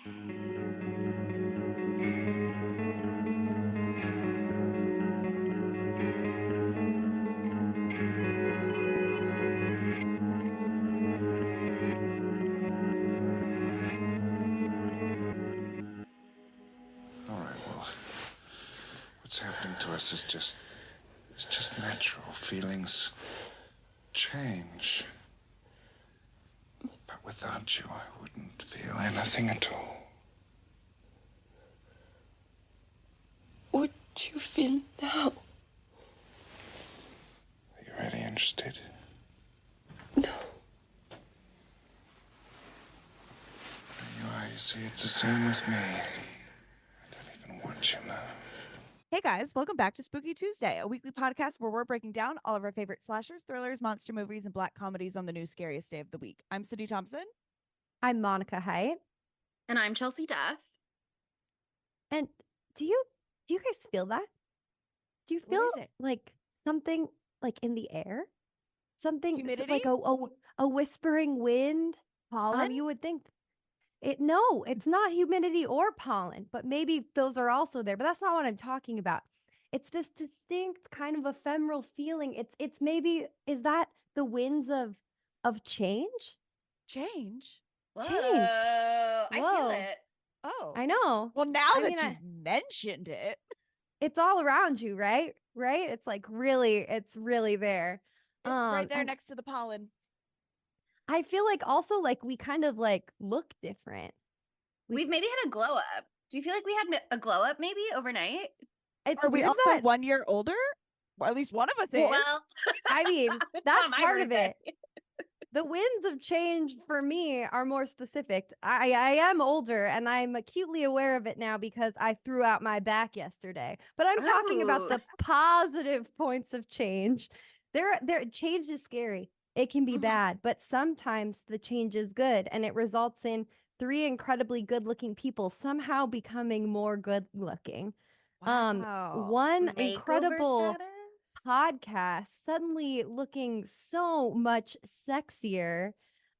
All right, well, what's happening to us is just natural. Feelings change. But without you, I wouldn't feel anything at all. What do you feel now? Are you really interested? No. There you are. You see, it's the same with me. I don't even want you now. Hey guys, welcome back to Spooky Tuesday, a weekly podcast where we're breaking down all of our favorite slashers, thrillers, monster movies, and black comedies on the new scariest day of the week. I'm Cindy Thompson. I'm Monica Height. And I'm Chelsea Duff. And do you guys feel that? Do you feel like something like in the air? Something Humidity? like a whispering wind? Pollen? You would think no, it's not humidity or pollen, but maybe those are also there. But that's not what I'm talking about. It's this distinct kind of ephemeral feeling. It's maybe, is that the winds of change? Change? Whoa, Change. I feel it. Oh. I know. Well, now that you mentioned it. It's all around you, right? Right? It's like it's really there. It's right there next to the pollen. I feel like also like we kind of like look different. We've maybe had a glow up. Do you feel like we had a glow up maybe overnight? Are we also 1 year older? Well, at least one of us is. Well, I mean, that's part of birthday. it. The winds of change for me are more specific. I am older and I'm acutely aware of it now because I threw out my back yesterday. But I'm talking about the positive points of change. Change is scary. It can be bad, but sometimes the change is good and it results in 3 incredibly good-looking people somehow becoming more good-looking. Wow. One Makeover incredible status? podcast suddenly looking so much sexier,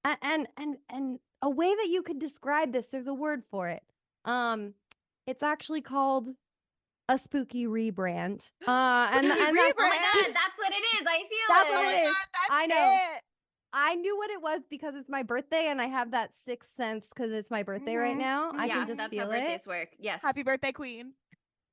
and a way that you could describe this, there's a word for it. It's actually called a spooky rebrand. And oh my god, that's what it is. I feel that's it. what it is. I know. It. I knew what it was because it's my birthday and I have that sixth sense because it's my birthday right now. I can just that's feel how birthdays work. Yes. Happy birthday, Queen.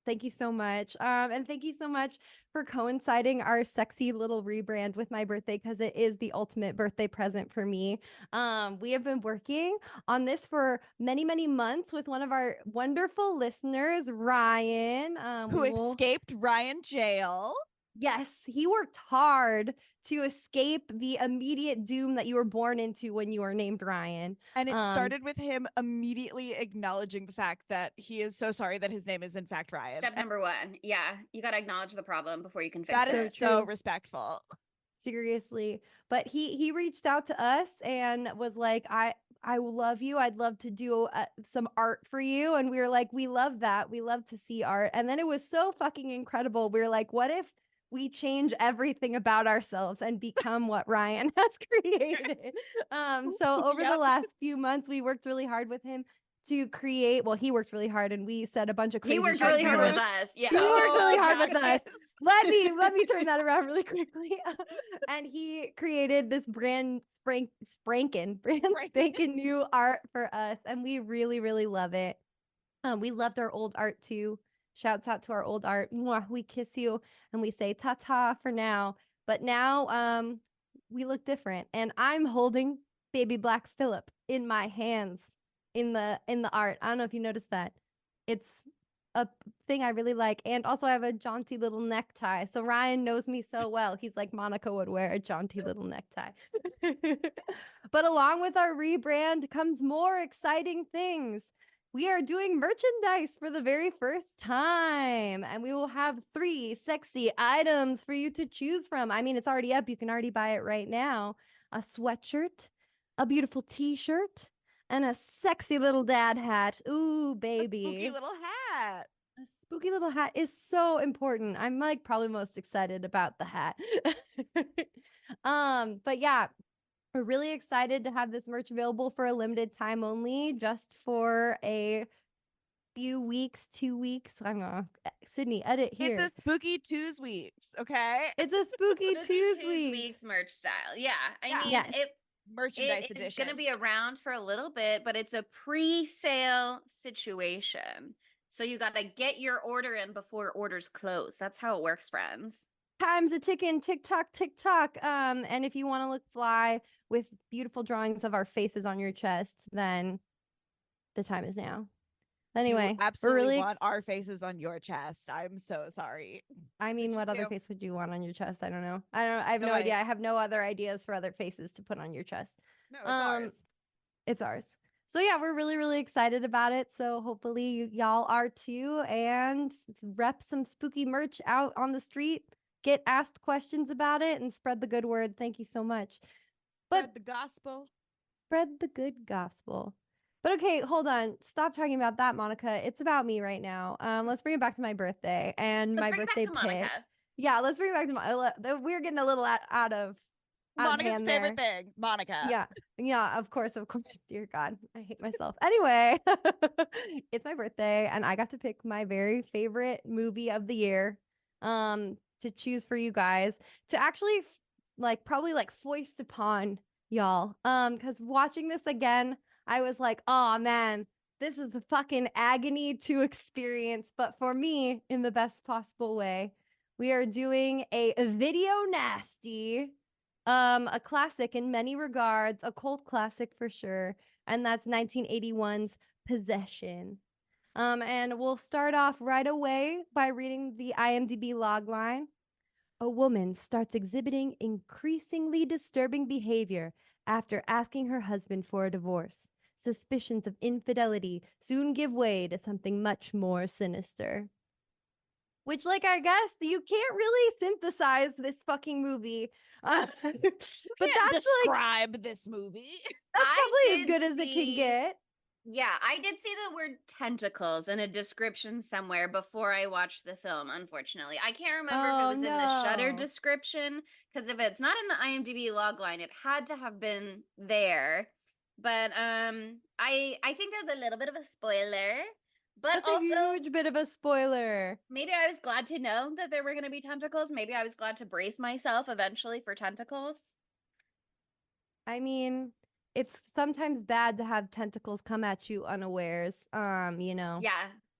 Thank you so much. And thank you so much for coinciding our sexy little rebrand with my birthday because it is the ultimate birthday present for me. We have been working on this for many, many months with one of our wonderful listeners, Ryan. Who escaped Ryan jail. Yes, he worked hard to escape the immediate doom that you were born into when you were named Ryan. And it started with him immediately acknowledging the fact that he is so sorry that his name is in fact Ryan. Step number 1. Yeah, you got to acknowledge the problem before you can fix it. it. That is so respectful. Seriously. But he reached out to us and was like, I love you. I'd love to do some art for you. And we were like, we love that. We love to see art. And then it was so fucking incredible. We were like, what if we change everything about ourselves and become what Ryan has created? So over the last few months, we worked really hard with him to create. Well, he worked really hard and we said a bunch of crazy He worked really hard with us. Yeah. He worked really hard with us. Let me turn that around really quickly. And he created this brand spanking new art for us. And we really, really love it. We loved our old art too. Shouts out to our old art. Mwah, we kiss you and we say ta-ta for now. But now we look different. And I'm holding baby Black Phillip in my hands in the art. I don't know if you noticed that. It's a thing I really like. And also I have a jaunty little necktie. So Ryan knows me so well. He's like, Monica would wear a jaunty little necktie. But along with our rebrand comes more exciting things. We are doing merchandise for the very first time, and we will have 3 sexy items for you to choose from. I mean, it's already up. You can already buy it right now. A sweatshirt, a beautiful t-shirt, and a sexy little dad hat. Ooh, baby. A spooky little hat. A spooky little hat is so important. I'm like probably most excited about the hat. But yeah, We're really excited to have this merch available for a limited time only, just for a few weeks, 2 weeks. I'm gonna Sydney edit here. It's a spooky Tuesdays, okay? It's a spooky Tuesdays Tuesdays. merch style. Yeah. I Yeah. mean, Yes. Merchandise it is edition. going to be around for a little bit, but it's a pre-sale situation. So you got to get your order in before orders close. That's how it works, friends. Time's a ticking, tick tock, tick tock. And if you want to look fly with beautiful drawings of our faces on your chest, then the time is now. Anyway, you we're absolutely really want our faces on your chest. I'm so sorry. I mean, you what other do. face would you want on your chest? I don't know. I have no Nobody. idea. I have no other ideas for other faces to put on your chest. No, it's ours. It's ours. So yeah, we're really, really excited about it. So hopefully y'all are too. And rep some spooky merch out on the street. Get asked questions about it and spread the good word. Thank you so much. But Spread the gospel. spread the good gospel. But okay, hold on. Stop talking about that, Monica. It's about me right now. Let's bring it back to my birthday and Let's my bring it back birthday to pick. Monica. Yeah, let's bring it back to my. We're getting a little out of Monica's hand favorite there. thing, Monica. Yeah, of course. Dear God, I hate myself. Anyway, it's my birthday, and I got to pick my very favorite movie of the year, to choose for you guys to actually probably foist upon y'all. Because watching this again, I was like, oh man, this is a fucking agony to experience, but for me, in the best possible way. We are doing a video nasty. A classic in many regards, a cult classic for sure, and that's 1981's Possession. And we'll start off right away by reading the IMDb logline. A woman starts exhibiting increasingly disturbing behavior after asking her husband for a divorce. Suspicions of infidelity soon give way to something much more sinister. Which, I guess you can't really synthesize this fucking movie. But that's describe this movie. that's I probably as did good as it can see- get. Yeah, I did see the word tentacles in a description somewhere before I watched the film, unfortunately. I can't remember if it Oh, was in the Shudder no. description, because if it's not in the IMDb logline, it had to have been there. But I think there's a little bit of a spoiler. But That's also, a huge bit of a spoiler. maybe I was glad to know that there were going to be tentacles. Maybe I was glad to brace myself eventually for tentacles. I mean, it's sometimes bad to have tentacles come at you unawares. Yeah.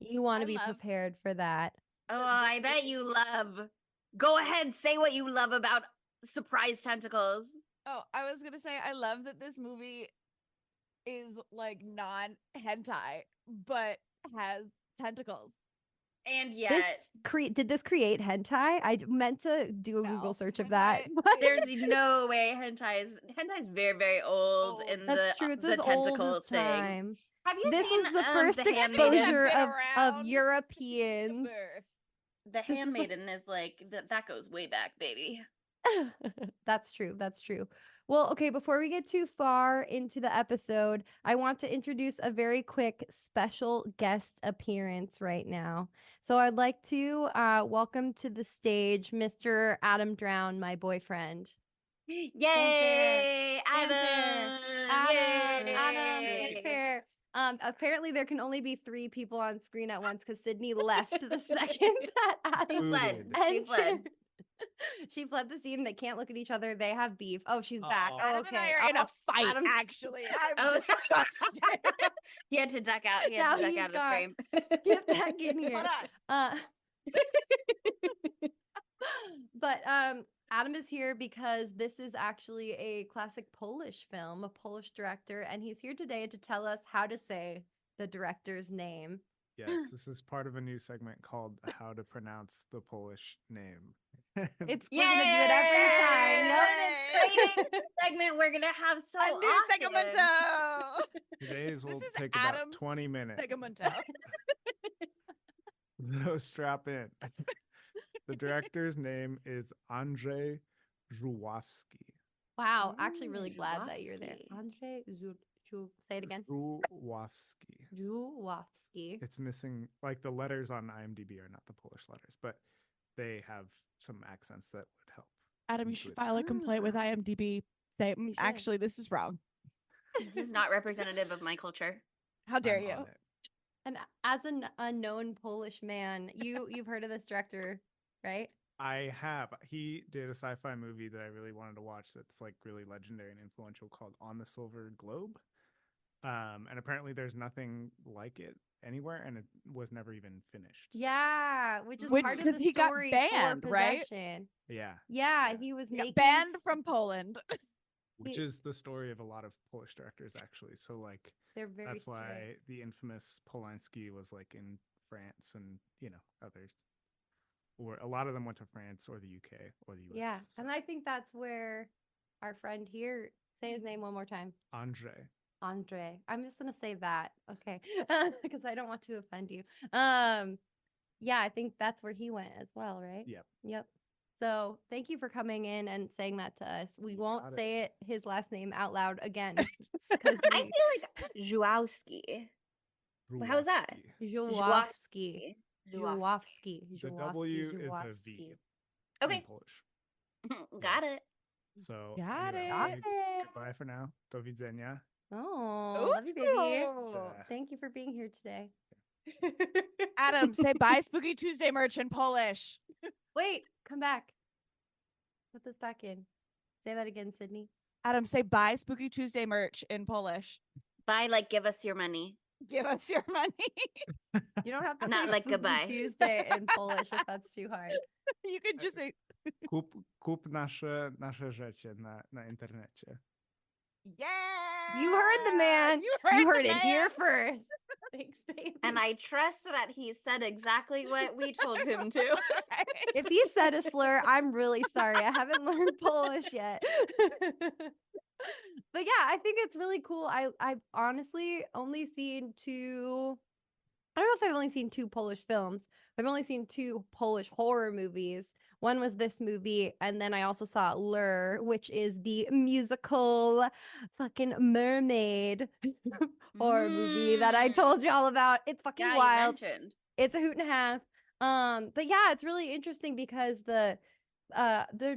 You want I to be love- prepared for that. Oh, I bet you love. Go ahead, say what you love about surprise tentacles. Oh, I was gonna say I love that this movie is non-hentai, but has tentacles. And yet, Did this create hentai? I meant to do a No, Google search of hentai that. is- there's no way hentai is very, very old Old. in That's true. It's the as old tentacle as thing. time. Have you This seen was the first The Handmaiden? exposure Been of around since the Europeans. birth. The This is the- Handmaiden is like that goes way back, baby. That's true. That's true. Well, okay, before we get too far into the episode, I want to introduce a very quick special guest appearance right now. So I'd like to welcome to the stage Mr. Adam Drown, my boyfriend. Yay, Adam! Adam, Yay! fanfare. Apparently there can only be 3 people on screen at once because Sydney left the second that She Adam fled. Booted. She fled. entered. She fled the scene. They can't look at each other. They have beef. Oh, she's back. Oh. Oh, Adam okay. and I are in a fight. Adam's- Actually, I'm Oh. disgusted. He had to duck out. He Now had to duck he's out of the gone. frame. Get back in here. Hold on. But Adam is here because this is actually a classic Polish film, a Polish director, and he's here today to tell us how to say the director's name. Yes, this is part of a new segment called How to Pronounce the Polish Name. It's we're gonna do it every time. Yay! Yep. What an exciting segment we're gonna have so A new often. segmento. Today's will This is take about Adam's 20 minutes. segmento. So strap in. The director's name is Andrzej Żuławski. Wow, actually really Ooh, glad that you're there. Żuławski. Andrzej say it again. Żuławski. Żuławski. It's missing, like the letters on IMDb are not the Polish letters, but they have some accents that would help. Adam, you include should that. file a complaint with IMDb Say, You should. actually, this is wrong. This is not representative of my culture. How dare I'm you? on it. And as an unknown Polish man, you've heard of this director, right? I have. He did a sci-fi movie that I really wanted to watch that's like really legendary and influential called On the Silver Globe. And apparently there's nothing like it anywhere, and it was never even finished. Yeah, which is Which- part of 'cause the he got story banned, for right? possession. Yeah. Yeah, Yeah. he was He got making banned from Poland. Which is the story of a lot of Polish directors, actually. So, like, They're very that's why strict. the infamous Polanski was like in France, and others, or a lot of them went to France or the UK or the US. Yeah, So, and I think that's where our friend here, say his name one more time. Andre. Andre. I'm just gonna say that, okay, because I don't want to offend you. Yeah, I think that's where he went as well, right? Yep. So thank you for coming in and saying that to us. We won't Got it. say it his last name out loud again because I feel like Żuławski. How was that? Żuławski. Żuławski. The W is a V Okay. in Polish. Got it. So, Got anyway, it. I'll Got say it. goodbye for now. Do widzenia. Oh, love you, baby. Ooh. Thank you for being here today. Adam, say bye, Spooky Tuesday merch in Polish. Wait, come back. Put this back in. Say that again, Sydney. Adam, say bye, Spooky Tuesday merch in Polish. Bye, like give us your money. Give us your money. You don't have to Not say like Spooky goodbye. Tuesday in Polish if that's too hard. You could just say, Kup nasze rzeczy na internecie. yeah. You heard the man. You heard the it here man. first. Thanks, baby. And I trust that he said exactly what we told him to. If he said a slur, I'm really sorry. I haven't learned Polish yet. But yeah, I think it's really cool. I've honestly only seen two. I don't know if I've only seen two Polish films. I've only seen two Polish horror movies. One was this movie, and then I also saw Lure, which is the musical fucking mermaid horror movie that I told you all about. It's fucking Yeah, wild. you mentioned. It's a hoot and a half. But yeah, it's really interesting because the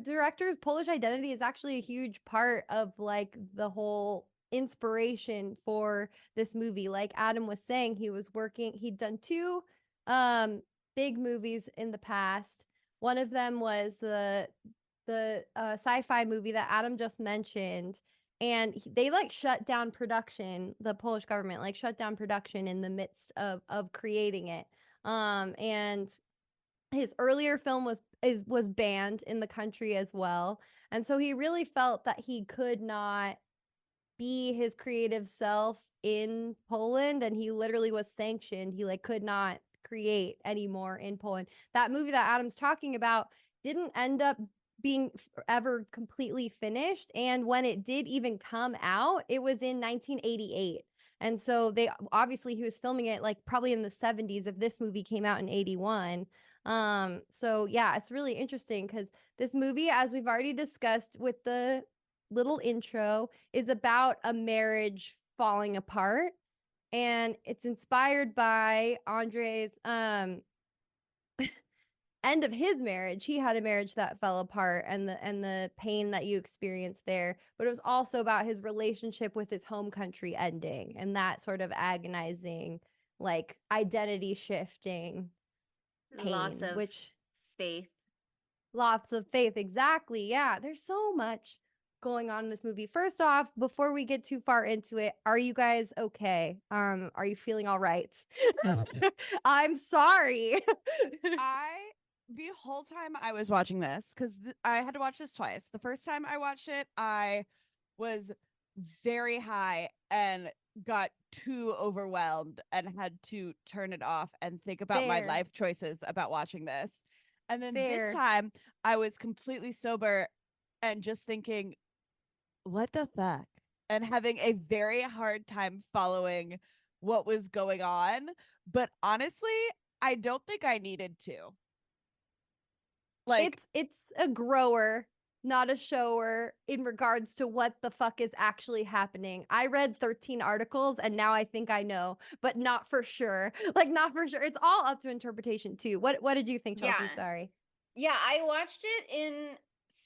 director's Polish identity is actually a huge part of like the whole inspiration for this movie. Like Adam was saying, he'd done two big movies in the past. One of them was the sci-fi movie that Adam just mentioned, and they like shut down production. The Polish government like shut down production in the midst of creating it. And his earlier film was banned in the country as well. And so he really felt that he could not be his creative self in Poland, and he literally was sanctioned. He like could not create anymore in Poland. That movie that Adam's talking about didn't end up being ever completely finished, and when it did even come out, it was in 1988. And so he was filming it like probably in the 70s if this movie came out in 81. So yeah, it's really interesting because this movie, as we've already discussed with the little intro, is about a marriage falling apart, and it's inspired by Andre's end of his marriage. He had a marriage that fell apart, and the pain that you experienced there, but it was also about his relationship with his home country ending and that sort of agonizing like identity shifting pain, Loss of faith. Lots of faith, exactly. Yeah, there's so much going on in this movie. First off, before we get too far into it, are you guys okay? Are you feeling all right? I'm sorry. The whole time I was watching this, because I had to watch this twice. The first time I watched it, I was very high and got too overwhelmed and had to turn it off and think about my Fair. life choices about watching this. And then Fair. this time I was completely sober and just thinking, what the fuck? And having a very hard time following what was going on. But honestly, I don't think I needed to. Like, it's a grower, not a shower in regards to what the fuck is actually happening. I read 13 articles and now I think I know, but not for sure. Like not for sure. It's all up to interpretation too. What did you think, Chelsea? Yeah. Sorry. Yeah, I watched it in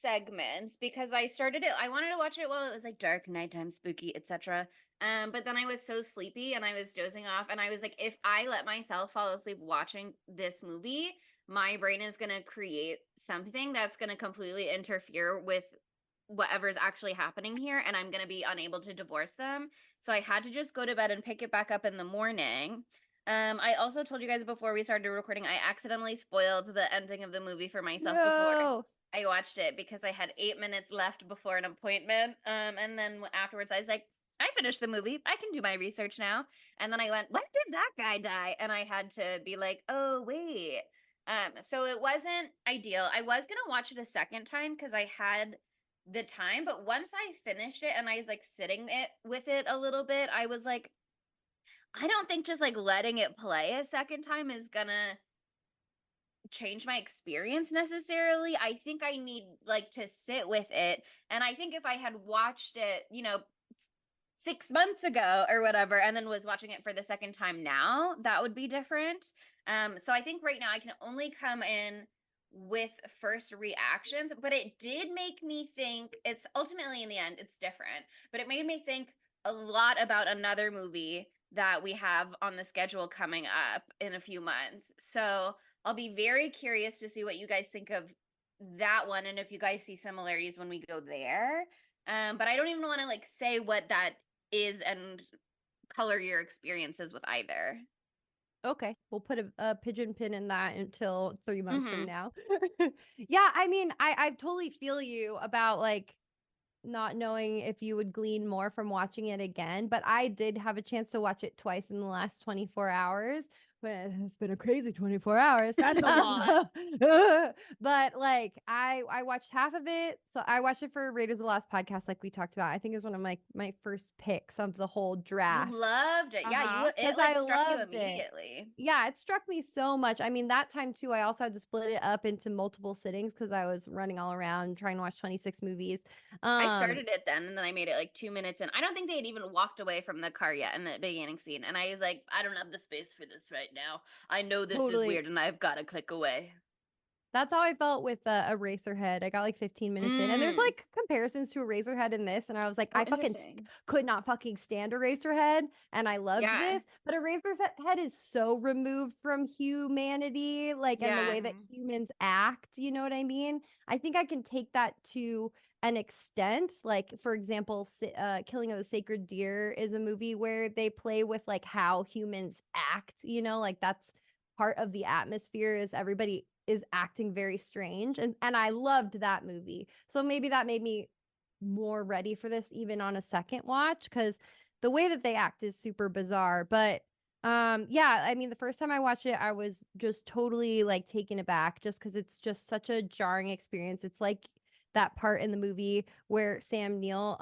segments because I started it. I wanted to watch it while it was like dark, nighttime, spooky, etc. But then I was so sleepy and I was dozing off, and I was like, if I let myself fall asleep watching this movie, my brain is gonna create something that's gonna completely interfere with whatever's actually happening here, and I'm gonna be unable to divorce them. So I had to just go to bed and pick it back up in the morning. I also told you guys before we started recording, I accidentally spoiled the ending of the movie for myself before No. I watched it because I had 8 minutes left before an appointment. And then afterwards, I was like, I finished the movie. I can do my research now. And then I went, when did that guy die? And I had to be like, oh, wait. So it wasn't ideal. I was going to watch it a second time because I had the time. But once I finished it and I was like sitting with it a little bit, I was like, I don't think just like letting it play a second time is gonna change my experience necessarily. I think I need like to sit with it. And I think if I had watched it, 6 months ago or whatever, and then was watching it for the second time now, that would be different. So I think right now I can only come in with first reactions, but it did make me think. It's ultimately in the end, it's different, but it made me think a lot about another movie that we have on the schedule coming up in a few months. So I'll be very curious to see what you guys think of that one, and if you guys see similarities when we go there. But I don't even want to like say what that is and color your experiences with either. Okay, we'll put a pigeon pin in that until 3 months from Mhm. now. Yeah, I mean, I totally feel you about like not knowing if you would glean more from watching it again, but I did have a chance to watch it twice in the last 24 hours. But it's been a crazy 24 hours. That's a lot. But like I watched half of it. So I watched it for Raiders of the Lost podcast, like we talked about. I think it was one of my first picks of the whole draft. You loved it. Yeah, Uh-huh. it Because like I struck you loved it. immediately. Yeah, it struck me so much. I mean, that time too, I also had to split it up into multiple sittings because I was running all around trying to watch 26 movies. I started it then, and then I made it like 2 minutes in. I don't think they had even walked away from the car yet in the beginning scene. And I was like, I don't have the space for this right now. I know this is Totally. weird, and I've got to click away. That's how I felt with Eraserhead. I got like 15 minutes in, and there's like comparisons to Eraserhead in this, and I was like, Oh, I fucking interesting. could not fucking stand Eraserhead, and I loved Yeah. this. But Eraserhead is so removed from humanity, like, and the Yeah. way that humans act. You know what I mean? I think I can take that to an extent. Like, for example, Killing of the Sacred Deer is a movie where they play with like how humans act. You know, like that's part of the atmosphere is everybody is acting very strange, and I loved that movie. So maybe that made me more ready for this even on a second watch, because the way that they act is super bizarre. But yeah, I mean, the first time I watched it, I was just totally like taken aback, just because it's just such a jarring experience. It's like that part in the movie where Sam Neill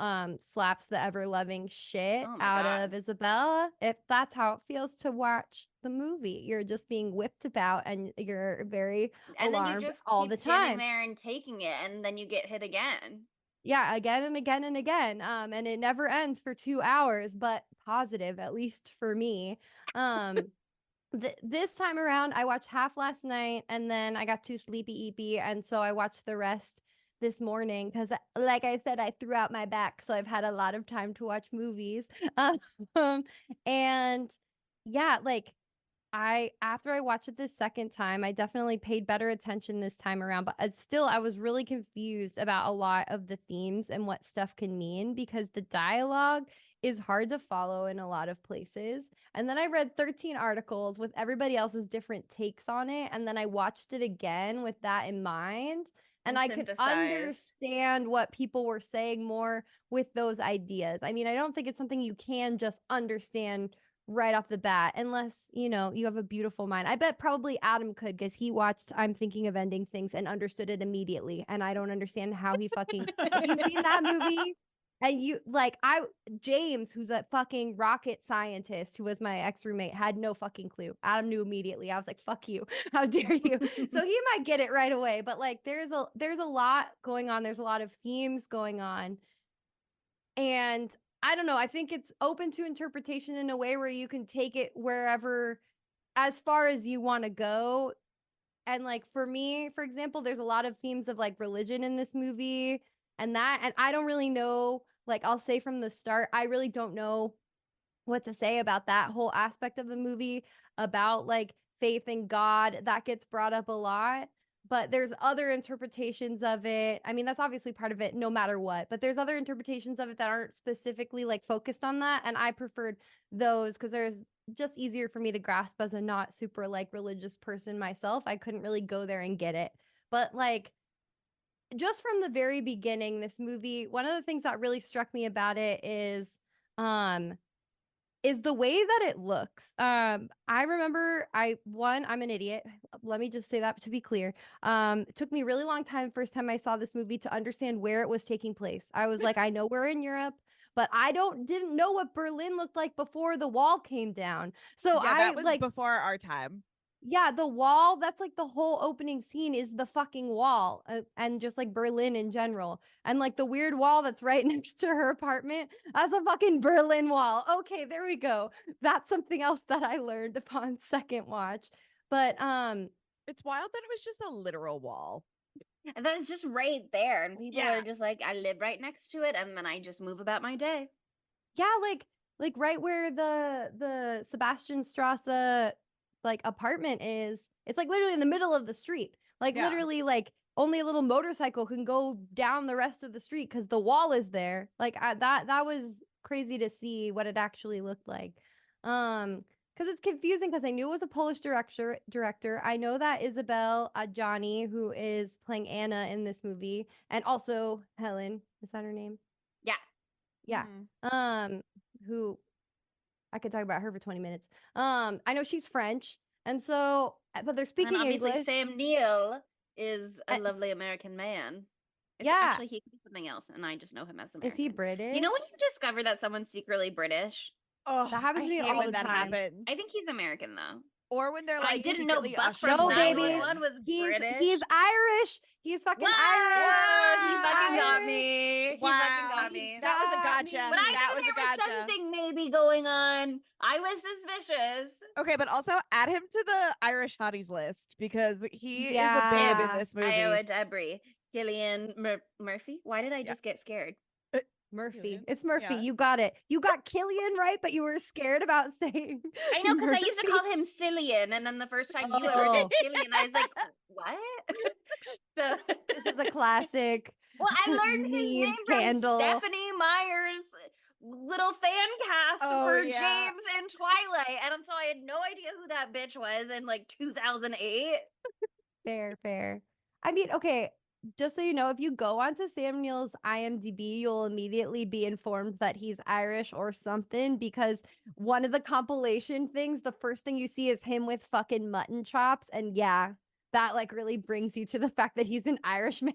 slaps the ever loving shit Oh my out God. of Isabelle. If that's how it feels to watch the movie, you're just being whipped about and you're very And then you alarmed just all keep the standing time. there and taking it, and then you get hit again. Yeah, again and again and again. And it never ends for 2 hours, but positive, at least for me. This time around, I watched half last night, and then I got too sleepy eepy, and so I watched the rest this morning because, like I said, I threw out my back, so I've had a lot of time to watch movies. Um, and yeah, like after I watched it this second time, I definitely paid better attention this time around, but still I was really confused about a lot of the themes and what stuff can mean, because the dialogue is hard to follow in a lot of places. And then I read 13 articles with everybody else's different takes on it, and then I watched it again with that in mind, and I could Synthesized. understand what people were saying more with those ideas. I mean, I don't think it's something you can just understand right off the bat, unless you have a beautiful mind. I bet probably Adam could, because he watched I'm Thinking of Ending Things and understood it immediately, and I don't understand how he fucking if you've seen that movie and you like James, who's a fucking rocket scientist who was my ex-roommate, had no fucking clue. Adam knew immediately. I was like, fuck you, how dare you. So he might get it right away, but like there's a lot going on. There's a lot of themes going on, and I don't know. I think it's open to interpretation in a way where you can take it wherever, as far as you want to go. And like for me, for example, there's a lot of themes of like religion in this movie and I don't really know, like I'll say from the start, I really don't know what to say about that whole aspect of the movie about like faith in God. That gets brought up a lot, but there's other interpretations of it. I mean, that's obviously part of it no matter what, but there's other interpretations of it that aren't specifically like focused on that. And I preferred those because there's just easier for me to grasp as a not super like religious person myself. I couldn't really go there and get it. But like just from the very beginning, this movie, one of the things that really struck me about it um is the way that it looks. I remember I'm an idiot. Let me just say that to be clear. It took me a really long time first time I saw this movie to understand where it was taking place. I was like, I know we're in Europe, but I didn't know what Berlin looked like before the wall came down. So Yeah, I that was like before our time. yeah, the wall, that's like the whole opening scene is the fucking wall and just like Berlin in general. And like the weird wall that's right next to her apartment, that's a fucking Berlin wall. Okay, there we go. That's something else that I learned upon second watch. But It's wild that it was just a literal wall. And then it's just right there, and people Yeah. are just like, I live right next to it, and then I just move about my day. yeah, like right where the Sebastian Strasse like apartment is, it's like literally in the middle of the street. Like Yeah. literally like only a little motorcycle can go down the rest of the street because the wall is there. Like that was crazy to see what it actually looked like. Because it's confusing because I knew it was a Polish director. I know that Isabelle Adjani, who is playing Anna in this movie, and also Helen, is that her name? Yeah. Yeah. Mhm. Who I could talk about her for 20 minutes. I know she's French, and so but they're And speaking obviously, English. Sam Neill is a And lovely American man. yeah. Actually, he could be something else, and I just know him as Is he American. British? You know when you discover that someone's secretly British? Oh, That happens I to me hate all when the that time. happens. I think he's American, though. Or when they're But I like didn't know secretly Buck from No, baby. 911 was He's British. Irish. He's fucking What? Irish. Whoa, He you fucking got Irish. me. He Wow. fucking got me. That was a Got gotcha. me. But I That knew was a there was gotcha. something maybe going on. I was suspicious. Okay, but also add him to the Irish hotties list because he is a babe in Yeah. this movie. Iowa Debris. Killian Murphy. Why did I just get scared? Murphy. Killian? It's Murphy. Yeah. You got it. You got Killian right, but you were scared about saying. I know, because I used to Murphy. call him Cillian, and then the first time you ever said Oh. Killian, I was like, what? So This is a classic. well, I learned his Neve name from Candle. Stephanie Meyer's little fan cast Oh, for yeah. James and Twilight, and so I had no idea who that bitch was in like 2008. Fair. I mean, okay, just so you know, if you go onto Sam Neill's IMDb, you'll immediately be informed that he's Irish or something because one of the compilation things, the first thing you see is him with fucking mutton chops. And yeah, that like really brings you to the fact that he's an Irish man.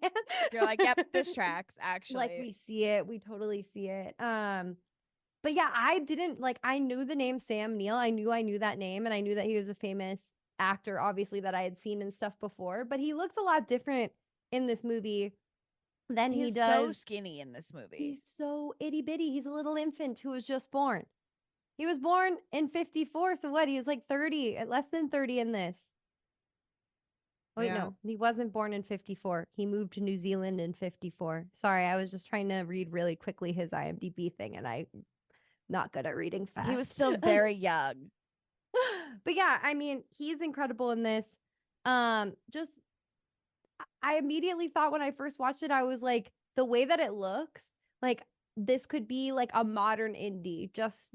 You're like, yep, this tracks, actually. Like we see it, we totally see it. But yeah, I knew the name Sam Neill. I knew that name, and I knew that he was a famous actor, obviously, that I had seen and stuff before. But he looks a lot different in this movie than he He's does. so skinny in this movie. He's so itty bitty. He's a little infant who was just born. He was born in 54. So what? He was like 30, less than 30 in this. Wait, Yeah. no, he wasn't born in 54. He moved to New Zealand in 54. Sorry, I was just trying to read really quickly his IMDb thing, and I'm not good at reading fast. He was still very young. But yeah, I mean, he's incredible in this. Just I immediately thought when I first watched it, I was like, the way that it looks, like this could be like a modern indie. Just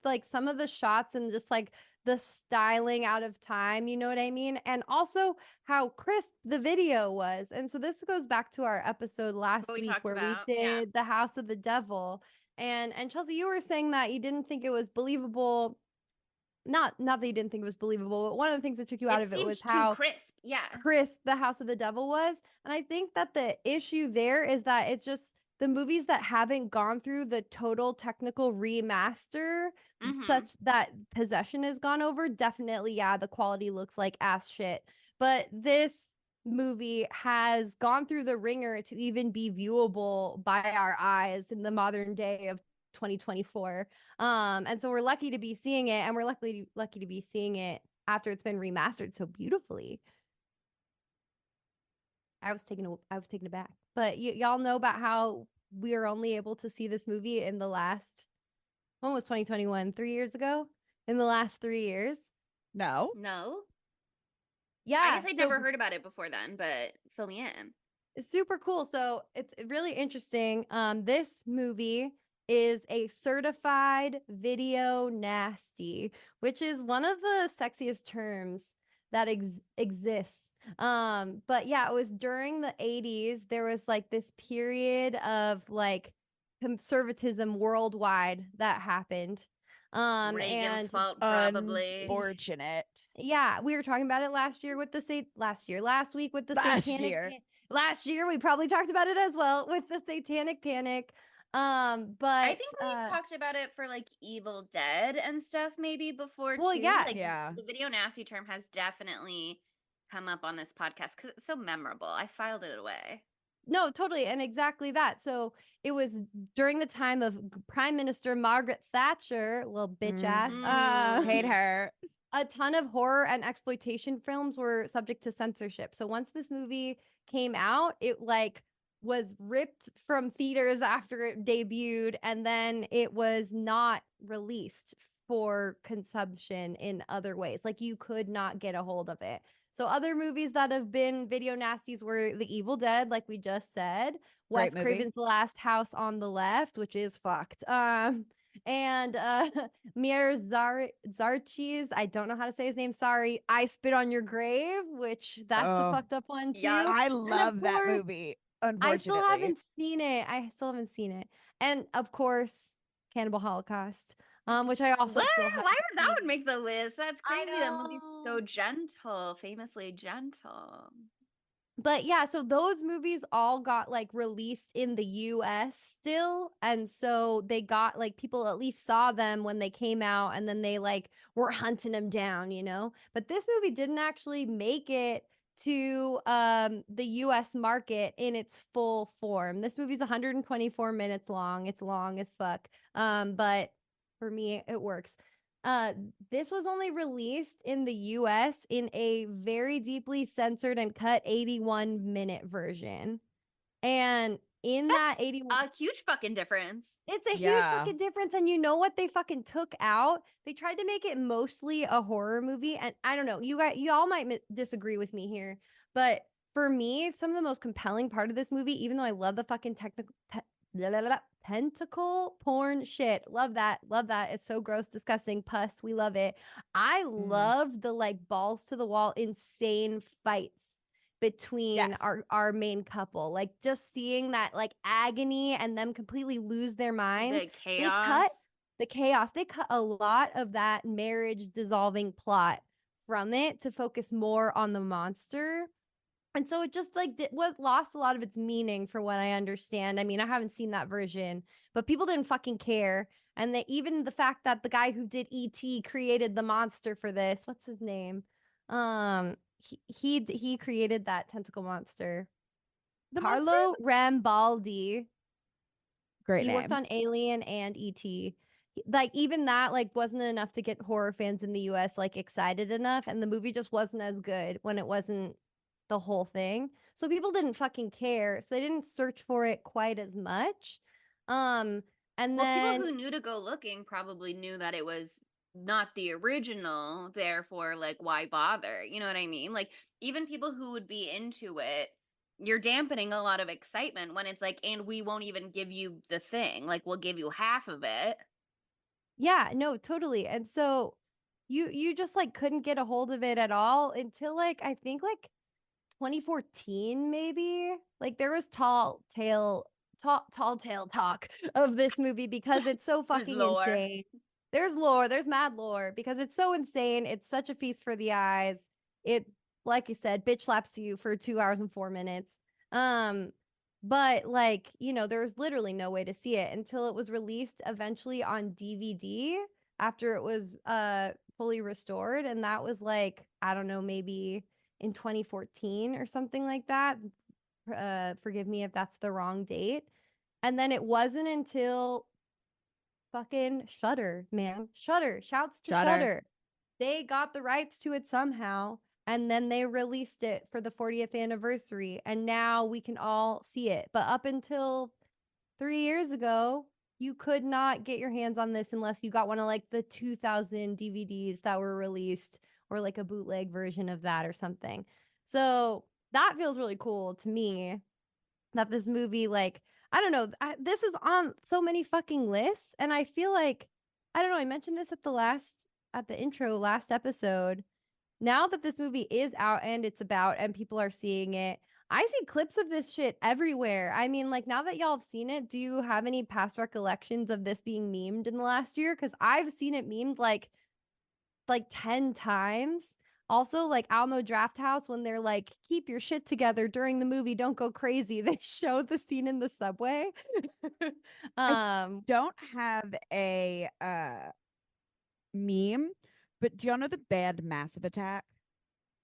like some of the shots and just like the styling out of time, you know what I mean? And also how crisp the video was. And so this goes back to our episode last What we week talked where about, we yeah. did The House of the Devil. And Chelsea, you were saying that you didn't think it was believable. Not that you didn't think it was believable, but one of the things that took you out of it seemed was too how crisp. Yeah. crisp The House of the Devil was. And I think that the issue there is that it's just the movies that haven't gone through the total technical remaster Mhm. such that Possession has gone over. Definitely, yeah, the quality looks like ass shit. But this movie has gone through the ringer to even be viewable by our eyes in the modern day of 2024. And so we're lucky to be seeing it, and we're lucky to be seeing it after it's been remastered so beautifully. I was taken aback. But y'all know about how we were only able to see this movie in the last, when was 2021? 3 years ago? In the last 3 years. No. No. Yeah. I guess I'd so never heard about it before then, but fill me in. it's super cool. So it's really interesting. This movie is a certified video nasty, which is one of the sexiest terms that exists. But yeah, it was during the 80s. There was like this period of like conservatism worldwide that happened. Reagan's And fault, probably. Unfortunate. yeah, we were talking about it last week with the last year we probably talked about it as well with the satanic panic. But I think we talked about it for like Evil Dead and stuff maybe before well, too. yeah. Like Yeah. the video nasty term has definitely come up on this podcast because it's so memorable. I filed it away. No, totally, and exactly that. So it was during the time of Prime Minister Margaret Thatcher, little bitch ass. Hate her. A ton of horror and exploitation films were subject to censorship. So once this movie came out, it like was ripped from theaters after it debuted, and then it was not released for consumption in other ways. Like you could not get a hold of it. So other movies that have been video nasties were The Evil Dead, like we just said, Wes movie. Craven's The Last House on the Left, which is fucked. And Mir Zarchi's, I don't know how to say his name, sorry, I Spit on Your Grave, which that's a fucked up one too. Yeah. I And of love that course, movie. I Unfortunately. still haven't seen it. And of course, Cannibal Holocaust, which I also What? still Why haven't would that would seen. make the list? That's I crazy. That movie's so know. gentle, famously gentle. But yeah, so those movies all got like released in the US still. And so they got like people at least saw them when they came out and then they like were hunting them down, you know? But this movie didn't actually make it to the US market in its full form. This movie's 124 minutes long. It's long as fuck. But for me it works. This was only released in the US in a very deeply censored and cut 81-minute version. And in that That's 81, a huge fucking difference. it's a huge Yeah. fucking difference. And you know what they fucking took out? They tried to make it mostly a horror movie. And I don't know, you all might disagree with me here, but for me, some of the most compelling part of this movie, even though I love the fucking tentacle porn shit. Love that. It's so gross, disgusting, pus. We love it. I love the like balls to the wall, insane fights between Yes. our main couple. Like just seeing that like agony and them completely lose their minds. The chaos. The chaos. They cut a lot of that marriage dissolving plot from it to focus more on the monster. And so it just like lost a lot of its meaning for what I understand. I mean, I haven't seen that version, but people didn't fucking care. And even the fact that the guy who did E.T. created the monster for this, what's his name? He created that tentacle monster. Carlo Rambaldi. Great He name. worked on Alien and E.T. Like even that like wasn't enough to get horror fans in the US like excited enough, and the movie just wasn't as good when it wasn't the whole thing. So people didn't fucking care. So they didn't search for it quite as much. And then people who knew to go looking probably knew that it was not the original, therefore like why bother? You know what I mean? Like even people who would be into it, you're dampening a lot of excitement when it's like, and we won't even give you the thing. Like we'll give you half of it. yeah, no, totally. And so you just like couldn't get a hold of it at all until like I think like 2014 maybe. Like there was tall tale talk of this movie because it's so There's fucking lore. insane. There's lore, there's mad lore because it's so insane. It's such a feast for the eyes. It, like I said, bitch slaps you for 2 hours and 4 minutes. But like, you know, there was literally no way to see it until it was released eventually on DVD after it was fully restored. And that was like, I don't know, maybe in 2014 or something like that. Forgive me if that's the wrong date. And then it wasn't until fucking Shudder, man. Shudder. Shouts to Shudder. Shudder. They got the rights to it somehow. and then they released it for the 40th anniversary, and now we can all see it. But up until 3 years ago, you could not get your hands on this unless you got one of like the 2000 DVDs that were released, or like a bootleg version of that or something. So that feels really cool to me, that this movie, like, I don't know, this is on so many fucking lists, and I feel like, I don't know, I mentioned this at the intro last episode. Now that this movie is out and it's about and people are seeing it, I see clips of this shit everywhere. I mean, like, now that y'all have seen it, do you have any past recollections of this being memed in the last year? Because I've seen it memed like 10 times. Also, like Alamo Drafthouse, when they're like, keep your shit together during the movie, don't go crazy. They show the scene in the subway. Don't have a meme, but do y'all know the band Massive Attack?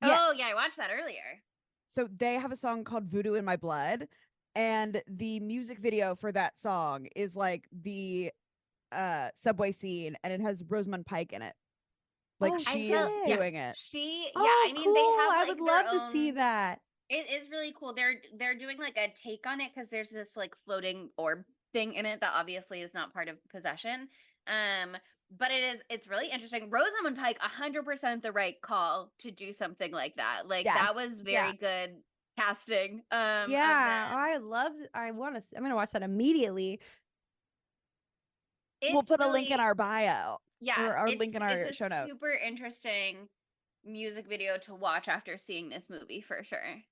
Yeah. Oh, yeah, I watched that earlier. So they have a song called Voodoo in My Blood, and the music video for that song is like the subway scene, and it has Rosamund Pike in it. Like, Oh, she felt- is shit. doing it. Yeah, Oh, I mean, cool. they have I like would their love to see own. that. It is really cool. They're doing like a take on it because there's this like floating orb thing in it that obviously is not part of Possession. But it's really interesting. Rosamund Pike, 100% the right call to do something like that. Like, Yes. that was very good casting. Yeah, I'm gonna watch that immediately. We'll put a link in really- our bio. Yeah, or our link in our it's show a notes. super interesting music video to watch after seeing this movie for sure.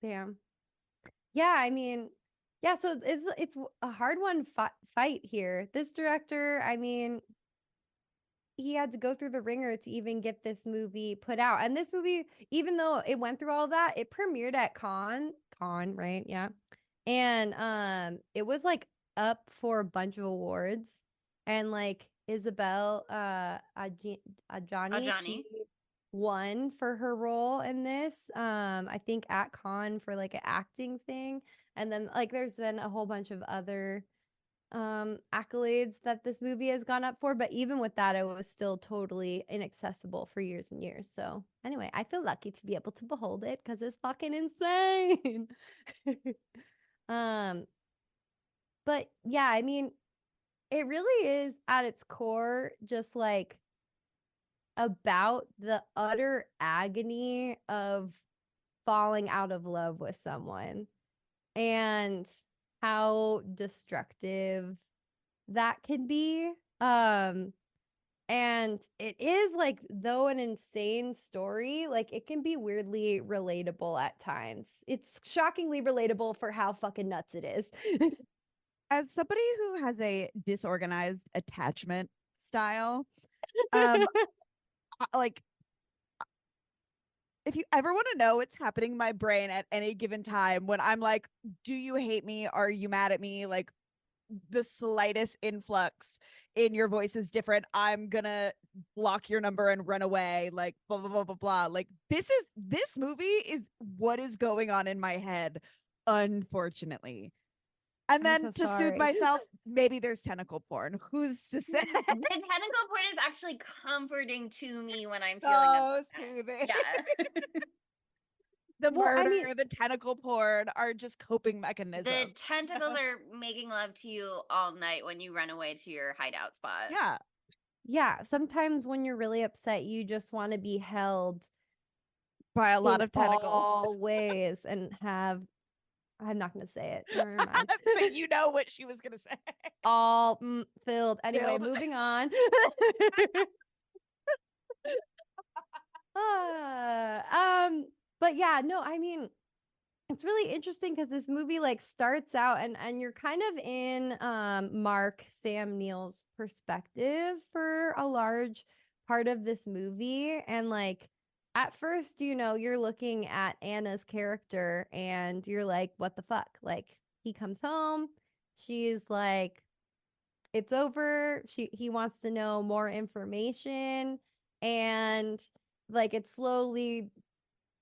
Damn. Yeah, I mean, yeah, so it's a hard one fight here. This director, I mean, he had to go through the ringer to even get this movie put out. And this movie, even though it went through all that, it premiered at Con, right? Yeah. And it was like up for a bunch of awards. And like Isabelle Adjani, Adjani. she won for her role in this. I think at Con for like an acting thing. And then like there's been a whole bunch of other accolades that this movie has gone up for, but even with that, it was still totally inaccessible for years and years. So anyway, I feel lucky to be able to behold it because it's fucking insane. But yeah, I mean, it really is at its core just like about the utter agony of falling out of love with someone and how destructive that can be. And it is like, though an insane story, like it can be weirdly relatable at times. It's shockingly relatable for how fucking nuts it is. As somebody who has a disorganized attachment style, like, if you ever want to know what's happening in my brain at any given time when I'm like, do you hate me? Are you mad at me? Like, the slightest influx in your voice is different, I'm gonna block your number and run away, like blah blah blah blah blah. Like, this movie is what is going on in my head, unfortunately. And I'm then so to soothe sorry. myself, maybe there's tentacle porn. Who's to say? The tentacle porn is actually comforting to me when I'm feeling So upset. soothing. Yeah. The Well, I murder, mean- the tentacle porn are just coping mechanisms. The tentacles are making love to you all night when you run away to your hideout spot. Yeah. Yeah, sometimes when you're really upset, you just want to be held By a lot in of tentacles. all ways and have. I'm not going to say it. Never mind. But you know what she was gonna say. All filled. Anyway, Filled. moving on. But yeah, no, I mean, it's really interesting because this movie like starts out and you're kind of in Mark Sam Neill's perspective for a large part of this movie. And like at first, you know, you're looking at Anna's character and you're like, what the fuck? Like he comes home, she's like, it's over. He wants to know more information. And like it's slowly,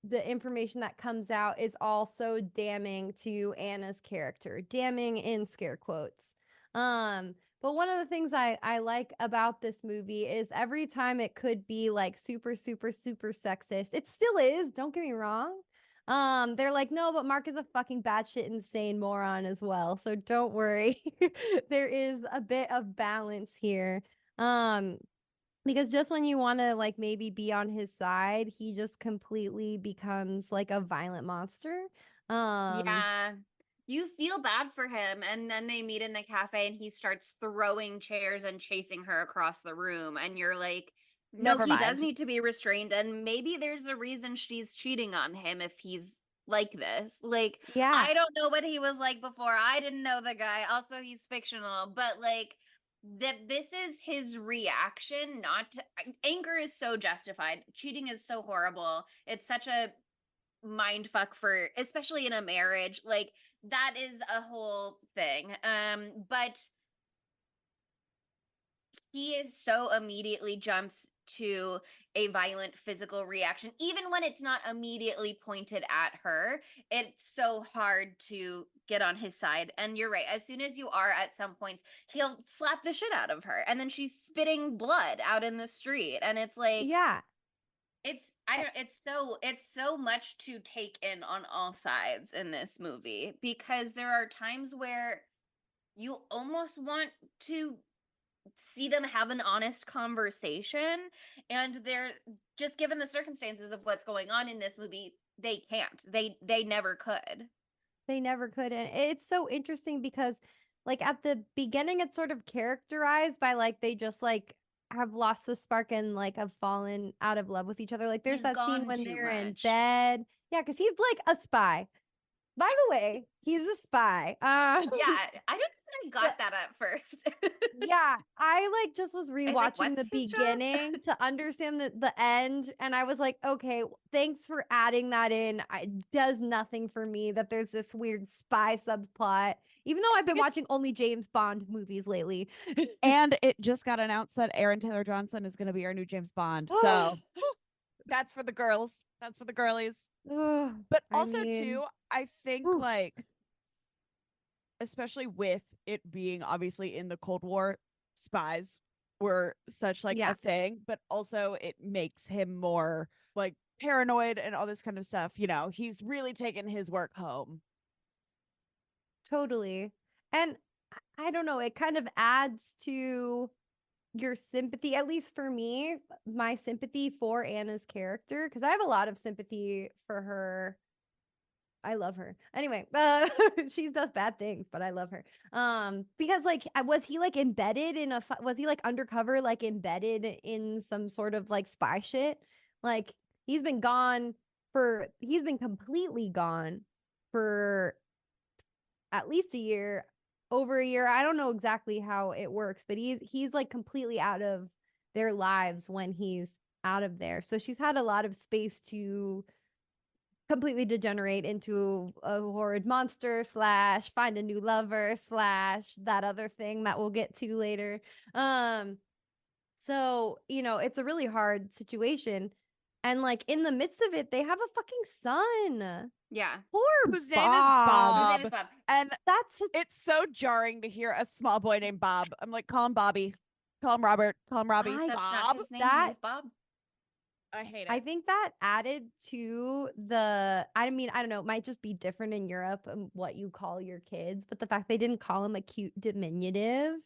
the information that comes out is also damning to Anna's character, damning in scare quotes. But But one of the things I like about this movie is every time it could be like super, super, super sexist, it still is. Don't get me wrong. They're like, no, but Mark is a fucking batshit insane moron as well. So don't worry. There is a bit of balance here. Because just when you want to like maybe be on his side, he just completely becomes like a violent monster. Yeah. You feel bad for him, and then they meet in the cafe and he starts throwing chairs and chasing her across the room, and you're like, no, Never he does mind. need to be restrained, and maybe there's a reason she's cheating on him if he's like this. Like, Yeah. I don't know what he was like before. I didn't know the guy. Also, he's fictional, but like that this is his reaction, not to, anger is so justified. Cheating is so horrible. It's such a mind fuck for, especially in a marriage. Like, that is a whole thing. But he is so immediately jumps to a violent physical reaction, even when it's not immediately pointed at her. It's so hard to get on his side. And you're right, as soon as you are at some points, he'll slap the shit out of her, and then she's spitting blood out in the street, and it's like, Yeah. it's so much to take in on all sides in this movie, because there are times where you almost want to see them have an honest conversation, and they're just, given the circumstances of what's going on in this movie, they can't. They never could. They never could. And it's so interesting because like at the beginning it's sort of characterized by like they just like have lost the spark and like have fallen out of love with each other. Like there's He's that scene gone when too they're in much. bed. Yeah, because he's like a spy. By the way, he's a spy. Yeah, I don't think I got that at first. Yeah, I like just was was like, rewatching the "What's his job?" beginning to understand the end, and I was like, okay, thanks for adding that in. It does nothing for me that there's this weird spy subplot, even though I've been It's- watching only James Bond movies lately. And it just got announced that Aaron Taylor Johnson is going to be our new James Bond. So that's for the girls. That's for the girlies. Ugh, But I also, mean, too, I think whew. like, especially with it being obviously in the Cold War, spies were such like Yeah. a thing, but also it makes him more like paranoid and all this kind of stuff. You know, he's really taken his work home. Totally. And I don't know, it kind of adds to your sympathy, at least for me, my sympathy for Anna's character, because I have a lot of sympathy for her. I love her. Anyway, she does bad things, but I love her. Because like, was he like embedded in was he like undercover, like embedded in some sort of like spy shit? Like he's been completely gone for at least a year, over a year. I don't know exactly how it works, but he's like completely out of their lives when he's out of there. So she's had a lot of space to completely degenerate into a horrid monster / find a new lover / that other thing that we'll get to later. So, you know, it's a really hard situation. And like in the midst of it, they have a fucking son. Yeah. Poor Whose name is Bob. His Bob. name is Bob. And That's it's so jarring to hear a small boy named Bob. I'm like, call him Bobby. Call him Robert. Call him Robbie. I- That's Bob. not his name. That- He's Bob. I hate it. I think that added to I mean, I don't know, it might just be different in Europe and what you call your kids, but the fact they didn't call him a cute diminutive.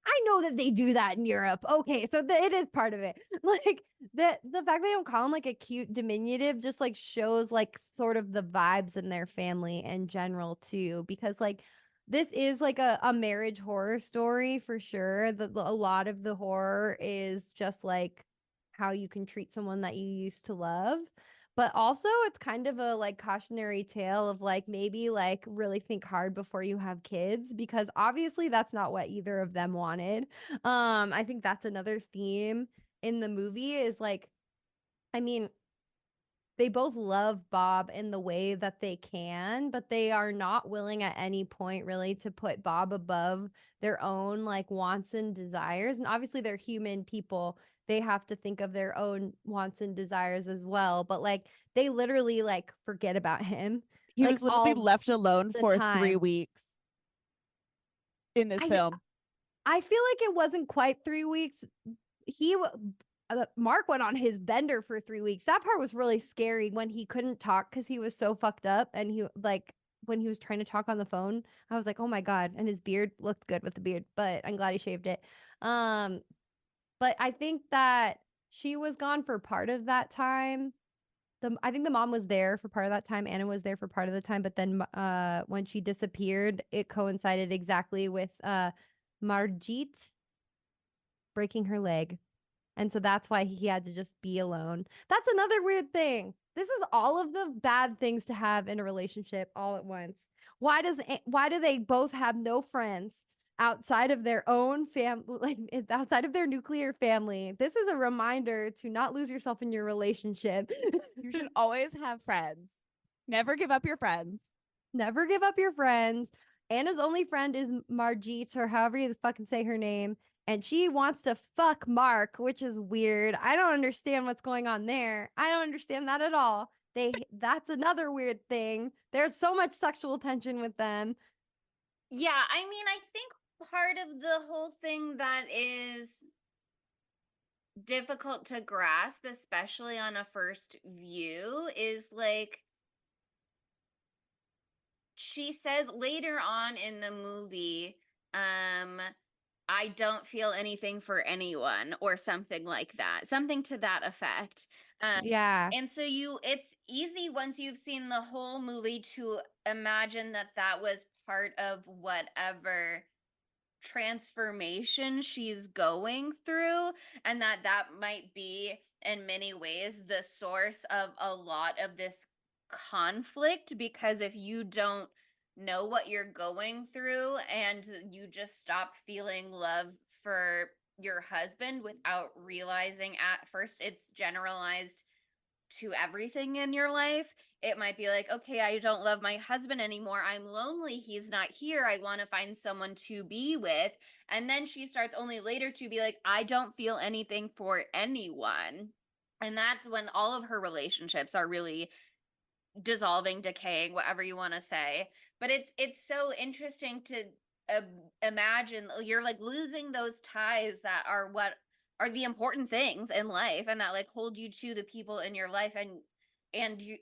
I know that they do that in Europe. Okay, so it is part of it. Like the fact they don't call him like a cute diminutive just like shows like sort of the vibes in their family in general too, because like this is like a marriage horror story for sure. A lot of the horror is just like how you can treat someone that you used to love. But also it's kind of a like cautionary tale of like maybe like really think hard before you have kids, because obviously that's not what either of them wanted. I think that's another theme in the movie is like, I mean, they both love Bob in the way that they can, but they are not willing at any point really to put Bob above their own like wants and desires. And obviously they're human people. They have to think of their own wants and desires as well. But like they literally like forget about him. He like, was literally all left alone the for 3 time. weeks in this I- film. I feel like it wasn't quite 3 weeks. Mark went on his bender for 3 weeks. That part was really scary when he couldn't talk because he was so fucked up, and he like when he was trying to talk on the phone, I was like, oh my god. And his beard looked good with the beard, but I'm glad he shaved it. But I think that she was gone for part of that time. I think the mom was there for part of that time. Anna was there for part of the time, but then when she disappeared, it coincided exactly with Margit breaking her leg. And so that's why he had to just be alone. That's another weird thing. This is all of the bad things to have in a relationship all at once. Why do they both have no friends outside of their own family, like outside of their nuclear family? This is a reminder to not lose yourself in your relationship. You should always have friends. Never give up your friends. Never give up your friends. Anna's only friend is Margit, or however you fucking say her name. And she wants to fuck Mark, which is weird. I don't understand what's going on there. I don't understand that at all. That's another weird thing. There's so much sexual tension with them. Yeah, I mean, I think part of the whole thing that is difficult to grasp, especially on a first view, is like she says later on in the movie, I don't feel anything for anyone, or something like that, something to that effect. Yeah. And so it's easy once you've seen the whole movie to imagine that that was part of whatever transformation she's going through, and that might be in many ways the source of a lot of this conflict, because if you don't know what you're going through and you just stop feeling love for your husband without realizing at first it's generalized to everything in your life, it might be like, okay, I don't love my husband anymore. I'm lonely. He's not here. I want to find someone to be with. And then she starts only later to be like, I don't feel anything for anyone. And that's when all of her relationships are really dissolving, decaying, whatever you want to say. But it's so interesting to imagine you're like losing those ties that are what are the important things in life, and that like hold you to the people in your life, and you,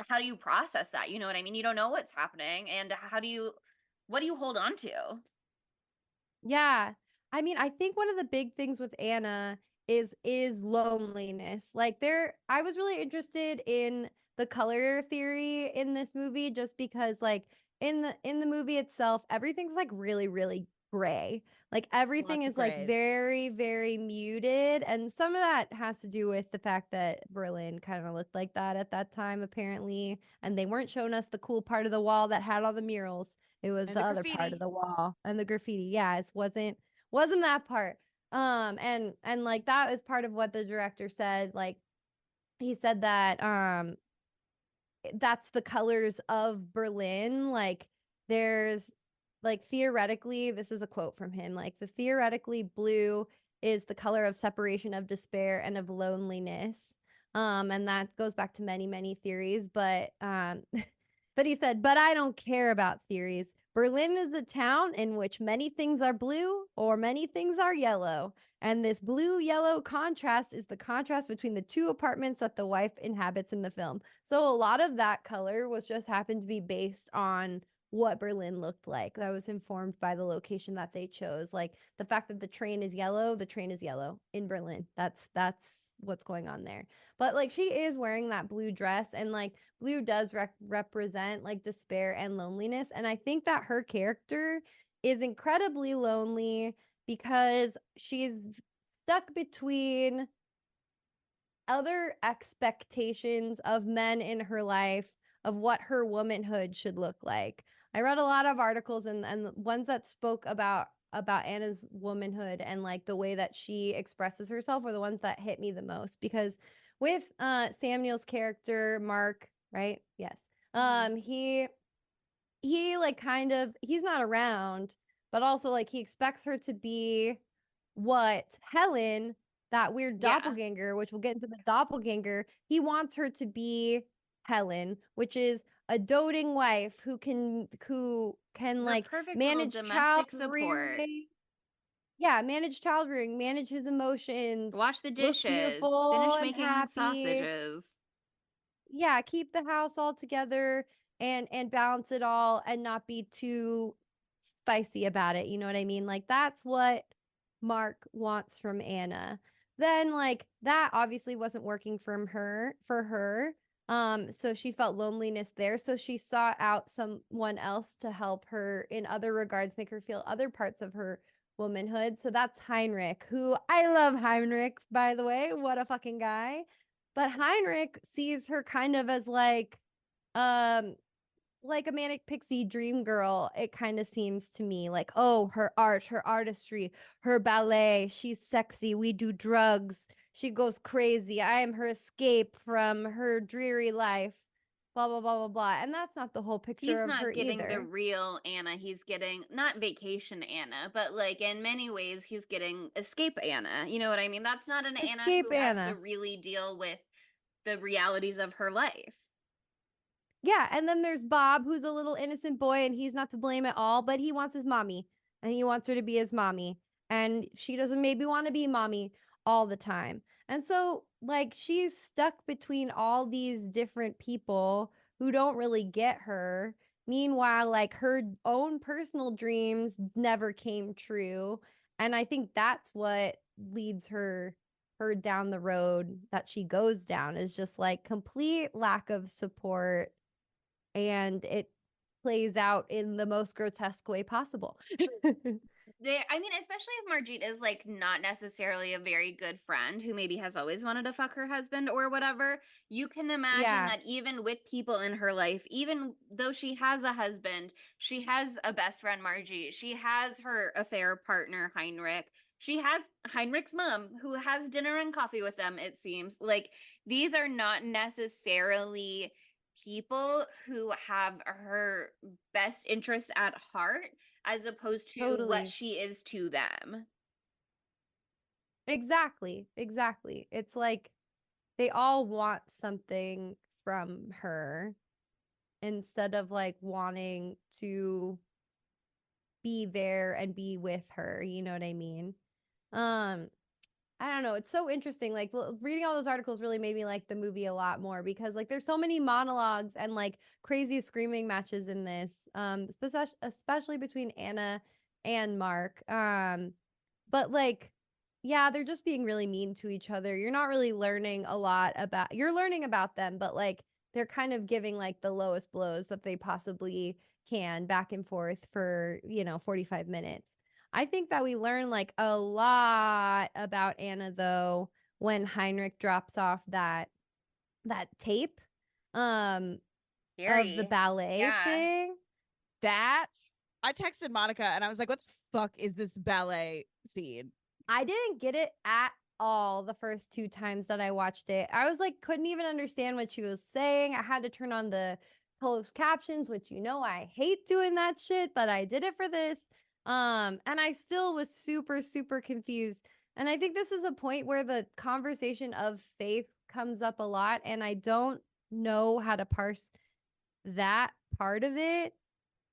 how do you process that? You know what I mean? You don't know what's happening, and what do you hold on to? Yeah. I mean, I think one of the big things with Anna is loneliness. Like I was really interested in the color theory in this movie, just because like in the movie itself, everything's like really, really gray. Like everything Lots of is like grays. very, very muted. And some of that has to do with the fact that Berlin kind of looked like that at that time, apparently. And they weren't showing us the cool part of the wall that had all the murals. It was And the the other part graffiti. of the wall and the graffiti. Yeah, it wasn't that part. And like that was part of what the director said. Like he said that that's the colors of Berlin. Like there's like theoretically, this is a quote from him, like the theoretically blue is the color of separation, of despair, and of loneliness. And that goes back to many, many theories, but but he said, but I don't care about theories. Berlin is a town in which many things are blue or many things are yellow. And this blue yellow contrast is the contrast between the two apartments that the wife inhabits in the film. So a lot of that color was just happened to be based on what Berlin looked like. That was informed by the location that they chose. Like the fact that the train is yellow in Berlin. That's what's going on there. But like she is wearing that blue dress, and like blue does represent like despair and loneliness. And I think that her character is incredibly lonely because she's stuck between other expectations of men in her life of what her womanhood should look like. I read a lot of articles and ones that spoke about Anna's womanhood and like the way that she expresses herself were the ones that hit me the most, because with Sam Neill's character Mark, right? Yes. He like kind of, he's not around, but also like he expects her to be what Helen, that weird Yeah. doppelganger, which we'll get into the doppelganger, he wants her to be Helen, which is a doting wife who can The like perfect little manage domestic child support. rearing. Yeah, manage child rearing, manage his emotions, Wash the look dishes, beautiful finish and making happy. sausages. Yeah, keep the house all together and balance it all and not be too spicy about it. You know what I mean? Like that's what Mark wants from Anna. Then like that obviously wasn't working from her for her. So she felt loneliness there. So she sought out someone else to help her in other regards, make her feel other parts of her womanhood. So that's Heinrich, who I love Heinrich, by the way. What a fucking guy. But Heinrich sees her kind of as um, like a manic pixie dream girl. It kind of seems to me like, oh, her art, her artistry, her ballet. She's sexy. We do drugs. She goes crazy. I am her escape from her dreary life. Blah blah blah blah blah. And that's not the whole picture He's of her not getting the either. real Anna. He's getting not vacation Anna, but like in many ways, he's getting escape Anna. You know what I mean? That's not an Anna Escape who has to Anna. really deal with the realities of her life. Yeah, and then there's Bob, who's a little innocent boy, and he's not to blame at all, but he wants his mommy, and he wants her to be his mommy, and she doesn't maybe want to be mommy all the time. And so, like, she's stuck between all these different people who don't really get her. Meanwhile, like, her own personal dreams never came true. And I think that's what leads her down the road that she goes down, is just like complete lack of support, and it plays out in the most grotesque way possible. I mean, especially if Margit is like not necessarily a very good friend who maybe has always wanted to fuck her husband or whatever, you can imagine Yeah. that even with people in her life, even though she has a husband, she has a best friend, Margit, she has her affair partner, Heinrich, she has Heinrich's mom who has dinner and coffee with them, it seems. Like, these are not necessarily people who have her best interest at heart as opposed to what Totally. she is to them. Exactly. Exactly. It's like they all want something from her instead of like wanting to be there and be with her, you know what I mean? Um I don't know. It's so interesting. Like reading all those articles really made me like the movie a lot more, because like there's so many monologues and like crazy screaming matches in this, especially between Anna and Mark. But like, yeah, they're just being really mean to each other. You're not really learning a lot about. You're learning about them, but like they're kind of giving like the lowest blows that they possibly can back and forth for 45 minutes. I think that we learn like a lot about Anna though when Heinrich drops off that tape of the Scary. ballet Yeah. thing. That I texted Monica and I was like, "What the fuck is this ballet scene?" I didn't get it at all the first 2 times that I watched it. I was like couldn't even understand what she was saying. I had to turn on the closed captions, which I hate doing that shit, but I did it for this. And I still was super super confused. And I think this is a point where the conversation of faith comes up a lot, and I don't know how to parse that part of it.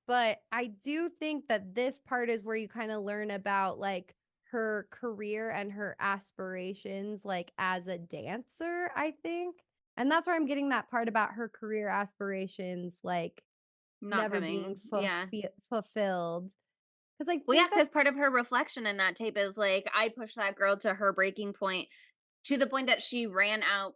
But I do think that this part is where you kind of learn about like her career and her aspirations, like as a dancer, I think. And that's where I'm getting that part about her career aspirations, like Not never being coming. Yeah. fulfilled. Because I Well, yeah, think because that's part of her reflection in that tape is like, I pushed that girl to her breaking point, to the point that she ran out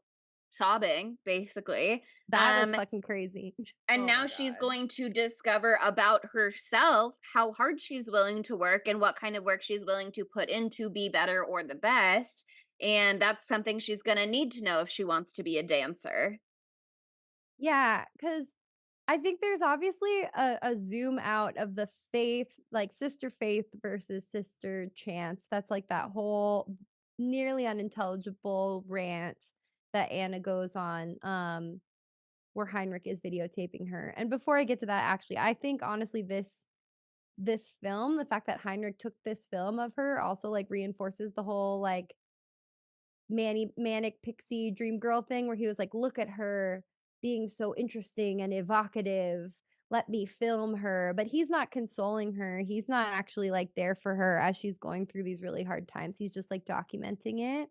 sobbing, basically. that was fucking crazy. And Oh now my she's God. going to discover about herself how hard she's willing to work and what kind of work she's willing to put in to be better or the best. And that's something she's going to need to know if she wants to be a dancer. Yeah, because I think there's obviously a zoom out of the faith, like sister faith versus sister chance. That's like that whole nearly unintelligible rant that Anna goes on, where Heinrich is videotaping her. And before I get to that, actually, I think honestly this film, the fact that Heinrich took this film of her also like reinforces the whole like manic pixie dream girl thing, where he was like, look at her being so interesting and evocative let me film her, but he's not consoling her. He's not actually like there for her as she's going through these really hard times. He's just like documenting it.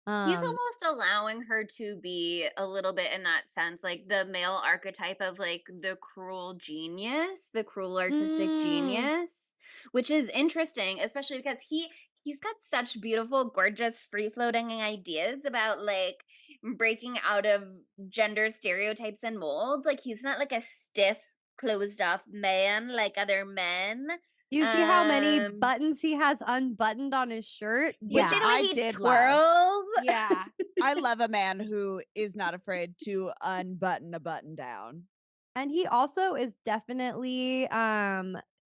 He's Um, almost allowing her to be a little bit in that sense, like the male archetype of like the cruel genius, the cruel artistic mm, genius, which is interesting, especially because he's got such beautiful, gorgeous, free-floating ideas about like breaking out of gender stereotypes and molds. Like he's not like a stiff, closed off man like other men. you see how many buttons he has unbuttoned on his shirt? You Which see Yeah. the way I he did love. twirls? Yeah. I love a man who is not afraid to unbutton a button down. And he also is definitely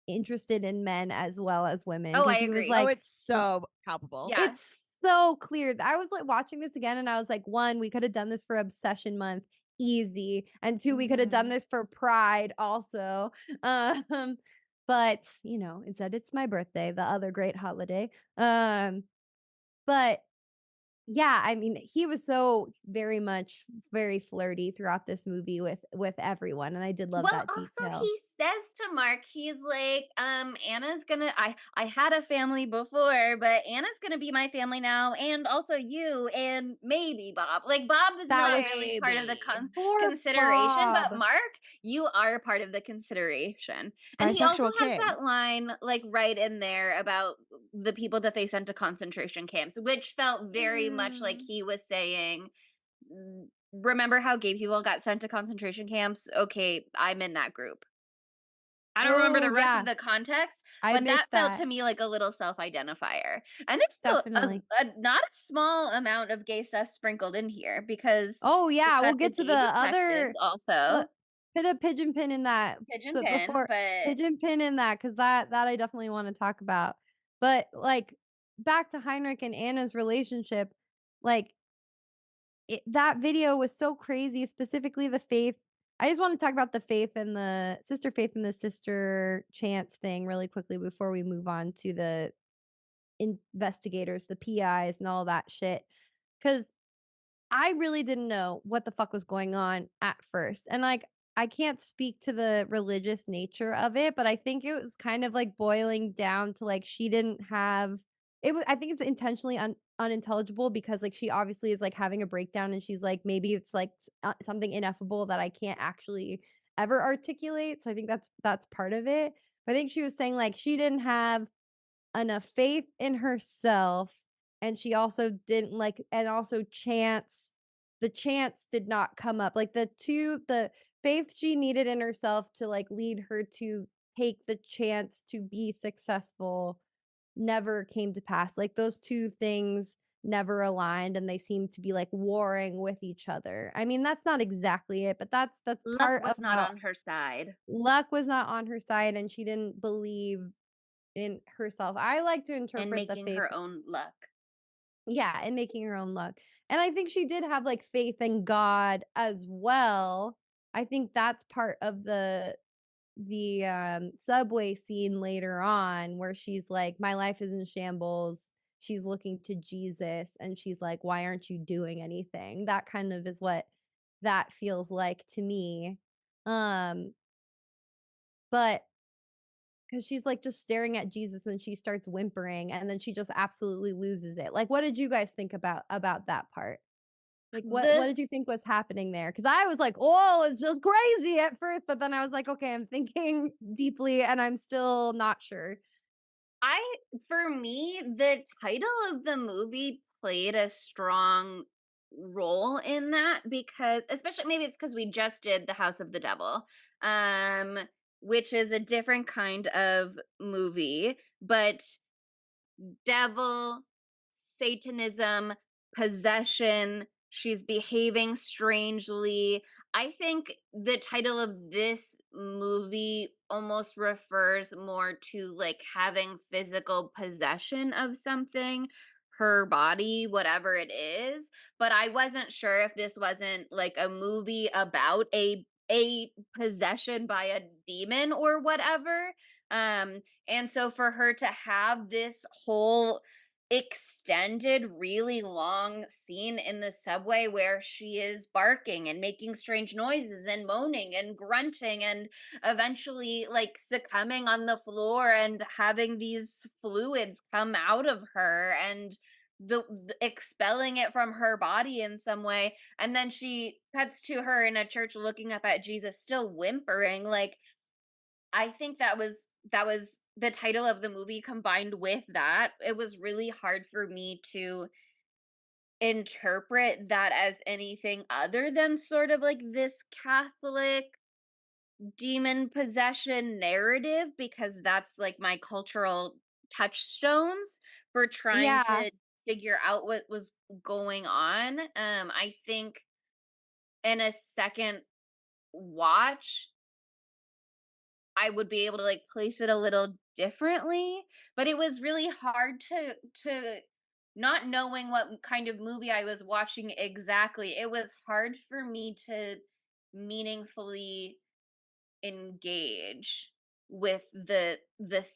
interested in men as well as women. Oh, 'Cause I he was agree. like, Oh, it's so palpable. Yeah. it's so clear. I was like watching this again and I was like, one, we could have done this for Obsession Month, easy. And two, we could have done Mhm. this for Pride also. But you know, instead it's my birthday, the other great holiday. But yeah, I mean, he was so very flirty throughout this movie with everyone, and I did love Well, that also detail. he says to Mark, he's like, Anna's gonna I had a family before, but Anna's gonna be my family now, and also you and maybe Bob. Like Bob is That not was really part of the Maybe. Poor consideration, but Bob. Mark, you are part of the consideration. And he also Bisexual has king. that line like right in there about the people that they sent to concentration camps, which felt very much like he was saying, remember how gay people got sent to concentration camps? Okay, I'm in that group. I don't remember the Oh, rest yeah. of the context, I but that missed felt that. to me like a little self-identifier. And there's still Definitely. a not a small amount of gay stuff sprinkled in here because Oh, we've yeah, we'll got the get to the gay detectives other also. put a pigeon pin in that. Pigeon So pin, before but pigeon pin in that, because that I definitely wanna talk about. But, like, back to Heinrich and Anna's relationship, like that video was so crazy, specifically the Faith. I just want to talk about the Faith and the sister Chance thing really quickly before we move on to the investigators, the PIs, and all that shit. Because I really didn't know what the fuck was going on at first. And like, I can't speak to the religious nature of it, but I think it was kind of like boiling down to like she didn't have it. I think it's intentionally unintelligible because like she obviously is like having a breakdown and she's like maybe it's like something ineffable that I can't actually ever articulate. So I think that's part of it. But I think she was saying like she didn't have enough faith in herself, and she also didn't like, and also the chance did not come up. Like the faith she needed in herself to like lead her to take the chance to be successful never came to pass. Like those two things never aligned and they seem to be like warring with each other. I mean, that's not exactly it, but that's luck part of was not how on her side. luck was not on her side and she didn't believe in herself. I like to And interpret the making faith, her own luck. yeah, and making her own luck. And I think she did have like faith in God as well. I think that's part of the subway scene later on where she's like, my life is in shambles. She's looking to Jesus and she's like, why aren't you doing anything? That kind of is what that feels like to me. Um, but because she's, like, just staring at Jesus and she starts whimpering, and then she just absolutely loses it. Like, what did you guys think about that part? Like, what did you This think was happening there? Because I was like, "Oh, it's just crazy," at first, but then I was like, "Okay, I'm thinking deeply, and I'm still not sure." for me, the title of the movie played a strong role in that because especially maybe it's because we just did The House of the Devil, um, which is a different kind of movie, but devil, Satanism, possession, she's behaving strangely. I think the title of this movie almost refers more to like having physical possession of something, her body, whatever it is. But I wasn't sure if this wasn't like a movie about a possession by a demon or whatever. And so for her to have this whole extended, really long scene in the subway where she is barking and making strange noises and moaning and grunting and eventually like succumbing on the floor and having these fluids come out of her and the expelling it from her body in some way, and then she cuts to her in a church looking up at Jesus still whimpering. Like, I think that was the title of the movie combined with that. It was really hard for me to interpret that as anything other than sort of like this Catholic demon possession narrative, because that's like my cultural touchstones for trying Yeah. to figure out what was going on. I think in a second watch I would be able to like place it a little differently, but it was really hard to not knowing what kind of movie I was watching exactly. It was hard for me to meaningfully engage with the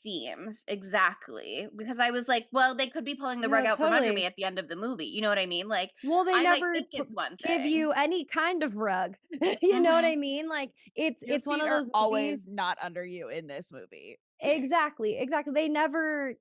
themes exactly, because I was like, well, they could be pulling the rug No, out from under totally. me at the end of the movie. You know what I mean? Like, Well, they I might never think it's one give thing. you any kind of rug. You know what Mhm. I mean? Like Your it's one feet of are those movies. always not under you in this movie. Exactly, exactly. They never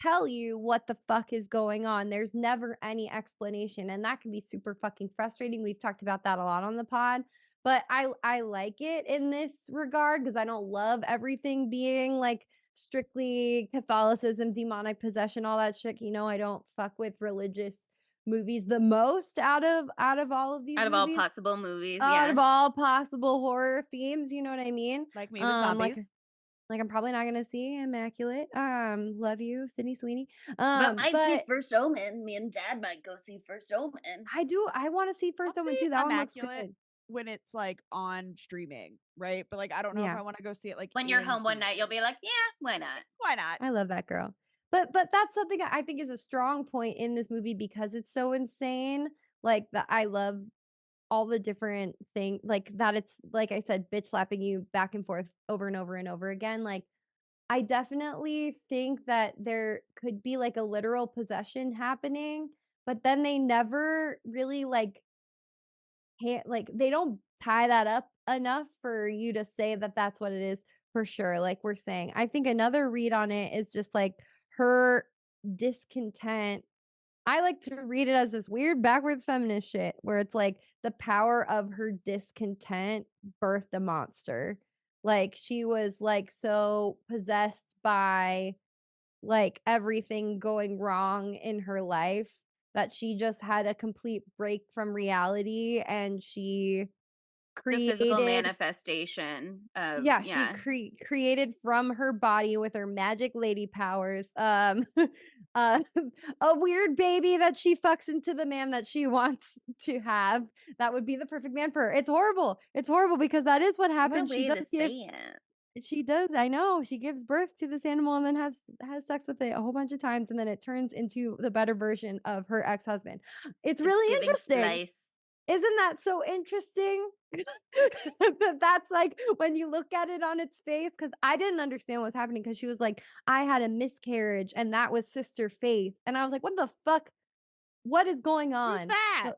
tell you what the fuck is going on. There's never any explanation, and that can be super fucking frustrating. We've talked about that a lot on the pod, but I like it in this regard because I don't love everything being like strictly Catholicism, demonic possession, all that shit. You know, I don't fuck with religious movies the most out of all of these Out of all movies, possible movies, out yeah. of all possible horror themes. You know what I mean? Like me with Like zombies. like I'm probably not gonna see Immaculate. Love you, Sydney Sweeney. But I'd see But First Omen. Me and Dad might go see First Omen. I want to see I'll First Omen see too. That one looks Immaculate good. when it's like on streaming, right? But like I don't know if Yeah, I want to go see it like When you're in home one night, you'll theaters. be like, yeah, why not? Why not? I love that girl. But that's something I think is a strong point in this movie because it's so insane. Like that, I love all the different things like that. It's like I said, bitch slapping you back and forth over and over and over again. Like I definitely think that there could be like a literal possession happening, but then they never really like like they don't tie that up enough for you to say that that's what it is for sure. Like we're saying, I think another read on it is just like her discontent. I like to read it as this weird backwards feminist shit where it's like the power of her discontent birthed a monster. Like she was like so possessed by like everything going wrong in her life that she just had a complete break from reality and she The physical created manifestation of, yeah, she yeah. created from her body with her magic lady powers, uh, a weird baby that she fucks into the man that she wants to have. That would be the perfect man for her. It's horrible. It's horrible because that is what What a happens. She way to does give say it. she does, I know. She gives birth to this animal and then has sex with it a whole bunch of times, and then it turns into the better version of her ex-husband. It's It's really giving interesting. slice. Isn't that so interesting? That's like when you look at it on its face, because I didn't understand what was happening because she was like, I had a miscarriage and that was Sister Faith. And I was like, what the fuck? What is going Who's on? that? It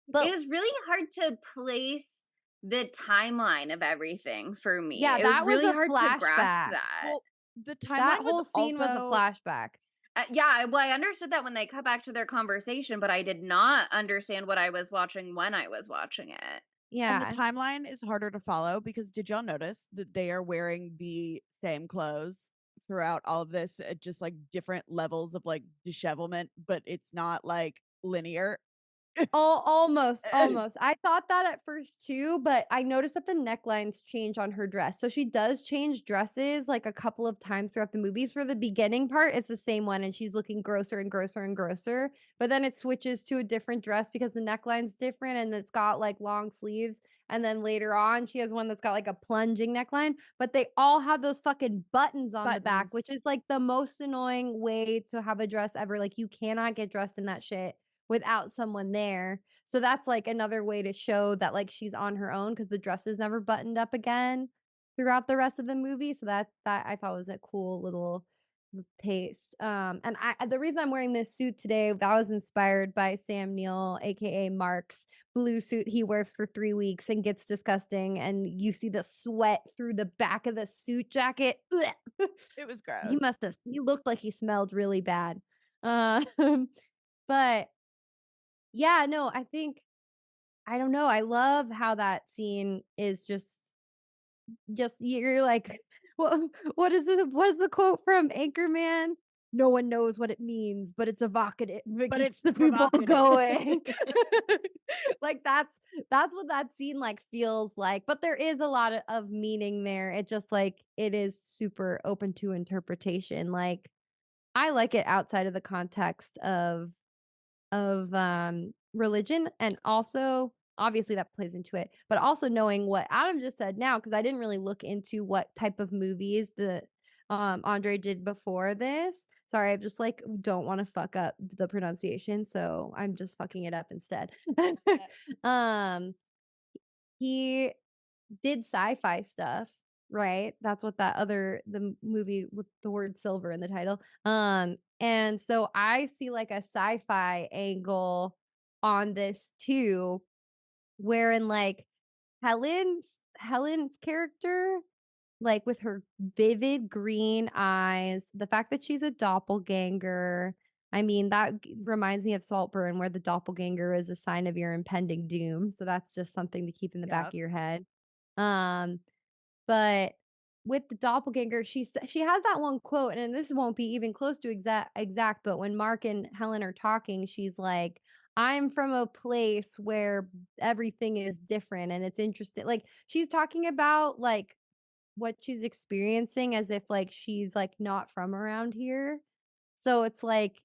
But was really hard to place the timeline of everything for me. yeah, It was that was really a hard to grasp flashback. that. Well, the That timeline was whole scene was a also flashback. Yeah, well, I understood that when they cut back to their conversation, but I did not understand what I was watching when I was watching it. and the Yeah. timeline is harder to follow because did y'all notice that they are wearing the same clothes throughout all of this at just like different levels of like dishevelment, but it's not like linear. Almost, almost. I thought that at first too, but I noticed that the necklines change on her dress. So she does change dresses like a couple of times throughout the movies. For the beginning part, it's the same one and she's looking grosser and grosser and grosser. But then it switches to a different dress because the neckline's different and it's got like long sleeves. And then later on, she has one that's got like a plunging neckline, but they all have those fucking buttons on the back, Buttons. which is like the most annoying way to have a dress ever. Like you cannot get dressed in that shit without someone there. So that's like another way to show that like she's on her own because the dress is never buttoned up again throughout the rest of the movie. So that I thought was a cool little taste. And the reason I'm wearing this suit today, that was inspired by Sam Neill, aka Mark's blue suit he wears for 3 weeks and gets disgusting, and you see the sweat through the back of the suit jacket. Ugh. It was gross. He looked like he smelled really bad. Um, but yeah, no, I don't know. I love how that scene is just you're like, what is the quote from Anchorman? No one knows what it means, but it's evocative. It But keeps it's the people provocative. going. Like that's what that scene like feels like. But there is a lot of meaning there. It just like it is super open to interpretation. Like I like it outside of the context of religion, and also obviously that plays into it, but also knowing what Adam just said now, because I didn't really look into what type of movies the Andre did before this. Sorry, I just like don't want to fuck up the pronunciation, so I'm just fucking it up instead. um he did sci-fi stuff, right? That's what the movie with the word silver in the title. And so I see like a sci-fi angle on this too, wherein like Helen's character, like with her vivid green eyes, the fact that she's a doppelganger. I mean, that reminds me of Saltburn, where the doppelganger is a sign of your impending doom. So that's just something to keep in the back of your head. Um, but with the doppelganger, she has that one quote, and this won't be even close to exact, but when Mark and Helen are talking, she's like, "I'm from a place where everything is different and it's interesting." Like she's talking about like what she's experiencing as if like she's like not from around here. So it's like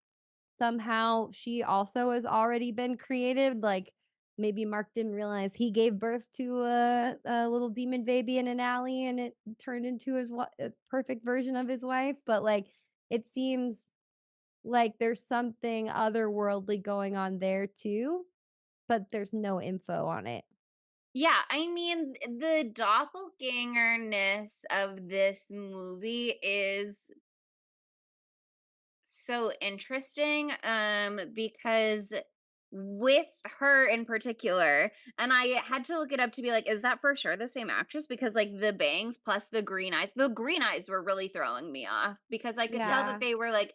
somehow she also has already been created. Like maybe Mark didn't realize he gave birth to a little demon baby in an alley and it turned into a perfect version of his wife. But like it seems like there's something otherworldly going on there too, but there's no info on it. Yeah, I mean, the doppelgangerness of this movie is so interesting because with her in particular, and I had to look it up to be like, is that for sure the same actress? Because like the bangs plus the green eyes were really throwing me off because I could tell Yeah. that they were like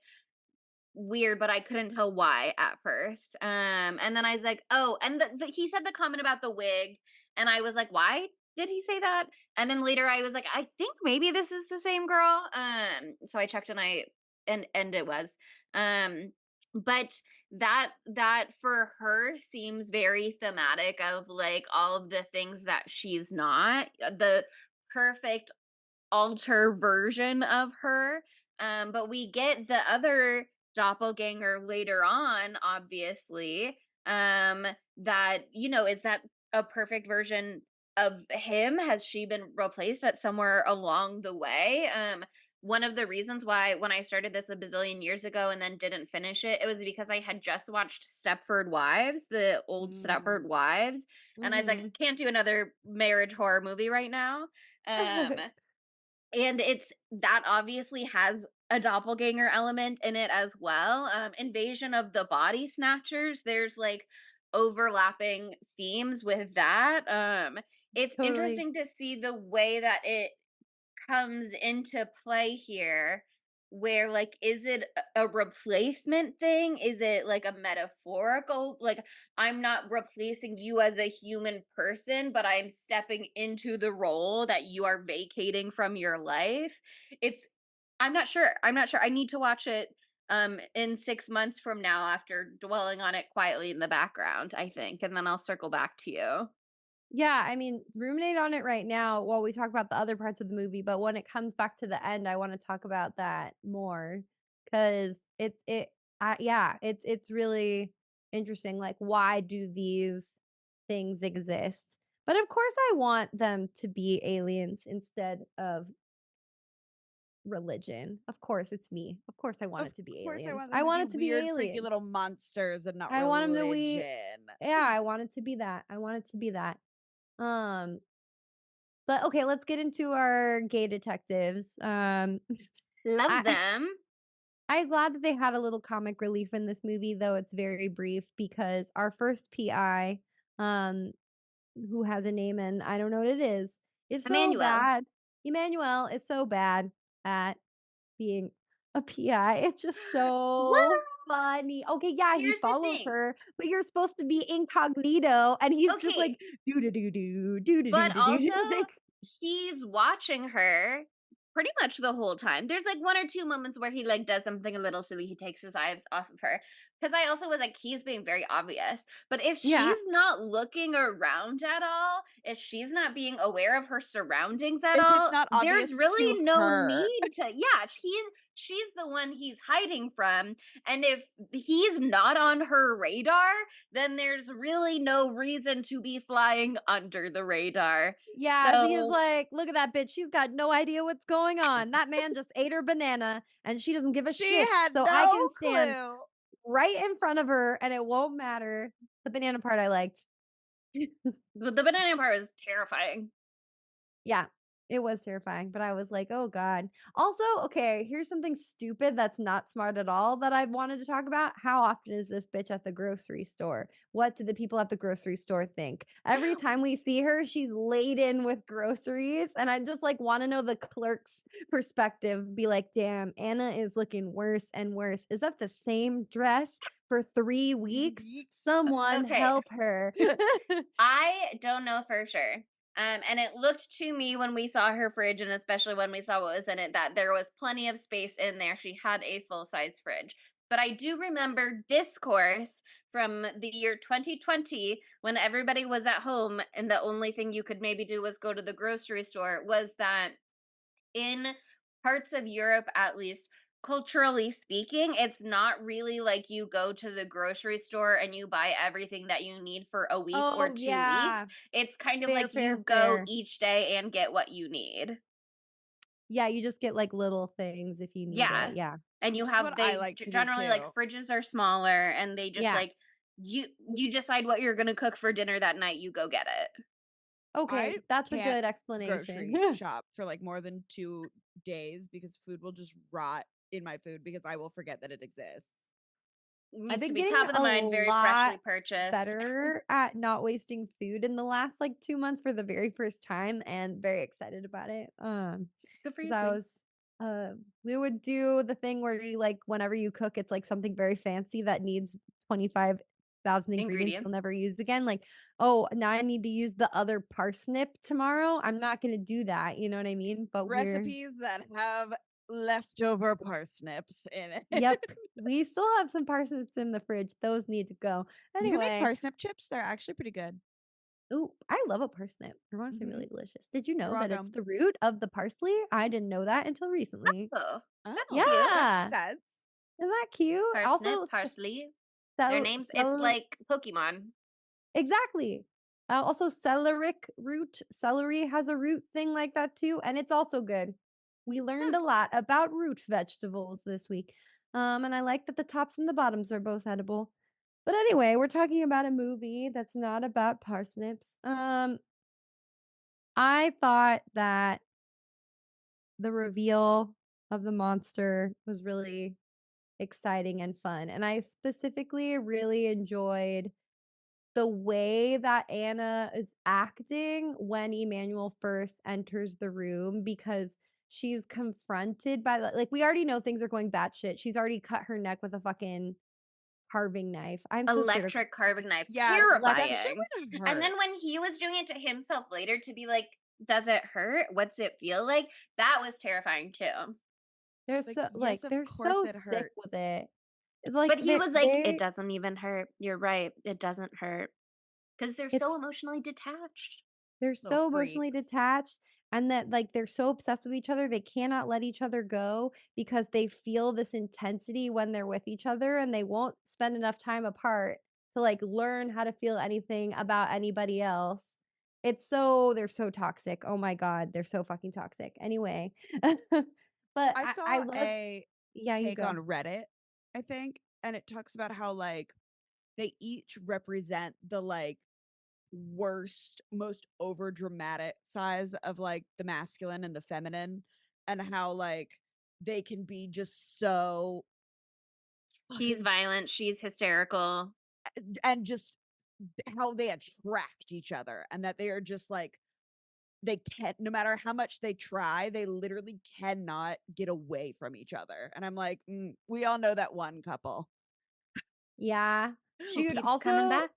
weird, but I couldn't tell why at first. And then I was like, oh, and he said the comment about the wig, and I was like, why did he say that? And then later I was like, I think maybe this is the same girl. So I checked and it was. But that for her seems very thematic of like all of the things that she's not, the perfect alter version of her. But we get the other doppelganger later on, obviously. That, you know, is that a perfect version of him? Has she been replaced at somewhere along the way? One of the reasons why when I started this a bazillion years ago and then didn't finish it, it was because I had just watched Stepford Wives, the old Stepford Wives, and I was like, can't do another marriage horror movie right now. And it's that obviously has a doppelganger element in it as well. Invasion of the Body Snatchers, there's like overlapping themes with that. It's Totally. interesting to see the way that it comes into play here, where like is it a replacement thing, is it like a metaphorical, like I'm not replacing you as a human person, but I'm stepping into the role that you are vacating from your life. It's I'm not sure I need to watch it in 6 months from now after dwelling on it quietly in the background, I think, and then I'll circle back to you. Yeah, I mean, ruminate on it right now while we talk about the other parts of the movie, but when it comes back to the end, I want to talk about that more because it's really interesting. Like, why do these things exist? But of course, I want them to be aliens instead of religion. Of course, it's me. Of course, I want it to be Of course, aliens. I I want want them it to to be be weird, freaky aliens. little monsters and not I want them to religion. yeah, I want it to be that. I want it to be that. Um, but okay, let's get into our gay detectives. Love I them. I'm glad that they had a little comic relief in this movie, though it's very brief because our first PI, um, who has a name and I don't know what it is so Emmanuel. bad. Emmanuel is so bad at being a PI. It's just so funny. Okay, yeah, he Here's the follows thing. her, but you're supposed to be incognito, and he's just like Okay, do do do do do do but do also like he's watching her pretty much the whole time. There's like one or two moments where he like does something a little silly. He takes his eyes off of her. Because I also was like, he's being very obvious. But if yeah. she's not looking around at all, if she's not being aware of her surroundings at If all, it's not there's obvious really to no her. need to. Yeah, she's the one he's hiding from. And if he's not on her radar, then there's really no reason to be flying under the radar. Yeah, so he's So like, look at that bitch. She's got no idea what's going on. That man just ate her banana and she doesn't give a She shit. had So no I can stand clue. right in front of her and it won't matter. The banana part I liked. but the banana part was terrifying. Yeah, it was terrifying, but I was like, "Oh god." Also, okay, here's something stupid that's not smart at all that I wanted to talk about. How often is this bitch at the grocery store? What do the people at the grocery store think? Every time we see her, she's laden with groceries, and I just like want to know the clerk's perspective. Be like, "Damn, Anna is looking worse and worse. Is that the same dress for 3 weeks? Someone Okay. help her." I don't know for sure. And it looked to me when we saw her fridge, and especially when we saw what was in it, that there was plenty of space in there. She had a full size fridge. But I do remember discourse from the year 2020 when everybody was at home, and the only thing you could maybe do was go to the grocery store, was that in parts of Europe, at least, culturally speaking, it's not really like you go to the grocery store and you buy everything that you need for a week or Oh, 2 yeah. weeks. It's kind of Fair, like you fair, go fair. each day and get what you need. Yeah, you just get, like, little things if you need Yeah. it, yeah. And you Which is have what I they like to do generally like too. fridges are smaller, and they just Yeah. like you decide what you're going to cook for dinner that night, you go get it. Okay, I that's a can't good explanation. grocery shop for like more than 2 days because food will just rot in my food because I will forget that it exists. It I've needs to been be getting top of the a mind, very freshly lot purchased. better at not wasting food in the last, like, 2 months for the very first time, and very excited about it, Good for 'cause you, I Queen. was we would do the thing where you, like, whenever you cook, it's, like, something very fancy that needs 25,000 ingredients you'll Ingredients. never use again, like, "Oh, now I need to use the other parsnip tomorrow." I'm not gonna do that, you know what I mean? But we're Recipes that have leftover parsnips in it. Yep, we still have some parsnips in the fridge, those need to go. You can make Anyway, parsnip chips. They're actually pretty good. ooh, I love a parsnip. They're honestly Mhm. really delicious. Did you You're know that it's welcome. the root of the parsley? I didn't know that until recently. Oh, Oh, that's Yeah, cute. that makes sense. isn't that cute? Parsnip, Also, parsley. Their cel names, it's cel like Pokemon. exactly. Also, celeric root. Celery has a root thing like that too, and it's also good. We learned a lot about root vegetables this week. And I like that the tops and the bottoms are both edible. But anyway, we're talking about a movie that's not about parsnips. I thought that the reveal of the monster was really exciting and fun. And I specifically really enjoyed the way that Anna is acting when Emmanuel first enters the room because she's confronted by like we already know things are going batshit. She's already cut her neck with a fucking carving knife. I'm so scared of Electric carving knife. Yeah, that shit Terrifying. would hurt. And then when he was doing it to himself later to be like, does it hurt? What's it feel like? That was terrifying too. they're like, so yes, of they're course so it sick hurts. with it. Like But he was like, it they doesn't even hurt. You're right. It doesn't hurt. Because they're so it's emotionally detached. they're Little so emotionally freaks. detached and that like they're so obsessed with each other they cannot let each other go because they feel this intensity when they're with each other and they won't spend enough time apart to like learn how to feel anything about anybody else. It's so they're so toxic. Oh my god, they're so fucking toxic. Anyway, but I I saw loved a yeah, you take go. on Reddit, I think, and it talks about how like they each represent the like worst, most over dramatic size of like the masculine and the feminine, and how like they can be just so He's violent, she's hysterical. and just how they attract each other, and that they are just like, they can't, no matter how much they try, they literally cannot get away from each other. And I'm like, we all know that one couple. Yeah. Dude, Keeps coming also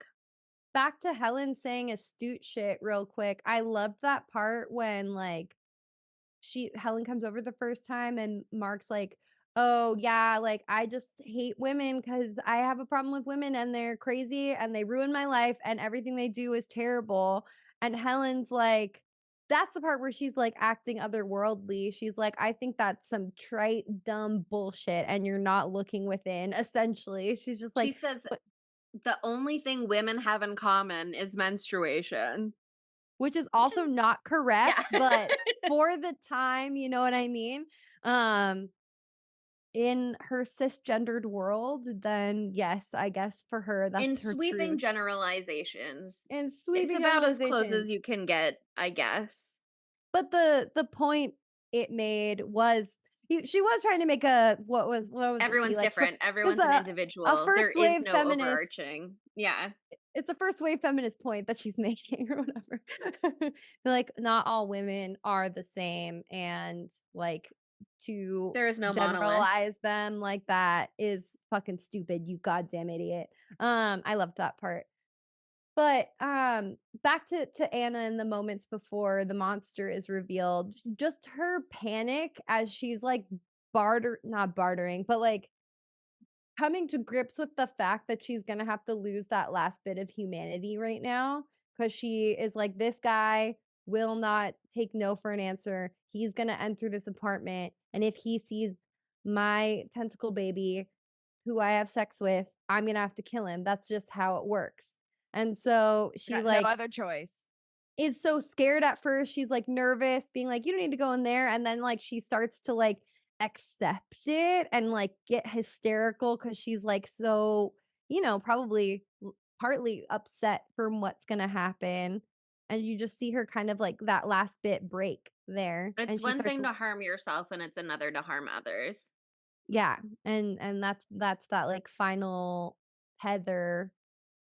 back to Helen saying astute shit real quick. I loved that part when like Helen comes over the first time and Mark's like, "Oh, yeah, like I just hate women cuz I have a problem with women and they're crazy and they ruin my life and everything they do is terrible." And Helen's like, that's the part where she's like acting otherworldly. She's like, "I think that's some trite dumb bullshit and you're not looking within." Essentially, she's just She like, says "But the only thing women have in common is menstruation. which is Which also is not correct, yeah. but for the time, you know what I mean? In her cisgendered world, then yes, I guess for her, In that's her sweeping truth. generalizations, In it's sweeping about as close generalizations. as you can get, I guess. But the point it made was she was trying to make a what would this be Everyone's like? different. It's Everyone's an a individual. There first is wave no feminist. overarching. Yeah. It's a first wave feminist point that she's making or whatever. Like not all women are the same, and like to There is no monolith. generalize them like that is fucking stupid, you goddamn idiot. I loved that part. But back to Anna in the moments before the monster is revealed, just her panic as she's like not bartering, but like coming to grips with the fact that she's gonna have to lose that last bit of humanity right now, because she is like, this guy will not take no for an answer. He's gonna enter this apartment, and if he sees my tentacle baby who I have sex with, I'm gonna have to kill him. That's just how it works. And so she Got like no other choice. is so scared at first. She's like nervous, being like, you don't need to go in there. And then like she starts to like accept it and like get hysterical because she's like so, probably partly upset from what's gonna happen. And you just see her kind of like that last bit break there. It's And she one starts thing to harm yourself and it's another to harm others. yeah. And that's that like final tether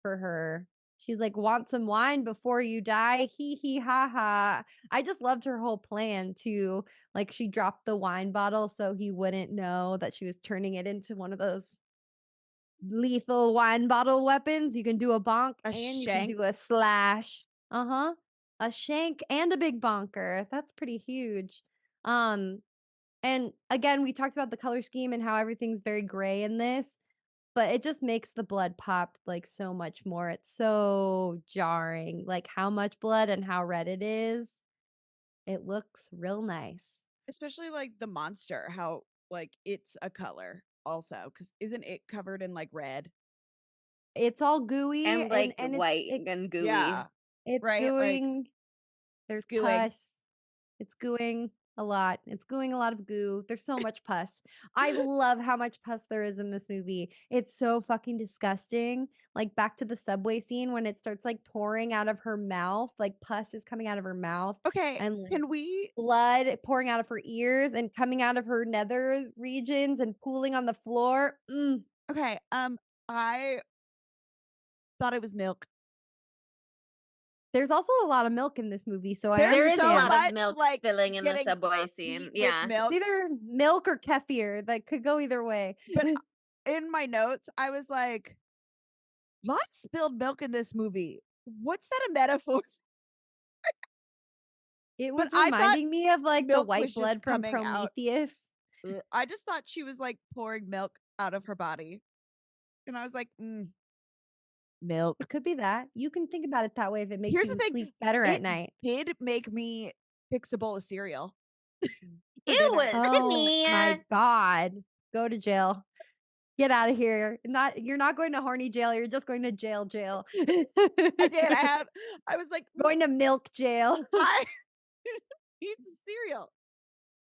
for her. She's like, "Want some wine before you die? Hee hee ha ha." I just loved her whole plan too. Like she dropped the wine bottle so he wouldn't know that she was turning it into one of those lethal wine bottle weapons. You can do a bonk A and you shank. can do a slash. Uh-huh. A shank and a big bonker. That's pretty huge. And again, we talked about the color scheme and how everything's very gray in this. But it just makes the blood pop, like, so much more. It's so jarring, like, how much blood and how red it is. It looks real nice. Especially like the monster, how like it's a color also, because isn't it covered in like red? It's all gooey And like and white and gooey. Yeah, it's right. Like gooing. There's gooing. pus. It's gooing a lot. It's gooing a lot of goo. There's so much pus. I love how much pus there is in this movie. It's so fucking disgusting. Like back to the subway scene when it starts like pouring out of her mouth, like pus is coming out of her mouth Okay, and like can we? blood pouring out of her ears and coming out of her nether regions and pooling on the floor. Okay, I thought it was milk. There's also a lot of milk in this movie, so I There's There is a so understand. lot much of milk like spilling in the getting subway scene. beat Yeah. with milk. It's either milk or kefir. That could go either way. But in my notes, I was like, "Lot of spilled milk in this movie. What's that a metaphor?" It But was I thought reminding me of like the milk white was just blood from coming out. Prometheus. I just thought she was like pouring milk out of her body, and I was like, milk. It could be that. You can think about it that way if it makes Here's the you thing, sleep better at it night. did make me fix a bowl of cereal for Ew, dinner. Oh my Sydney. god. Go to jail. Get out of here. You're not going to horny jail, you're just going to jail. I did. I was like, Going to milk jail. I need some cereal.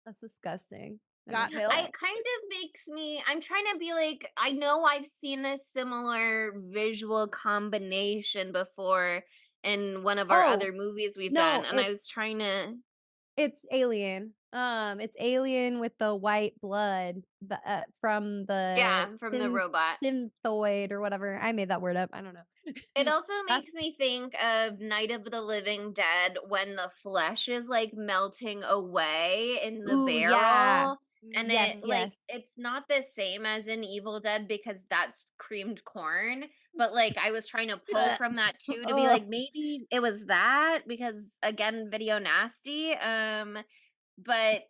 That's disgusting. Got milk? It kind of makes me, I'm trying to be like, I know I've seen a similar visual combination before in one of our Oh, other movies we've no, done, and I was trying to It's Alien. It's Alien with the white blood from the from the robot. synthoid or whatever. I made that word up. I don't know. It also That's- makes me think of Night of the Living Dead when the flesh is like melting away in the Ooh, yeah. barrel. And Yes, it like yes. it's not the same as in Evil Dead because that's creamed corn. But like I was trying to pull from that too to be Ugh. like maybe it was that because again video nasty. But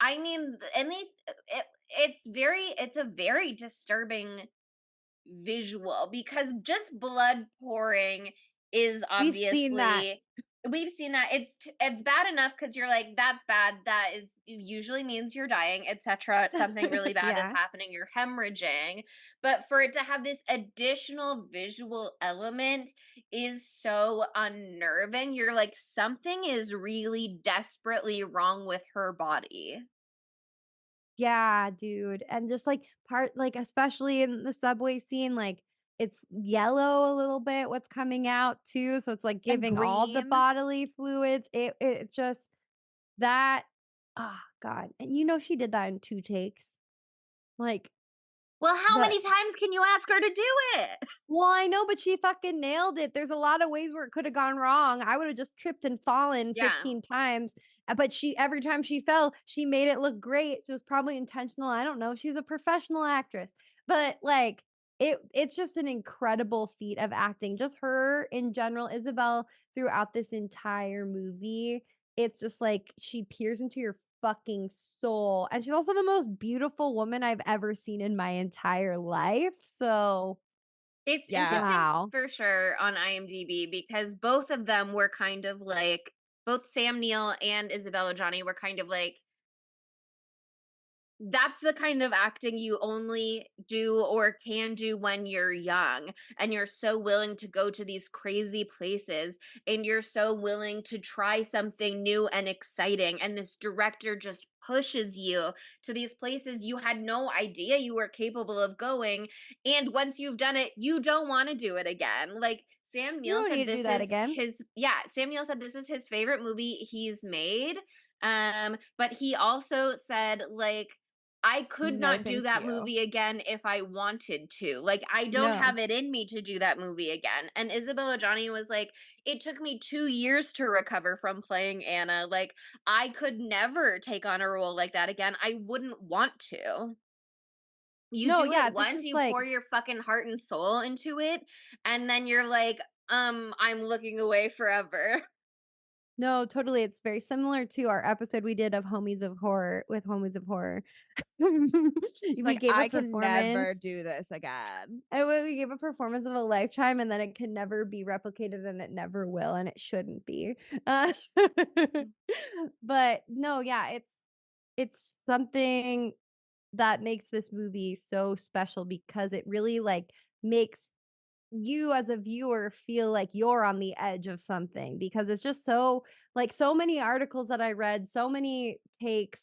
I mean it's a very disturbing visual because just blood pouring is We've seen that. obviously we've seen that it's bad enough because you're like that's bad, that is usually means you're dying, etc, something really bad is Yeah. happening, you're hemorrhaging, but for it to have this additional visual element is so unnerving. You're like something is really desperately wrong with her body. Yeah, dude. And just like especially in the subway scene, like it's yellow a little bit what's coming out too. So it's like And giving all the green. bodily fluids. It just that God. And you know she did that in 2 takes. Like Well, how the many times can you ask her to do it? well, I know, but she fucking nailed it. There's a lot of ways where it could have gone wrong. I would have just tripped and fallen Yeah. 15 times. But she every time she fell, she made it look great. It was probably intentional. I don't know. She's a professional actress. But like it's just an incredible feat of acting. Just her in general, Isabelle throughout this entire movie. It's just like she peers into your fucking soul. And she's also the most beautiful woman I've ever seen in my entire life. So It's Yeah. interesting wow. for sure on IMDb because both of them were kind of like both Sam Neill and Isabelle Adjani were kind of like that's the kind of acting you only do or can do when you're young and you're so willing to go to these crazy places and you're so willing to try something new and exciting, and this director just pushes you to these places you had no idea you were capable of going, and once you've done it you don't want to do it again. Like Sam You Neill don't said need to do this that is again. his Sam Neill said this is his favorite movie he's made. But he also said like I could No, not do thank that you. movie again if I wanted to. Like, I don't No. have it in me to do that movie again. And Isabelle Adjani was like, it took me 2 years to recover from playing Anna. Like, I could never take on a role like that again. I wouldn't want to. You No, do yeah, it this once, is you like pour your fucking heart and soul into it, and then you're like, I'm looking away forever. no, totally. It's very similar to our episode we did of Homies of Horror with Homies of Horror. She's We like, gave a I can never performance. do this again. And we gave a performance of a lifetime, and then it can never be replicated, and it never will, and it shouldn't be. But no, yeah, it's something that makes this movie so special because it really like makes you as a viewer feel like you're on the edge of something because it's just so like so many articles that I read, so many takes,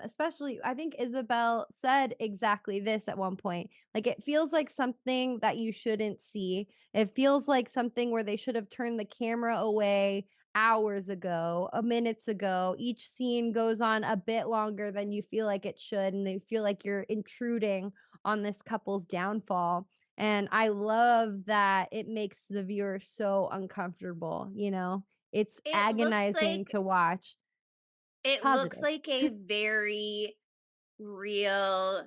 especially I think Isabelle said exactly this at one point. Like it feels like something that you shouldn't see. It feels like something where they should have turned the camera away hours ago, minutes ago. Each scene goes on a bit longer than you feel like it should, and they feel like you're intruding on this couple's downfall. And I love that it makes the viewer so uncomfortable, you know? It's It looks agonizing like to watch. it looks Positive. like a very real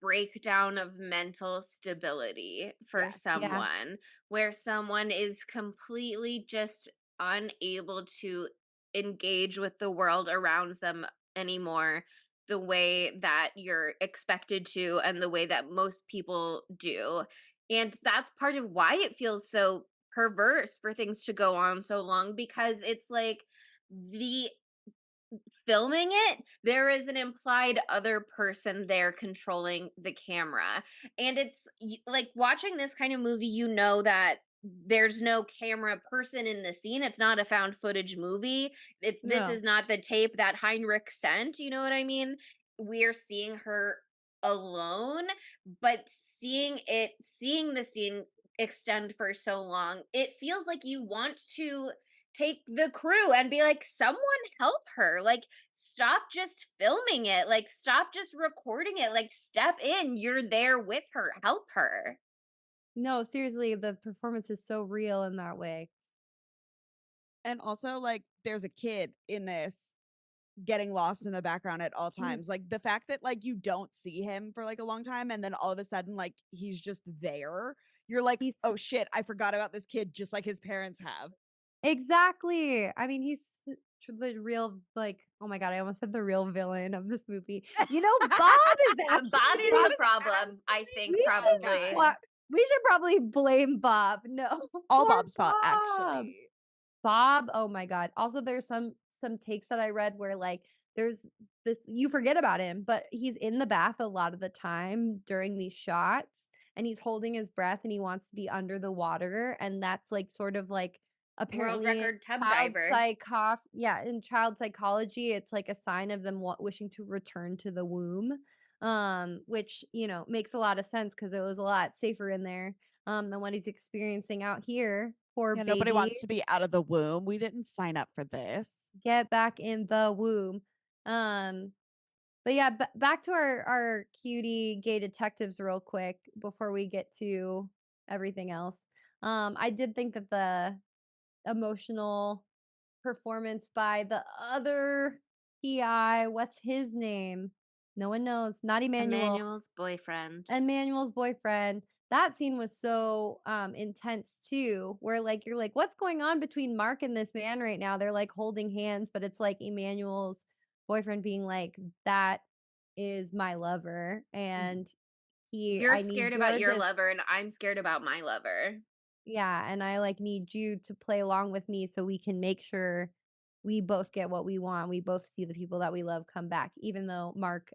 breakdown of mental stability for Yes. Yeah. someone, where someone is completely just unable to engage with the world around them anymore the way that you're expected to and the way that most people do. And that's part of why it feels so perverse for things to go on so long, because it's like the filming it, there is an implied other person there controlling the camera. And it's like watching this kind of movie, you know that there's no camera person in the scene. It's not a found footage movie. This No. is not the tape that Heinrich sent, you know what I mean? We're seeing her alone, but seeing the scene extend for so long, it feels like you want to take the crew and be like, someone help her. Like, stop just filming it. Like, stop just recording it. Like, step in. You're there with her. Help her. No, seriously, the performance is so real in that way. And also, like, there's a kid in this getting lost in the background at all times. Like, the fact that, like, you don't see him for, like, a long time, and then all of a sudden, like, he's just there. You're like, He's oh shit, I forgot about this kid, just like his parents have. exactly. I mean, he's the real, like, oh my God, I almost said the real villain of this movie. You know, Bob is actually Bob is Bob the is problem, I think, we should probably. we should probably blame Bob. No, All poor Bob's fault, Bob. actually. Bob, oh my God. Also, there's some takes that I read where like there's this, you forget about him, but he's in the bath a lot of the time during these shots, and he's holding his breath and he wants to be under the water, and that's like sort of like World apparently record tub diver. in child psychology, it's like a sign of them wishing to return to the womb, which, you know, makes a lot of sense because it was a lot safer in there than what he's experiencing out here. Poor Yeah, baby. nobody wants to be out of the womb. We didn't sign up for this. Get back in the womb. But yeah, back to our cutie gay detectives real quick before we get to everything else. I did think that the emotional performance by the other PI, what's his name? No one knows. Not Emmanuel. Emmanuel's boyfriend. Emmanuel's boyfriend. That scene was so intense too, where like you're like, what's going on between Mark and this man right now? They're like holding hands, but it's like Emmanuel's boyfriend being like, that is my lover, and You're I need scared about your lover, and I'm scared about my lover. yeah, and I like need you to play along with me so we can make sure we both get what we want. We both see the people that we love come back, even though Mark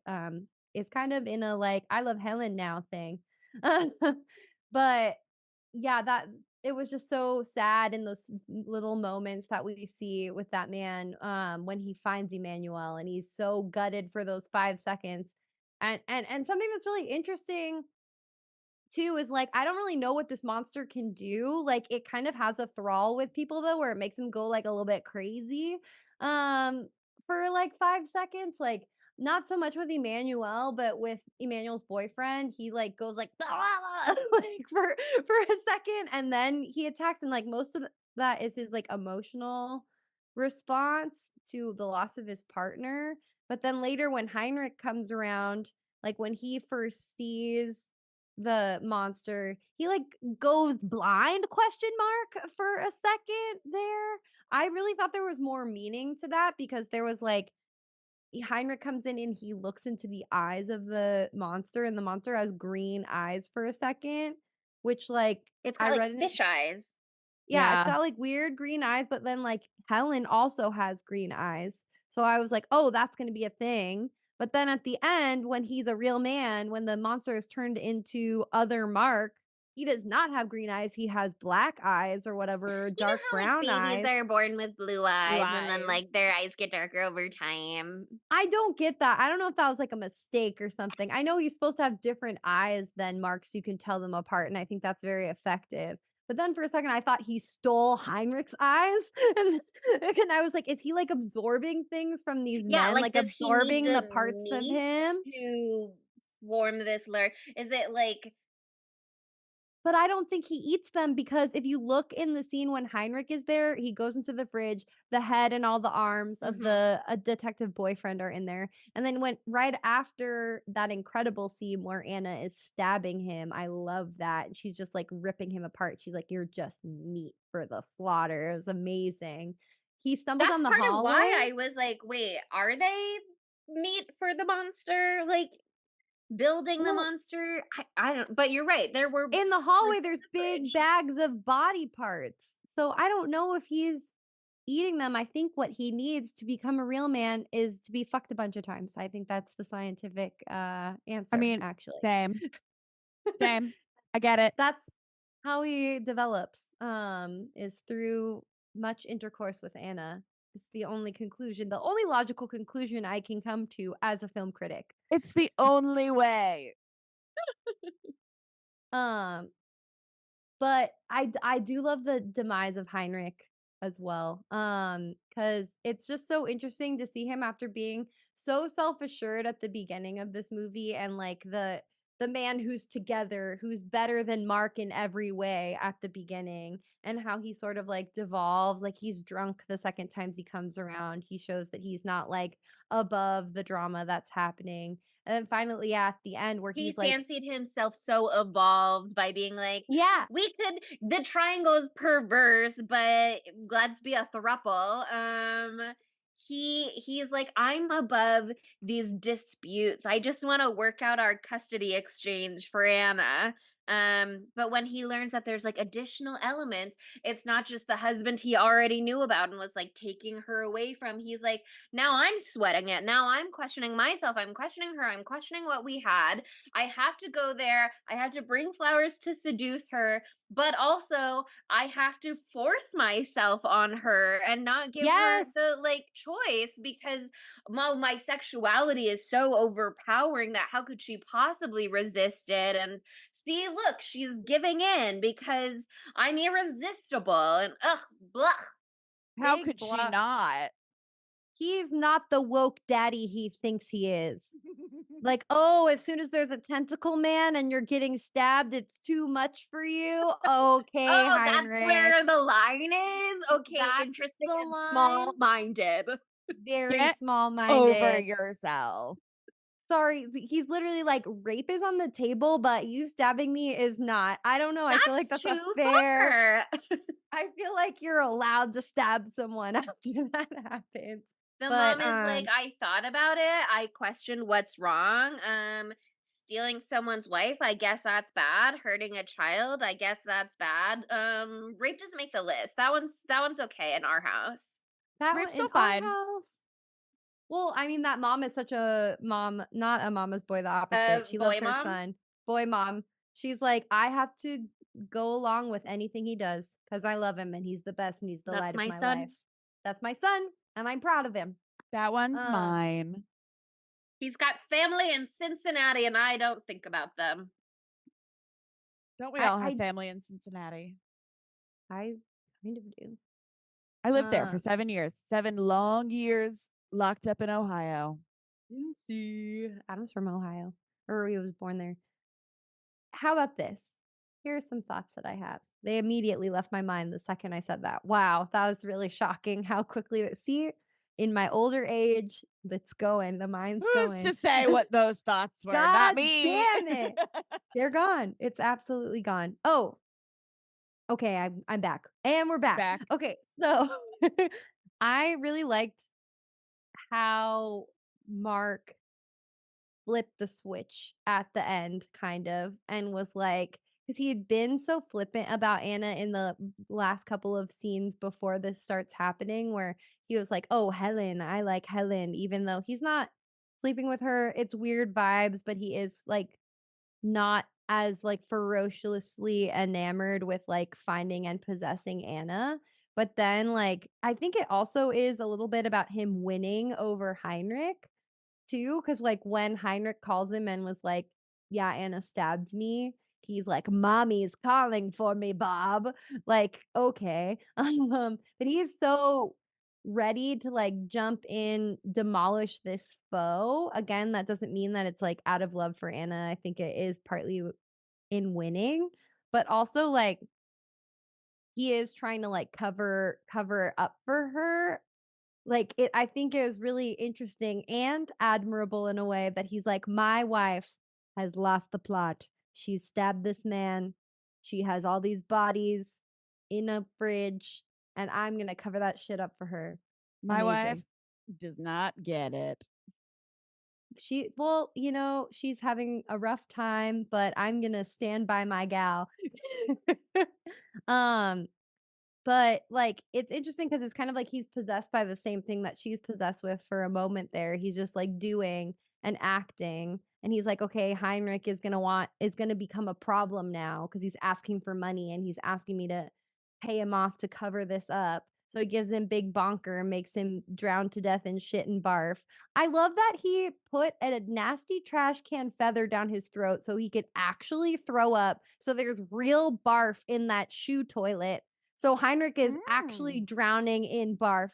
is kind of in a like I love Helen now thing. But yeah, that it was just so sad in those little moments that we see with that man when he finds Emmanuel and he's so gutted for those 5 seconds. And something that's really interesting too is like I don't really know what this monster can do. Like it kind of has a thrall with people though, where it makes them go like a little bit crazy um for like 5 seconds. Like not so much with Emmanuel, but with Emmanuel's boyfriend, he like goes like, like for a second, and then he attacks, and like most of that is his like emotional response to the loss of his partner. But then later when Heinrich comes around, like when he first sees the monster, he like goes blind, question mark, for a second there. I really thought there was more meaning to that because there was like Heinrich comes in and he looks into the eyes of the monster, and the monster has green eyes for a second, which like It's I got read like fish eyes. yeah, it's Yeah. got like weird green eyes, but then like Helen also has green eyes. So I was like, oh, that's going to be a thing. But then at the end, when he's a real man, when the monster is turned into other Mark, he does not have green eyes. He has black eyes or whatever, You know dark how like brown babies eyes. are born with blue eyes, and then eyes. like their eyes get darker over time. I don't get that. I don't know if that was like a mistake or something. I know he's supposed to have different eyes than Mark so you can tell them apart, and I think that's very effective. But then for a second, I thought he stole Heinrich's eyes. And I was like, is he like absorbing things from these Yeah, men? like Like does he need absorbing the the parts of meat him? to form this lure? Is it like But I don't think he eats them because if you look in the scene when Heinrich is there, he goes into the fridge, the head and all the arms of the a detective boyfriend are in there. And then when right after that incredible scene where Anna is stabbing him, I love that. She's just like ripping him apart. She's like, you're just meat for the slaughter. It was amazing. He stumbled that's down the part hallway. of why I was like, wait, are they meat for the monster? Like building the Well, monster? I don't, but you're right. There were in the hallway, parts in there's the big fridge. bags of body parts. So I don't know if he's eating them. I think what he needs to become a real man is to be fucked a bunch of times. I think that's the scientific answer. I mean, actually, same. Same. I get it. that's how he develops. Is through much intercourse with Anna. It's the only conclusion, the only logical conclusion I can come to as a film critic. It's the only way. Um, but I do love the demise of Heinrich. as well. Because it's just so interesting to see him after being so self-assured at the beginning of this movie, and like the man who's together, who's better than Mark in every way at the beginning, and how he sort of like devolves. Like he's drunk the second times he comes around. He shows that he's not like above the drama that's happening. And then finally at the end where He he's like, fancied himself so evolved by being like, yeah, the triangle's perverse, but let's be a throuple. He's like, I'm above these disputes. I just want to work out our custody exchange for Anna. But when he learns that there's like additional elements, it's not just the husband he already knew about and was like taking her away from. He's like, now I'm sweating it. Now I'm questioning myself. I'm questioning her. I'm questioning what we had. I have to go there. I have to bring flowers to seduce her, but also I have to force myself on her and not give her yes, the like choice, because my sexuality is so overpowering that how could she possibly resist it? And see, look, she's giving in because I'm irresistible, and blah. How big could she bluff. not? He's not the woke daddy he thinks he is. Like, oh, as soon as there's a tentacle man and you're getting stabbed, it's too much for you. Okay, Oh, that's Heinrich. where the line is? Okay, That's interesting the and line. small-minded. Very Get small-minded. over yourself. Sorry, he's literally like, rape is on the table, but you stabbing me is not. I don't know. I feel like that's a too fair. far. I feel like you're allowed to stab someone after that happens. The But mom is like, I thought about it. I questioned what's wrong. Stealing someone's wife, I guess that's bad. Hurting a child, I guess that's bad. Rape doesn't make the list. That one's okay in our house. that Rape's one still in our fine. house. Well, I mean, that mom is such a mom, not a mama's boy, the opposite. She loves Boy her mom? son. Boy mom. She's like, I have to go along with anything he does because I love him and he's the best and he's the That's light of my my son. life. That's my son, and I'm proud of him. That one's mine. He's got family in Cincinnati and I don't think about them. Don't we all have family in Cincinnati? I kind of do. I lived there for 7 years. 7 long years locked up in Ohio. See, Adam's from Ohio, or he was born there. How about this? Here are some thoughts that I have. They immediately left my mind the second I said that. Wow, that was really shocking how quickly it. See, in my older age, it's going. The mind's Who's going. to say what those thoughts were? God Not me. damn it. They're gone. It's absolutely gone. Oh, okay. I'm back. And we're back. Okay, so I really liked how Mark flipped the switch at the end, kind of, and was like, because he had been so flippant about Anna in the last couple of scenes before this starts happening, where he was like, oh, Helen, I like Helen, even though he's not sleeping with her. It's weird vibes, but he is like not as like ferociously enamored with like finding and possessing Anna. But then like I think it also is a little bit about him winning over Heinrich too, because like when Heinrich calls him and was like, yeah, Anna stabbed me, he's like, mommy's calling for me, Bob. Like, okay. But he's so ready to like jump in, demolish this foe. Again, that doesn't mean that it's like out of love for Anna. I think it is partly in winning, but also like he is trying to like cover up for her. Like it, I think it was really interesting and admirable in a way that he's like, my wife has lost the plot. She's stabbed this man. She has all these bodies in a fridge, and I'm gonna cover that shit up for her. My wife Amazing. does not get it. Well, you know, she's having a rough time, but I'm gonna stand by my gal. But like it's interesting because it's kind of like he's possessed by the same thing that she's possessed with for a moment there. He's just like doing and acting. And he's like, okay, Heinrich is gonna become a problem now because he's asking for money and he's asking me to pay him off to cover this up. So he gives him big bonker and makes him drown to death in shit and barf. I love that he put a nasty trash can feather down his throat so he could actually throw up. So there's real barf in that shoe toilet. So Heinrich is actually drowning in barf.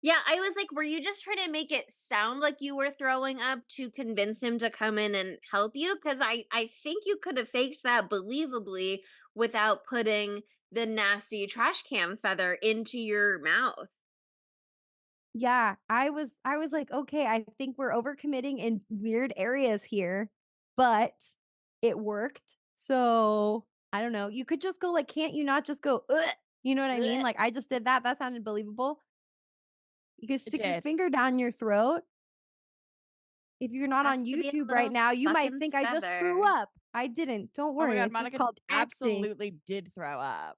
Yeah, I was like, were you just trying to make it sound like you were throwing up to convince him to come in and help you? Because I think you could have faked that believably without putting the nasty trash can feather into your mouth. Yeah, I was like, okay, I think we're overcommitting in weird areas here, but it worked. So I don't know. You could just go like, can't you not just go, ugh? You know what I mean? Ugh. Like I just did that. That sounded believable. You could stick your did. finger down your throat. If you're not Has on to be a YouTube right little now, you might fucking think I just threw feather. up. I didn't. Don't Oh my worry. god, It's just Monica called acting. absolutely did throw up.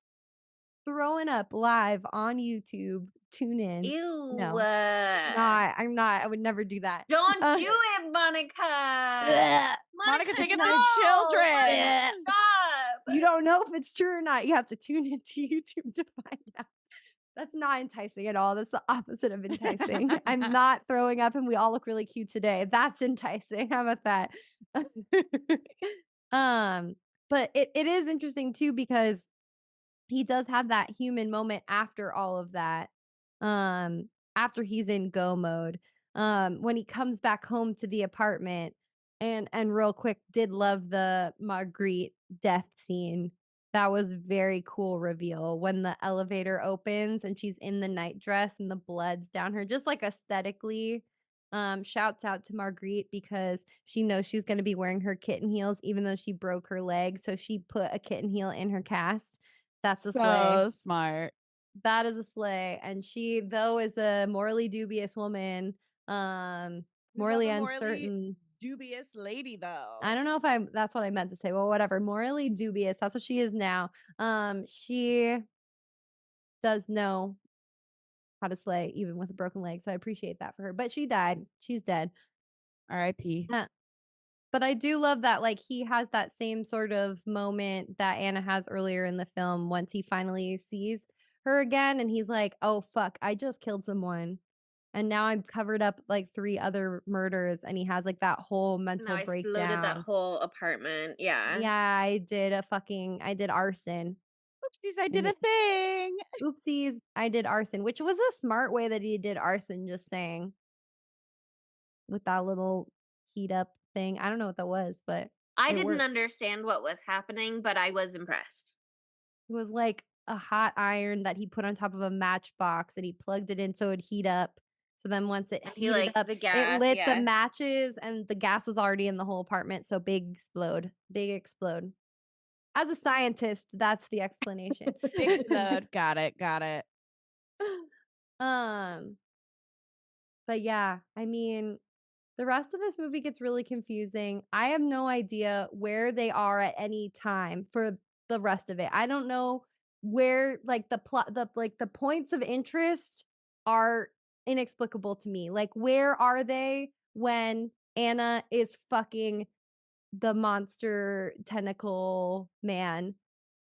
Throwing up live on YouTube. Tune in. Ew. No, I'm not. I would never do that. Don't do it, Monica. Ugh. Monica, think of no, the children. Monica, stop. You don't know if it's true or not. You have to tune into YouTube to find out. That's not enticing at all. That's the opposite of enticing. I'm not throwing up and we all look really cute today. That's enticing. How about that? But it is interesting too because he does have that human moment after all of that. After he's in go mode. When he comes back home to the apartment and real quick did love the Marguerite death scene. That was very cool reveal when the elevator opens and she's in the nightdress and the blood's down her, just like aesthetically. Shouts out to Marguerite because she knows she's going to be wearing her kitten heels even though she broke her leg, so she put a kitten heel in her cast. That's a slay. So smart. That is a slay. And she, though, is a morally dubious woman, We love morally a morally uncertain. dubious lady though. I don't know if that's what I meant to say. Well, whatever. Morally dubious. That's what she is now. She does know how to slay even with a broken leg. So I appreciate that for her. But she died. She's dead. R.I.P. But I do love that, like, he has that same sort of moment that Anna has earlier in the film once he finally sees her again and he's like, oh, fuck, I just killed someone. And now I've covered up like 3 other murders and he has like that whole mental No, I breakdown. exploded that whole apartment. Yeah. Yeah, I did arson. Oopsies, I did a thing. Oopsies, I did arson, which was a smart way that he did arson, just saying. With that little heat up thing. I don't know what that was, but I it didn't worked. understand what was happening, but I was impressed. It was like a hot iron that he put on top of a matchbox and he plugged it in so it'd heat up. So then once it And he, heated like, up, the it gas, lit yeah. the matches and the gas was already in the whole apartment. So big explode. As a scientist, that's the explanation. Big explode. Got it. But yeah, I mean, the rest of this movie gets really confusing. I have no idea where they are at any time for the rest of it. I don't know where like the plot the points of interest are inexplicable to me. Like where are they when Anna is fucking the monster tentacle man?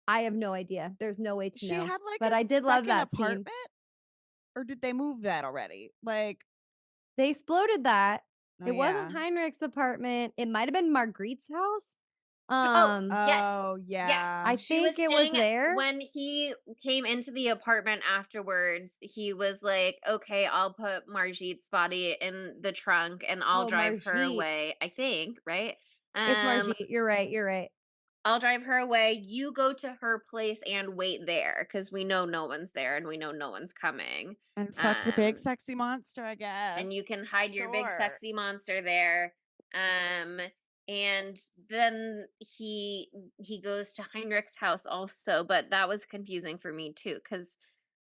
I have no idea. There's no way to She know. had like But a I did love second that apartment? scene. Or did they move that already? Like, They exploded that. oh, It wasn't yeah. Heinrich's apartment. It might have been Marguerite's house. Yes. Oh, yeah. I She was think it was staying there. when he came into the apartment afterwards. He was like, "Okay, I'll put Margit's body in the trunk and I'll Oh, drive her Margit. away." I think, right? It's Margit. You're right. I'll drive her away. You go to her place and wait there because we know no one's there and we know no one's coming. And fuck the big sexy monster, I guess. And you can hide your big Sure. sexy monster there. And then he goes to Heinrich's house also, but that was confusing for me too because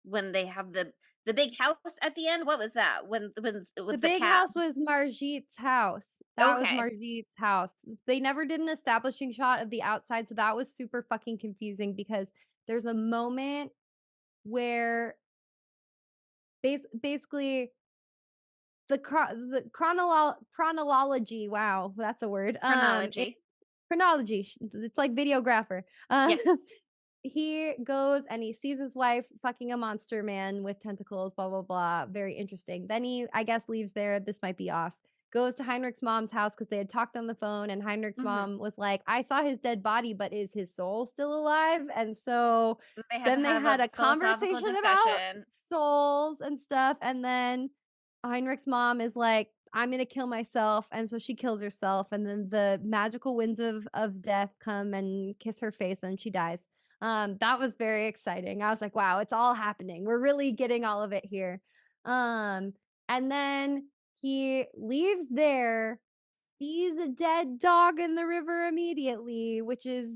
when they have the big house at the end, what was that? When with The the big cat. house was Margit's house. That was Okay. Margit's house. They never did an establishing shot of the outside, so that was super fucking confusing because there's a moment where basically the chronology. Wow, that's a word. Chronology. It's like videographer. Yes. He goes and he sees his wife fucking a monster man with tentacles, blah, blah, blah. Very interesting. Then he, I guess, leaves there. This might be off. goes to Heinrich's mom's house because they had talked on the phone, and Heinrich's mom was like, I saw his dead body, but is his soul still alive? And so They had then to they have had a philosophical conversation about discussion. souls and stuff. And then Heinrich's mom is like, I'm gonna kill myself. And so she kills herself. And then the magical winds of death come and kiss her face and she dies. That was very exciting. I was like, wow, it's all happening. We're really getting all of it here. And then he leaves there, sees a dead dog in the river immediately, which is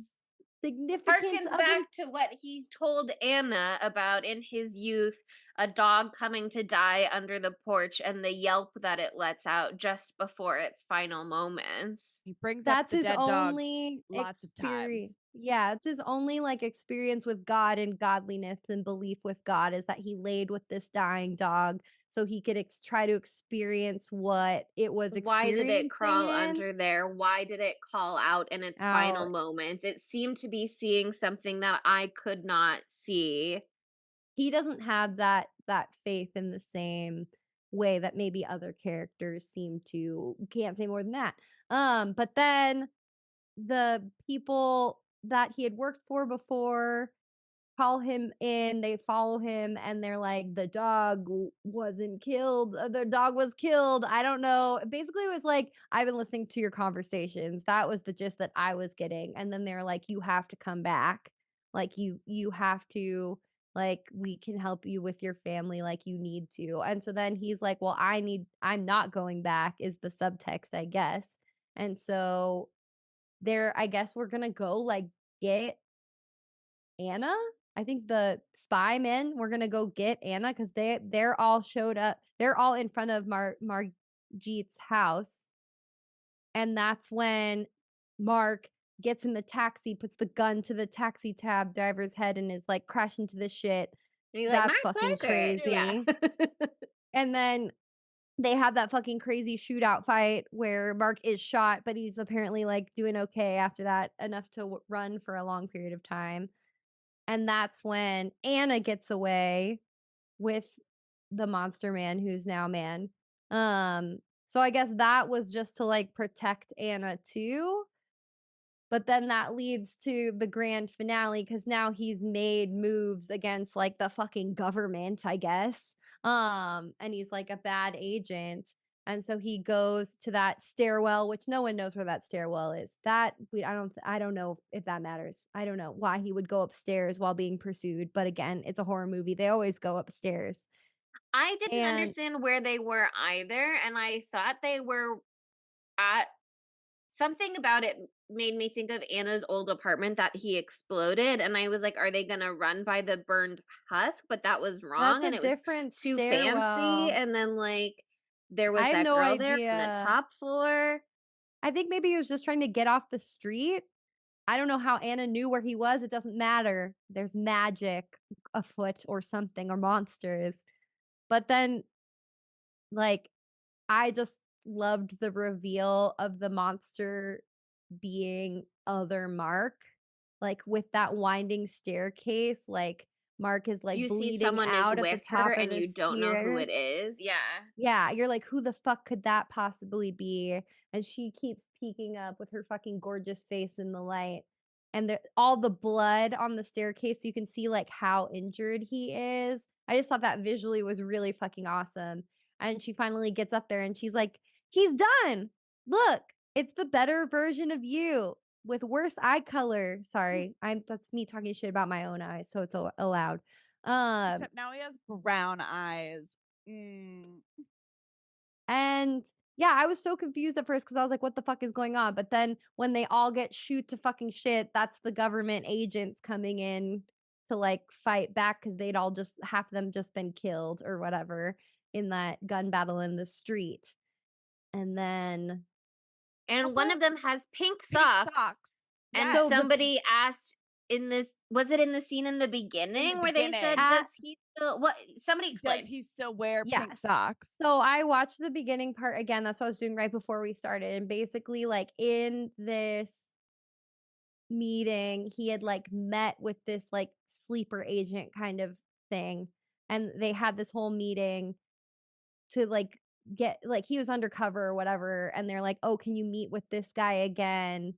significant Harkens of back to what he told Anna about in his youth, a dog coming to die under the porch and the yelp that it lets out just before its final moments. He brings up that's the his dead dog only lots of times. experience. Yeah, it's his only like experience with God and godliness and belief with God is that he laid with this dying dog so he could try to experience what it was Why did it crawl experiencing under there? Why did it call out in its final out. moments? It seemed to be seeing something that I could not see. He doesn't have that faith in the same way that maybe other characters seem to. Can't say more than that. But then the people that he had worked for before call him in, they follow him, and they're like, the dog wasn't killed. The dog was killed. I don't know. Basically, it was like, I've been listening to your conversations. That was the gist that I was getting. And then they're like, you have to come back. Like you have to, like, we can help you with your family, like you need to. And so then he's like, well, I'm not going back, is the subtext, I guess. And so there, I guess we're gonna go like get Anna. I think the spy men were gonna go get Anna because they're all showed up. They're all in front of Margit's house, and that's when Mark gets in the taxi, puts the gun to the taxi cab driver's head, and is like, crash into this shit. And he's like, That's my fucking pleasure. crazy. Yeah. And then they have that fucking crazy shootout fight where Mark is shot, but he's apparently like doing okay after that, enough to run for a long period of time. And that's when Anna gets away with the monster man who's now man. So I guess that was just to like protect Anna too. But then that leads to the grand finale because now he's made moves against like the fucking government, I guess. And he's like a bad agent. And so he goes to that stairwell, which no one knows where that stairwell is. I don't know if that matters. I don't know why he would go upstairs while being pursued. But again, it's a horror movie. They always go upstairs. I didn't And understand where they were either, and I thought they were at something about it made me think of Anna's old apartment that he exploded, and I was like, are they gonna run by the burned husk? But that was wrong, that's and a it was different too stairwell. fancy. And then like there I was have that no girl there from the idea. top floor. I think maybe he was just trying to get off the street. I don't know how Anna knew where he was. It doesn't matter. There's magic afoot or something or monsters. But then, like, I just loved the reveal of the monster being other Mark. Like, with that winding staircase, like, Mark is like You see bleeding someone is out at the with her top of and the you don't know who it stairs. is. Yeah. Yeah, you're like, who the fuck could that possibly be? And she keeps peeking up with her fucking gorgeous face in the light. And all the blood on the staircase, so you can see like how injured he is. I just thought that visually was really fucking awesome. And she finally gets up there and she's like, he's done. Look, it's the better version of you with worse eye color. Sorry, that's me talking shit about my own eyes, so it's allowed. Except now he has brown eyes. And yeah, I was so confused at first because I was like, what the fuck is going on? But then when they all get shoot to fucking shit, that's the government agents coming in to like fight back because they'd all just, half of them just been killed or whatever in that gun battle in the street. And then And one Also, of them has pink pink socks. And Yes. So the- somebody asked in this, was it in the scene in the beginning where they said, beginning. does he still, what, somebody explain. Does he still wear pink Yes. socks? So I watched the beginning part again. That's what I was doing right before we started. And basically, like in this meeting, he had like met with this like sleeper agent kind of thing. And they had this whole meeting to like get like he was undercover or whatever, and they're like, "Oh, can you meet with this guy again?"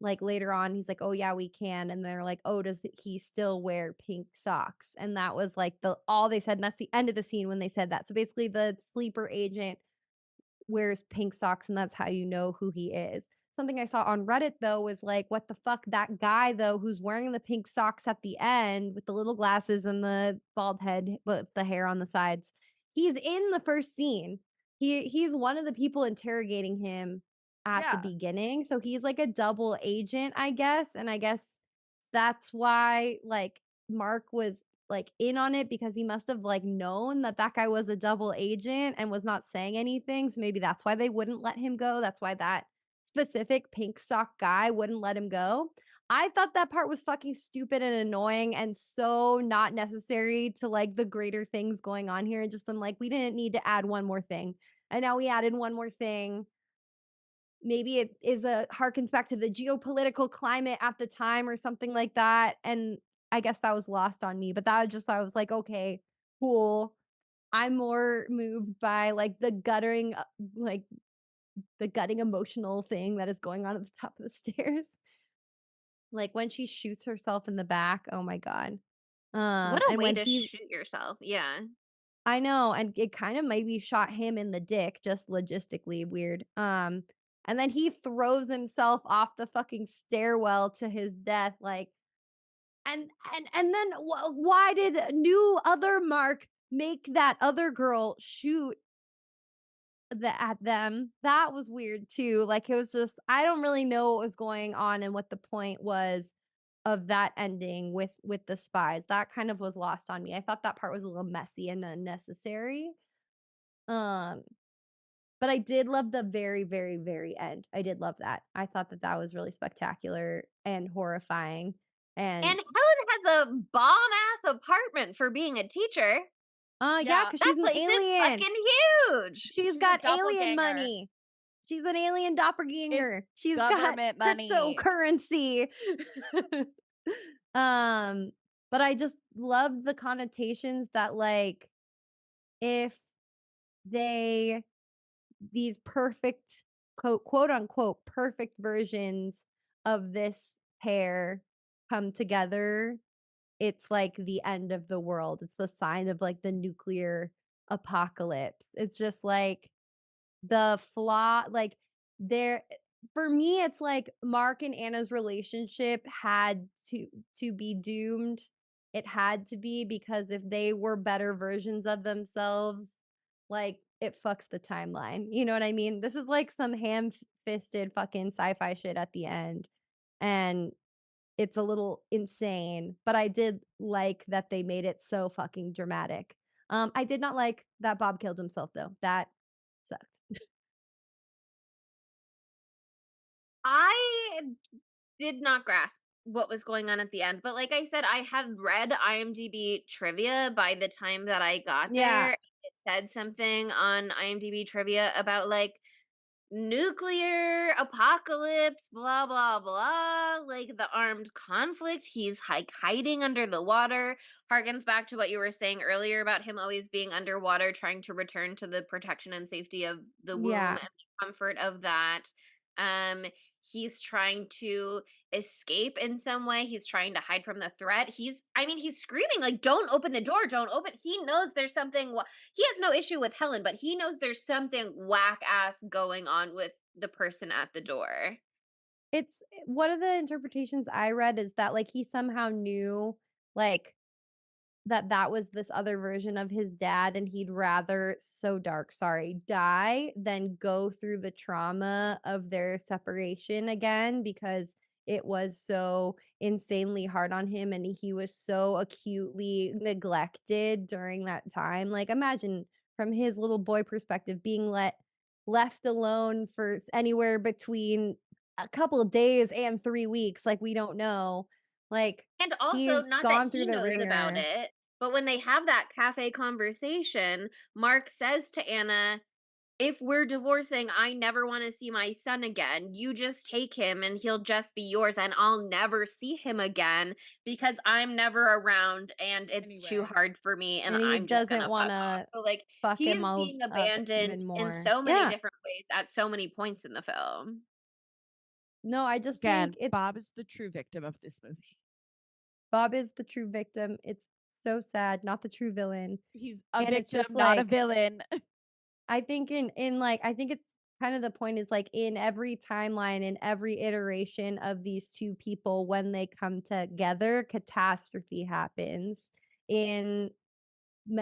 Like later on, he's like, "Oh yeah, we can." And they're like, "Oh, does he still wear pink socks?" And that was like all they said, and that's the end of the scene when they said that. So basically the sleeper agent wears pink socks, and that's how you know who he is. Something I saw on Reddit though was like, what the fuck, that guy though who's wearing the pink socks at the end with the little glasses and the bald head with the hair on the sides. He's in the first scene. He's one of the people interrogating him at the Yeah. beginning. So he's like a double agent, I guess. And I guess that's why like Mark was like in on it, because he must have like known that that guy was a double agent and was not saying anything. So maybe that's why they wouldn't let him go. That's why that specific pink sock guy wouldn't let him go. I thought that part was fucking stupid and annoying and so not necessary to like the greater things going on here. And just I'm like, we didn't need to add one more thing. And now we added one more thing. Maybe it is harkens back to the geopolitical climate at the time or something like that. And I guess that was lost on me. But that was just, I was like, okay, cool. I'm more moved by like the gutting emotional thing that is going on at the top of the stairs. Like when she shoots herself in the back. Oh my God. What a And way when to he shoot yourself. Yeah. I know, and it kind of maybe shot him in the dick, just logistically weird. And then he throws himself off the fucking stairwell to his death, like, and then why did new other Mark make that other girl shoot at them? That was weird too. Like it was just, I don't really know what was going on and what the point was of that ending with the spies. That kind of was lost on me. I thought that part was a little messy and unnecessary. Um, but I did love the very, very, very end. I did love that. I thought that that was really spectacular and horrifying. And And Helen has a bomb ass apartment for being a teacher. yeah, Yeah. because That she's an place is alien. fucking huge. She's a got alien doppelganger. money. She's an alien doppelganger. She's got government money. cryptocurrency. But I just love the connotations that like if these perfect quote unquote perfect versions of this pair come together, it's like the end of the world. It's the sign of like the nuclear apocalypse. It's just like the flaw, like there for me, it's like Mark and Anna's relationship had to be doomed. It had to be, because if they were better versions of themselves, like it fucks the timeline. You know what I mean? This is like some ham-fisted fucking sci-fi shit at the end. And it's a little insane, but I did like that they made it so fucking dramatic. I did not like that Bob killed himself though. That sucked. I did not grasp what was going on at the end, but like I said, I had read IMDb trivia by the time that I got Yeah. there. It said something on IMDb trivia about like nuclear apocalypse, blah blah blah, like the armed conflict. He's like hiding under the water. Harkens back to what you were saying earlier about him always being underwater, trying to return to the protection and safety of the womb Yeah. and the comfort of that. um he's trying to escape in some way. He's trying to hide from the threat. He's screaming like, don't open the door, don't open. He knows there's something he has no issue with Helen, but he knows there's something whack ass going on with the person at the door. It's one of the interpretations I read is that like he somehow knew like that was this other version of his dad, and he'd rather, so dark, sorry, die than go through the trauma of their separation again, because it was so insanely hard on him and he was so acutely neglected during that time. Like imagine from his little boy perspective being left alone for anywhere between a couple of days and 3 weeks, like we don't know. Like And also, he's not that gone he through the knows about ringer. it, but when they have that cafe conversation, Mark says to Anna, if we're divorcing, I never want to see my son again. You just take him and he'll just be yours, and I'll never see him again because I'm never around and it's too Anyway. hard for me and And he I'm just doesn't gonna want fuck off. to So like fuck him he's all being up abandoned even in more. so many Yeah. different ways at so many points in the film. No, I just Again, think it's Bob is the true victim of this movie. Bob is the true victim. It's so sad, not the true villain. He's a And it's victim, just not a like, villain. I think in like, I think it's kind of the point is like in every timeline, in every iteration of these two people, when they come together, catastrophe happens in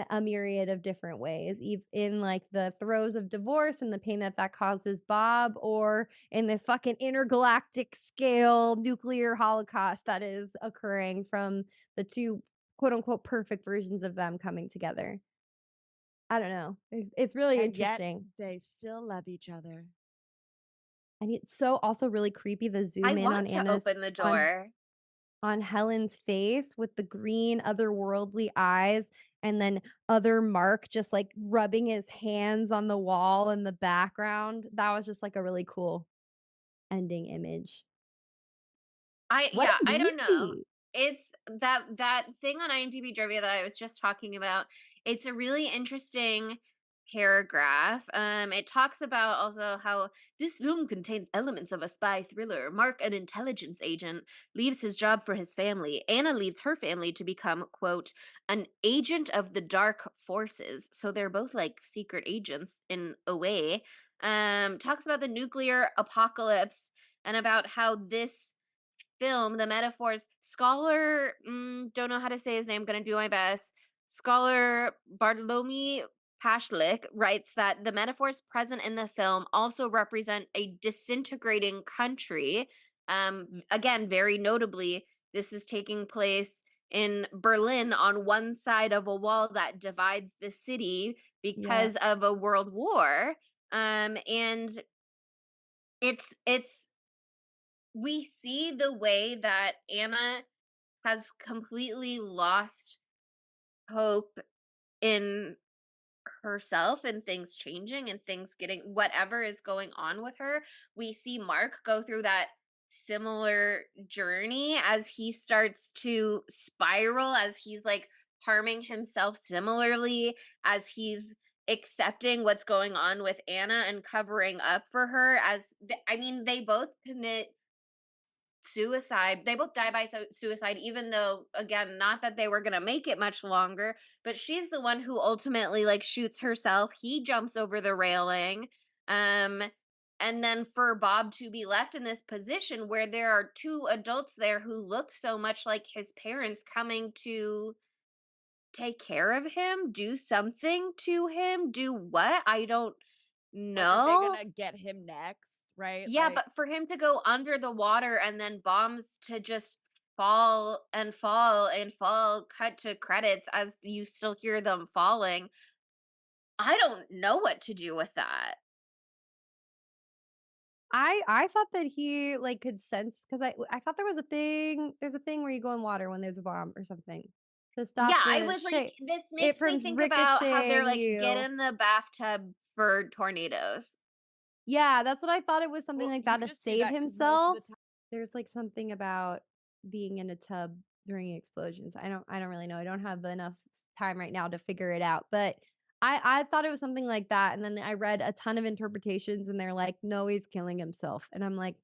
a myriad of different ways, in like the throes of divorce and the pain that that causes Bob, or in this fucking intergalactic scale nuclear holocaust that is occurring from the two quote unquote perfect versions of them coming together. I don't know. It's really And yet interesting. they still love each other. And it's so also really creepy, the I zoom in on want to Anna's open the door. on Helen's face with the green otherworldly eyes, and then other Mark just like rubbing his hands on the wall in the background. That was just like a really cool ending image. What a I don't know. movie. It's that thing on IMDb trivia that I was just talking about. It's a really interesting paragraph. It talks about also how this film contains elements of a spy thriller. Mark, an intelligence agent, leaves his job for his family. Anna leaves her family to become, quote, an agent of the dark forces. So they're both like secret agents in a way. Talks about the nuclear apocalypse and about how this film, the metaphors, scholar, don't know how to say his name, gonna do my best. Scholar Bartolomi Pashlik writes that the metaphors present in the film also represent a disintegrating country. Again, very notably, this is taking place in Berlin on one side of a wall that divides the city because of a world war. And it's we see the way that Anna has completely lost hope in herself and things changing and things getting whatever is going on with her. We see Mark go through that similar journey as he starts to spiral, as he's like harming himself similarly, as he's accepting what's going on with Anna and covering up for her. I mean, they both commit suicide. They both die by suicide, even though, again, not that they were going to make it much longer, but she's the one who ultimately like shoots herself. He jumps over the railing. And then for Bob to be left in this position where there are two adults there who look so much like his parents coming to take care of him, do something to him, do what? I don't What are they know. gonna get him next? Right? Yeah, Like, but for him to go under the water and then bombs to just fall and fall and fall, cut to credits as you still hear them falling. I don't know what to do with that. I thought that he like could sense, because I thought there was a thing. There's a thing where you go in water when there's a bomb or something to stop Yeah, I the was like, shit. this It makes me from think about how they're ricocheting like, get you. in the bathtub for tornadoes. Yeah, that's what I thought. It was something well, like you that to just do save that 'cause most of himself. the time. There's like something about being in a tub during explosions. I don't really know. I don't have enough time right now to figure it out. But I thought it was something like that. And then I read a ton of interpretations and they're like, no, he's killing himself. And I'm like,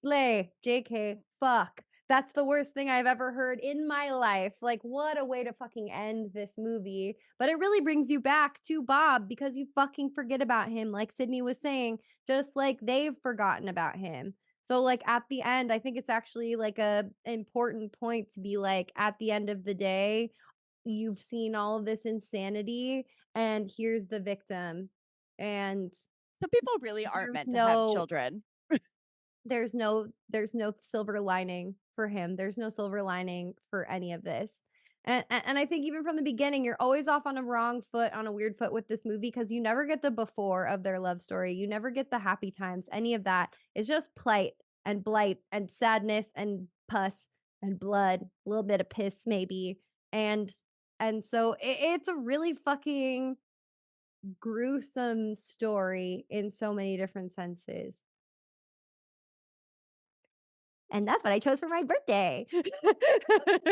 slay, JK, fuck. That's the worst thing I've ever heard in my life. Like, what a way to fucking end this movie. But it really brings you back to Bob because you fucking forget about him, like Sydney was saying, just like they've forgotten about him. So, like, at the end, I think it's actually like a important point to be like, at the end of the day, you've seen all of this insanity, and here's the victim. And Some people really aren't there's meant to have no children. there's no silver lining for him. There's no silver lining for any of this. And I think even from the beginning, you're always off on a wrong foot, on a weird foot with this movie, because you never get the before of their love story. You never get the happy times. Any of that is just plight and blight and sadness and pus and blood, a little bit of piss maybe. And so it's a really fucking gruesome story in so many different senses. And that's what I chose for my birthday.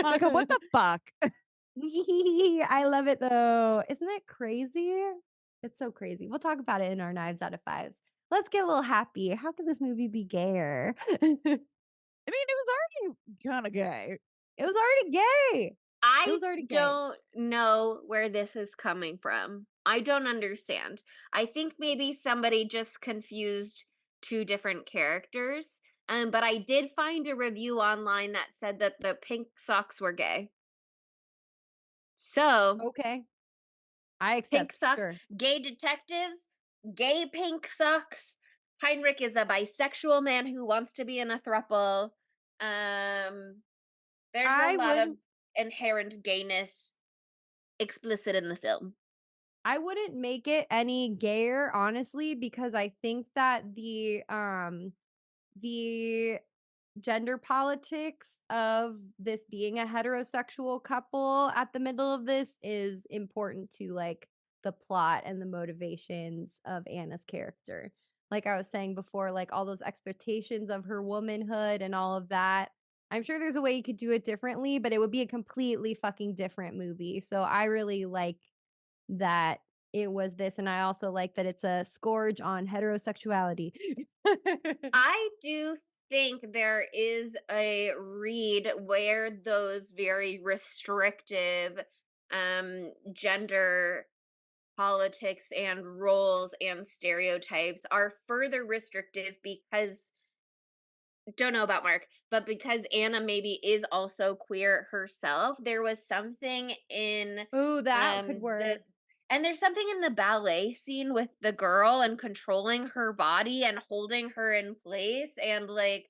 Monica, what the fuck? I love it though. Isn't it crazy? It's so crazy. We'll talk about it in our Knives Out of Fives. Let's get a little happy. How could this movie be gayer? I mean, it was already kind of gay. It was already gay. It I was already gay. don't know where this is coming from. I don't understand. I think maybe somebody just confused two different characters. But I did find a review online that said that the pink socks were gay. So, Okay. I pink accept. socks, Sure. gay detectives, gay pink socks. Heinrich is a bisexual man who wants to be in a throuple. There's I a lot of would- inherent gayness explicit in the film. I wouldn't make it any gayer, honestly, because I think that the gender politics of this being a heterosexual couple at the middle of this is important to like the plot and the motivations of Anna's character. Like I was saying before, like all those expectations of her womanhood and all of that. I'm sure there's a way you could do it differently, but it would be a completely fucking different movie. So I really like that it was this, and I also like that it's a scourge on heterosexuality. I do think there is a read where those very restrictive gender politics and roles and stereotypes are further restrictive because don't know about Mark, but because Anna maybe is also queer herself, there was something in Ooh, that could work. and there's something in the ballet scene with the girl and controlling her body and holding her in place and like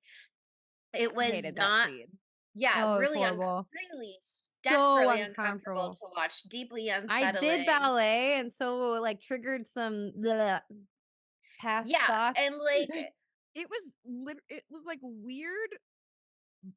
it was Hated not that scene. yeah, Oh, it's really horrible. really So desperately uncomfortable uncomfortable. to watch, deeply I unsettling. did ballet, and so like triggered some past Yeah, thoughts. and like It was it was like weird.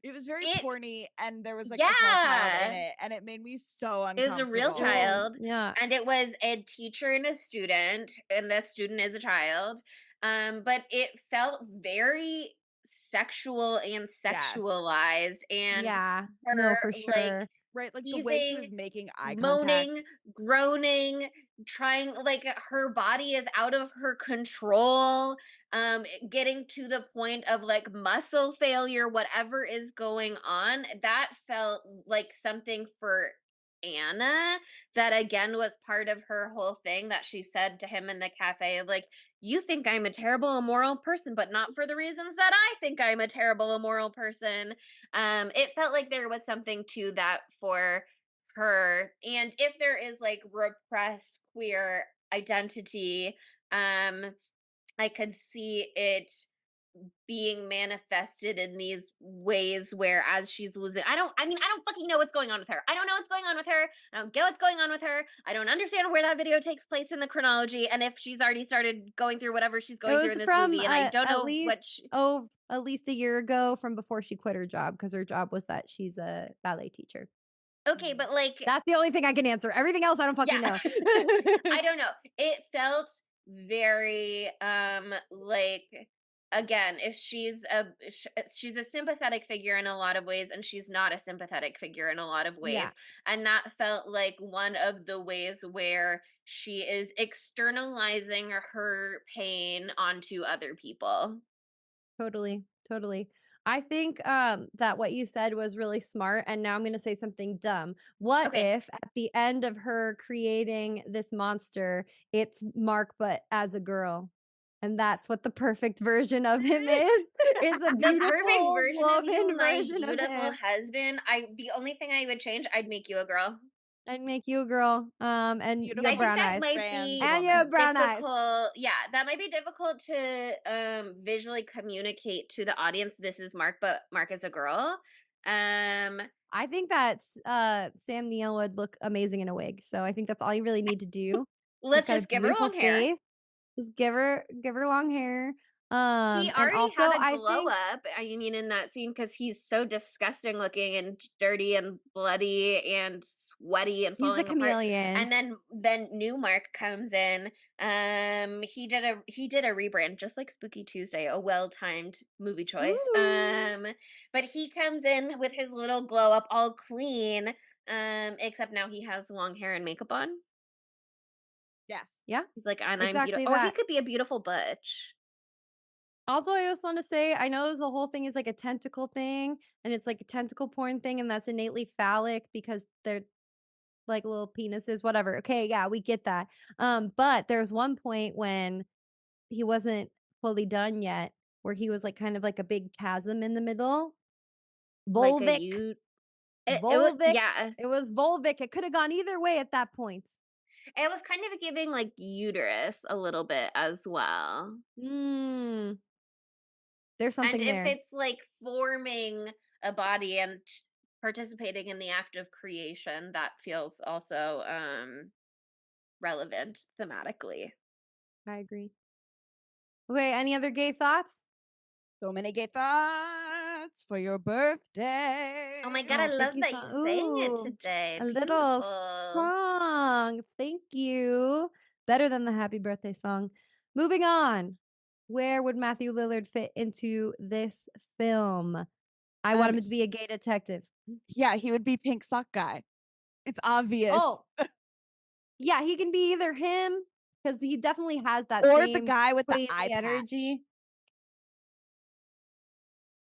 It was very It- porny, and there was like a small child in Yeah. it, and it made me so it uncomfortable. was a real child. Yeah. And it was a teacher and a student, and the student is a child. But it felt very sexual and sexualized, and Yeah. her No, for like sure. Right, like the way she heaving, was making eye moaning, contact. groaning, trying like her body is out of her control, getting to the point of like muscle failure, whatever is going on. That felt like something for Anna that again was part of her whole thing that she said to him in the cafe of like, you think I'm a terrible immoral person, but not for the reasons that I think I'm a terrible immoral person. It felt like there was something to that for her. And if there is like repressed queer identity, I could see it being manifested in these ways where as she's losing I don't fucking know what's going on with her. I don't know what's going on with her. I don't get what's going on with her. I don't understand where that video takes place in the chronology and if she's already started going through whatever she's going through in this movie and I don't know at least a year ago from before she quit her job because her job was that she's a ballet teacher. Okay, but like That's the only thing I can answer. Everything else I don't fucking know. I don't know. It felt very like again, if she's a sympathetic figure in a lot of ways and she's not a sympathetic figure in a lot of ways. Yeah. And that felt like one of the ways where she is externalizing her pain onto other people. Totally. I think that what you said was really smart, and now I'm going to say something dumb. What Okay. if at the end of her creating this monster, it's Mark but as a girl? And that's what the perfect version of him is. It's a The beautiful perfect version of you, woman my version of beautiful him. husband. The only thing I would change, I'd make you a girl. I'd make you a girl. And you Beautiful have brown that eyes. might trans be And you woman. have brown eyes. difficult. Yeah, that might be difficult to visually communicate to the audience. This is Mark, but Mark is a girl. I think that Sam Neill would look amazing in a wig. So I think that's all you really need to do. Let's He's got a just give her beautiful long hair. face. Just give her long hair. He And already also, had a I glow think up, I mean, in that scene because he's so disgusting looking and dirty and bloody and sweaty and he's a falling apart. chameleon. And then new Mark comes in. He did a rebrand just like Spooky Tuesday, a well-timed movie choice. Ooh. But he comes in with his little glow up all clean. Except now he has long hair and makeup on. Yes. Yeah, He's like, and I'm exactly beautiful. Or he that. could be a beautiful butch. Also, I just want to say, I know the whole thing is like a tentacle thing, and it's like a tentacle porn thing, and that's innately phallic because they're like little penises, whatever. Okay, yeah, we get that. But there's one point when he wasn't fully done yet, where he was like kind of like a big chasm in the middle. Like a Volvic. It Volvic. yeah. It was Volvic. It could have gone either way at that point. It was kind of giving like uterus a little bit as well. Mmm. There's And something if there. it's like forming a body and participating in the act of creation, that feels also relevant thematically. I agree. Okay, any other gay thoughts? So many gay thoughts for your birthday. Oh my god, I Oh, love thank you that so you sang it ooh, today. a little Beautiful. song. Thank you. Better than the happy birthday song. Moving on. Where would Matthew Lillard fit into this film? I want him to be a gay detective. Yeah, he would be Pink Sock Guy. It's obvious. Oh, yeah, he can be either him because he definitely has that or same the guy with the crazy eye patch. energy.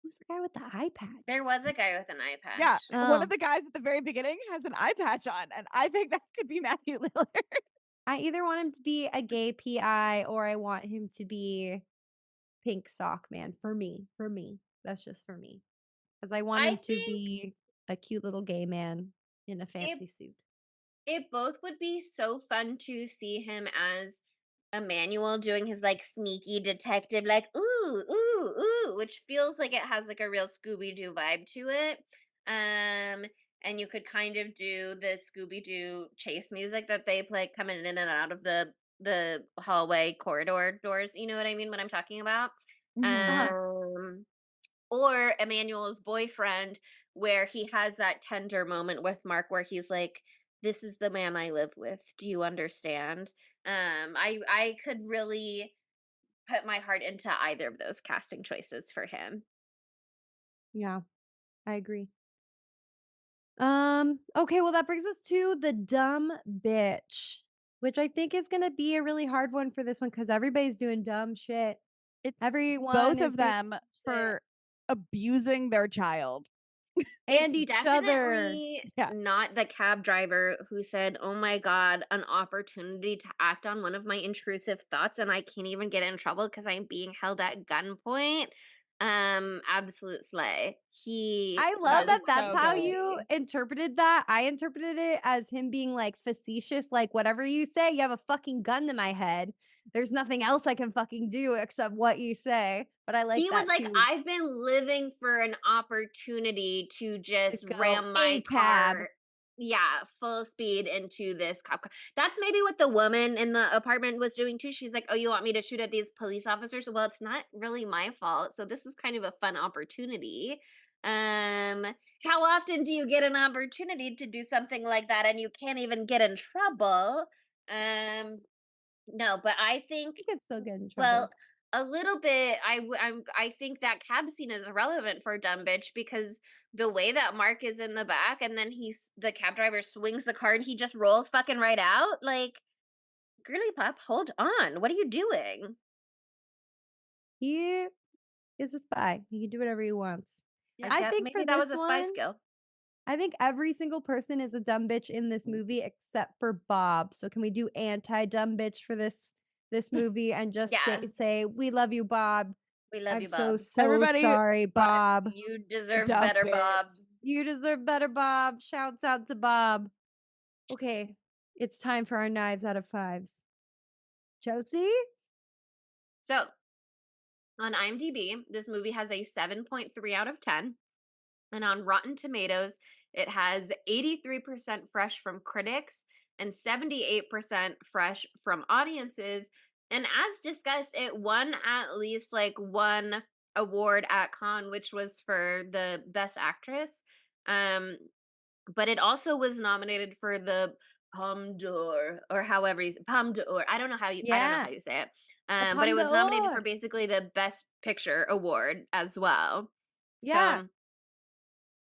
Who's the guy with the eye patch? There was a guy with an eye patch. Yeah, one Oh. of the guys at the very beginning has an eye patch on, and I think that could be Matthew Lillard. I either want him to be a gay PI or I want him to be Pink Sock Man for me. That's just for me. Because I want I him to think be a cute little gay man in a fancy suit. it both would be so fun to see him as Emmanuel doing his like sneaky detective, like ooh, ooh, ooh, which feels like it has like a real Scooby-Doo vibe to it. And you could kind of do the Scooby-Doo chase music that they play coming in and out of the hallway corridor doors. You know what I mean? What I'm talking about? Uh-huh. Or Emmanuel's boyfriend, where he has that tender moment with Mark where he's like, this is the man I live with. Do you understand? I could really put my heart into either of those casting choices for him. Yeah, I agree. Okay, well that brings us to the dumb bitch, which I think is gonna be a really hard one for this one because everybody's doing dumb shit. It's Everyone both is of doing them dumb shit. for abusing their child. And It's each other. definitely Yeah. not the cab driver who said, oh my God, an opportunity to act on one of my intrusive thoughts and I can't even get in trouble because I'm being held at gunpoint. Absolute slay. He I love that was that's so how good. you interpreted that. I interpreted it as him being like facetious, like whatever you say, you have a fucking gun to my head. There's nothing else I can fucking do except what you say. But I like He was that like, too. I've been living for an opportunity to just go ram my a cab. car, yeah, full speed into this cop car. That's maybe what the woman in the apartment was doing too. She's like, oh, you want me to shoot at these police officers? Well, it's not really my fault. So this is kind of a fun opportunity. How often do you get an opportunity to do something like that and you can't even get in trouble? No, but I think You could still get in trouble. well, a little bit. I think that cab scene is irrelevant for dumb bitch because the way that Mark is in the back and then the cab driver swings the car and he just rolls fucking right out. Like, girly pop, hold on. What are you doing? He is a spy. He can do whatever he wants. Yeah. I think maybe for that this was a spy one, skill. I think every single person is a dumb bitch in this movie except for Bob. So can we do anti-dumb bitch for this movie and just Yeah. say we love you, Bob. We love I'm you, so Bob. Everybody sorry, but Bob. You deserve dumb better, bitch. Bob. You deserve better, Bob. Shouts out to Bob. Okay, it's time for our knives out of fives. Chelsea? So, on IMDb, this movie has a 7.3 out of 10. And on Rotten Tomatoes, it has 83% fresh from critics and 78% fresh from audiences. And as discussed, it won at least like one award at Cannes, which was for the Best Actress. But it also was nominated for the Palme d'Or, or however you say, Palme d'Or. I don't know how Yeah. you say it. The But it Palme was nominated for d'Or. basically the Best Picture award as well. Yeah. So,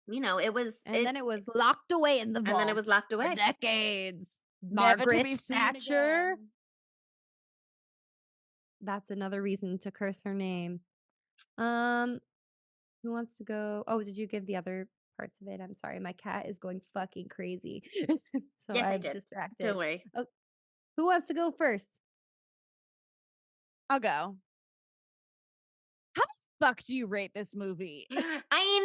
you know, it was And then it was locked away in the vault. and then it was locked for away. decades. Never to Margaret be seen Thatcher. again. That's another reason to curse her name. Who wants to go? Oh, did you give the other parts of it? I'm sorry, my cat is going fucking crazy. So Yes, I I'm did. distracted. Don't worry. Oh, who wants to go first? I'll go. How the fuck do you rate this movie? I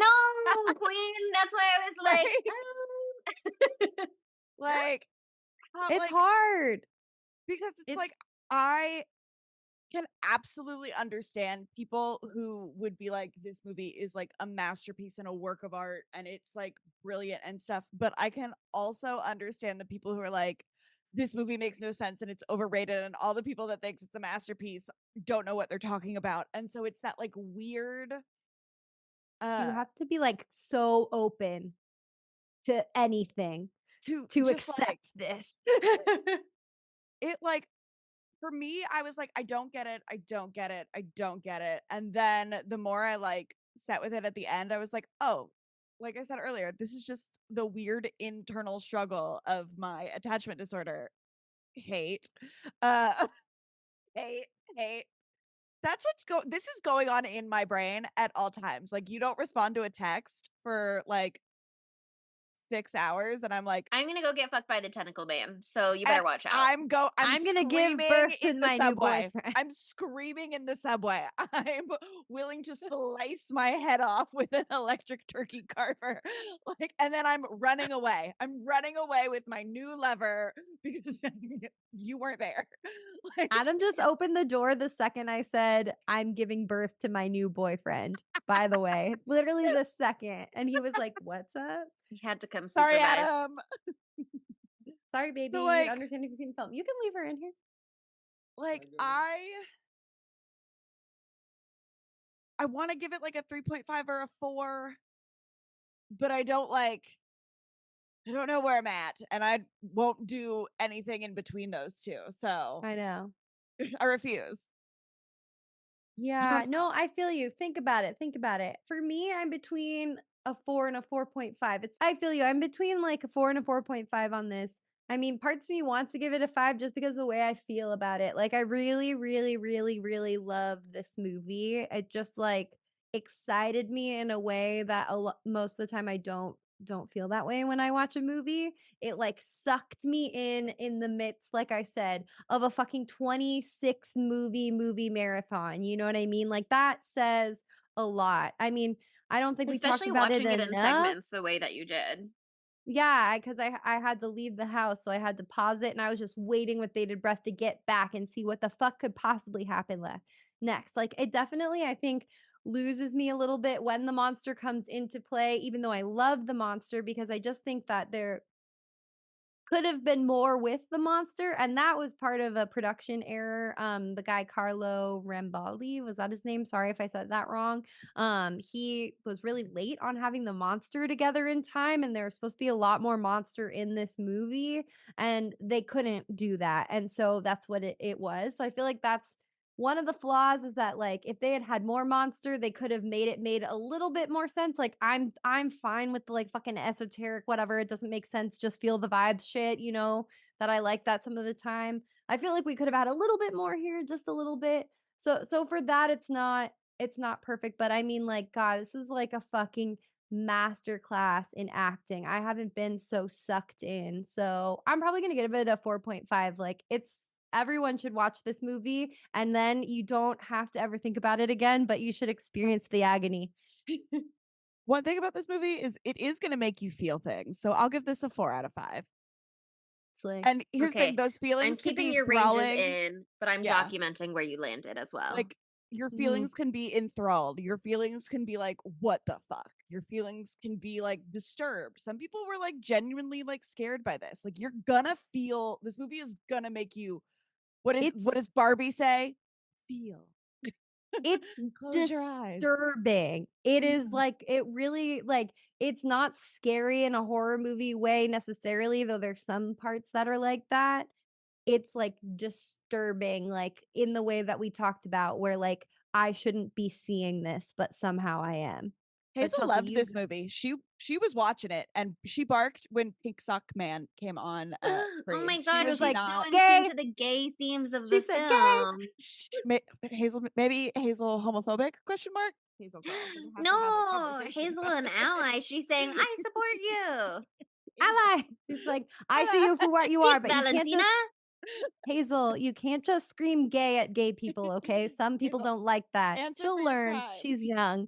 know, Queen. That's why I was like, Like, how, It's like, hard. because it's It's like I can absolutely understand people who would be like, this movie is like a masterpiece and a work of art and it's like brilliant and stuff. But I can also understand the people who are like, this movie makes no sense and it's overrated, and all the people that thinks it's a masterpiece don't know what they're talking about. And so it's that like weird you have to be like so open to anything to to just like accept this. it. Like, for me, I was like, I don't get it. I don't get it. I don't get it. And then the more I like sat with it at the end, I was like, oh, like I said earlier, this is just the weird internal struggle of my attachment disorder. Hate. Uh hate, hate. That's this is going on in my brain at all times. Like, you don't respond to a text for like 6 hours and I'm like, I'm gonna go get fucked by the tentacle man. So you and better watch out. I'm gonna give screaming birth to in my the new subway. boyfriend. I'm screaming in the subway. I'm willing to slice my head off with an electric turkey carver. Like, and then I'm running away. I'm running away with my new lover because you weren't there. Like, Adam just opened the door the second I said, I'm giving birth to my new boyfriend, by the way. Literally the second. And he was like, what's up? He had to come sorry, supervise. Adam. Sorry, baby. So, You'd like, understand if you've seen the film. You can leave her in here. like I want to give it like a 3.5 or a 4, but I don't know where I'm at, and I won't do anything in between those two. So I know. I refuse. Yeah, no, I feel you. Think about it. Think about it. For me, I'm between a 4 and a 4.5. I feel you. I'm between like a 4 and a 4.5 on this. I mean, parts of me wants to give it a 5 just because of the way I feel about it. Like, I really, really, really, really love this movie. It just like excited me in a way that most of the time I don't feel that way when I watch a movie. It like sucked me in the midst, like I said, of a fucking 26 movie marathon. You know what I mean? Like, that says a lot. I mean, I don't think we talked Especially about watching it it in enough. segments the way that you did. Yeah, because I had to leave the house, so I had to pause it, and I was just waiting with bated breath to get back and see what the fuck could possibly happen next. Like, it definitely, I think, loses me a little bit when the monster comes into play, even though I love the monster, because I just think that there could have been more with the monster, and that was part of a production error. The guy Carlo Rambaldi, was that his name? Sorry if I said that wrong. He was really late on having the monster together in time, and there was supposed to be a lot more monster in this movie, and they couldn't do that, and so that's what it was. So I feel like that's one of the flaws, is that like if they had had more monster, they could have made a little bit more sense. Like, I'm fine with the like fucking esoteric whatever, it doesn't make sense, just feel the vibes shit, you know, that I like that some of the time. I feel like we could have had a little bit more here, just a little bit. So for that, it's not perfect, but I mean, like, God, this is like a fucking master class in acting. I haven't been so sucked in. So I'm probably gonna give it a 4.5. Like, everyone should watch this movie, and then you don't have to ever think about it again, but you should experience the agony. One thing about this movie is it is going to make you feel things. So I'll give this a 4 out of 5. Like, And here's the thing, Okay. those I'm feelings could keeping be your ranges enthralling. in, but I'm Yeah. documenting where you landed as well. Like, your Mhm. feelings can be enthralled. Your feelings can be like, what the fuck? Your feelings can be like disturbed. Some people were like genuinely like scared by this. Like, you're gonna feel, this movie is gonna make you What does Barbie say? Feel. It's Close your eyes. disturbing. It is like, it really, like, it's not scary in a horror movie way necessarily, though there's some parts that are like that. It's like disturbing, like in the way that we talked about, where like I shouldn't be seeing this, but somehow I am. But Hazel Chelsea, loved you this movie. She was watching it and she barked when Pink Sock Man came on Oh screen. my She god, was was she's like, so not. in "Gay." tune to the gay themes of She the said, "Gay." film. Hazel, maybe Hazel homophobic? Question mark. Hazel girl. We're gonna have to have a No, conversation Hazel about an this. ally. She's saying, I support you. Ally. It's like, I see you for what you are, Eat, but you can't Valentina. just Hazel, you can't just scream gay at gay people, okay? Some people Hazel, don't like that. answer She'll for your learn. crimes. She's young.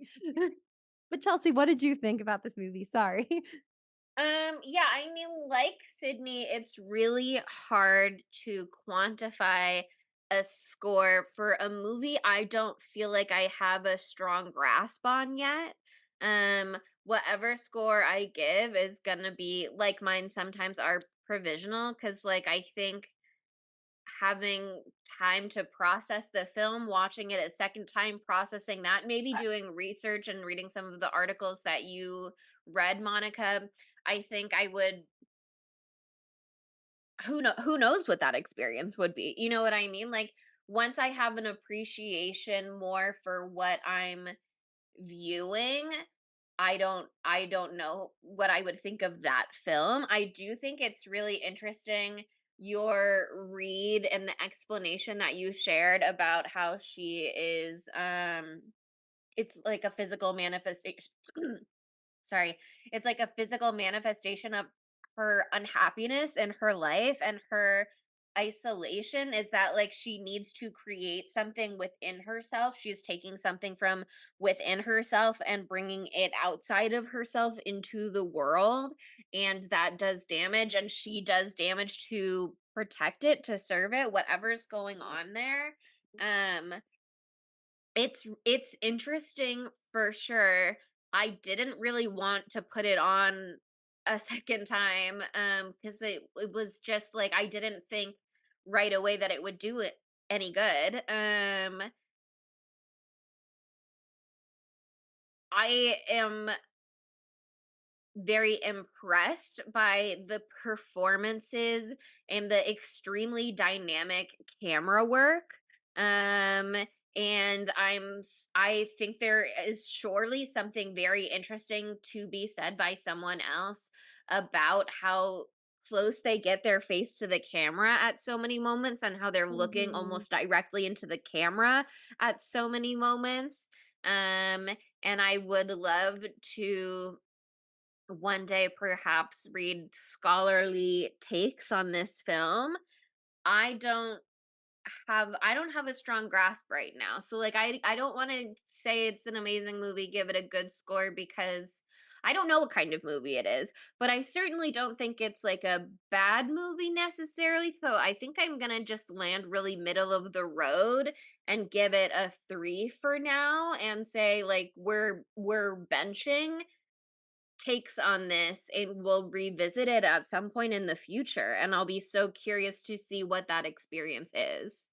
But Chelsea, what did you think about this movie? Sorry. Yeah, I mean, like Sydney, it's really hard to quantify a score for a movie I don't feel like I have a strong grasp on yet. Whatever score I give is gonna be like mine sometimes are provisional because like I think having time to process the film, watching it a second time, processing that, maybe doing research and reading some of the articles that you read, Monica, I think I would who knows what that experience would be. You know what I mean? Like once I have an appreciation more for what I'm viewing, I don't know what I would think of that film. I do think it's really interesting your read and the explanation that you shared about how she is it's like a physical manifestation sorry, it's like a physical manifestation of her unhappiness in her life and her isolation is that like she needs to create something within herself. She's taking something from within herself and bringing it outside of herself into the world, and that does damage, and she does damage to protect it, to serve it, whatever's going on there. It's interesting for sure. I didn't really want to put it on a second time because it was just like I didn't think right away that it would do it any good. I am very impressed by the performances and the extremely dynamic camera work. Um and I think there is surely something very interesting to be said by someone else about how close they get their face to the camera at so many moments and how they're looking almost directly into the camera at so many moments. Um and I would love to one day perhaps read scholarly takes on this film. I don't I don't have a strong grasp right now. So like I don't want to say it's an amazing movie, give it a good score because I don't know what kind of movie it is, but I certainly don't think it's like a bad movie necessarily. So I think I'm going to just land really middle of the road and give it a 3 for now and say like we're benching takes on this and we'll revisit it at some point in the future, and I'll be so curious to see what that experience is.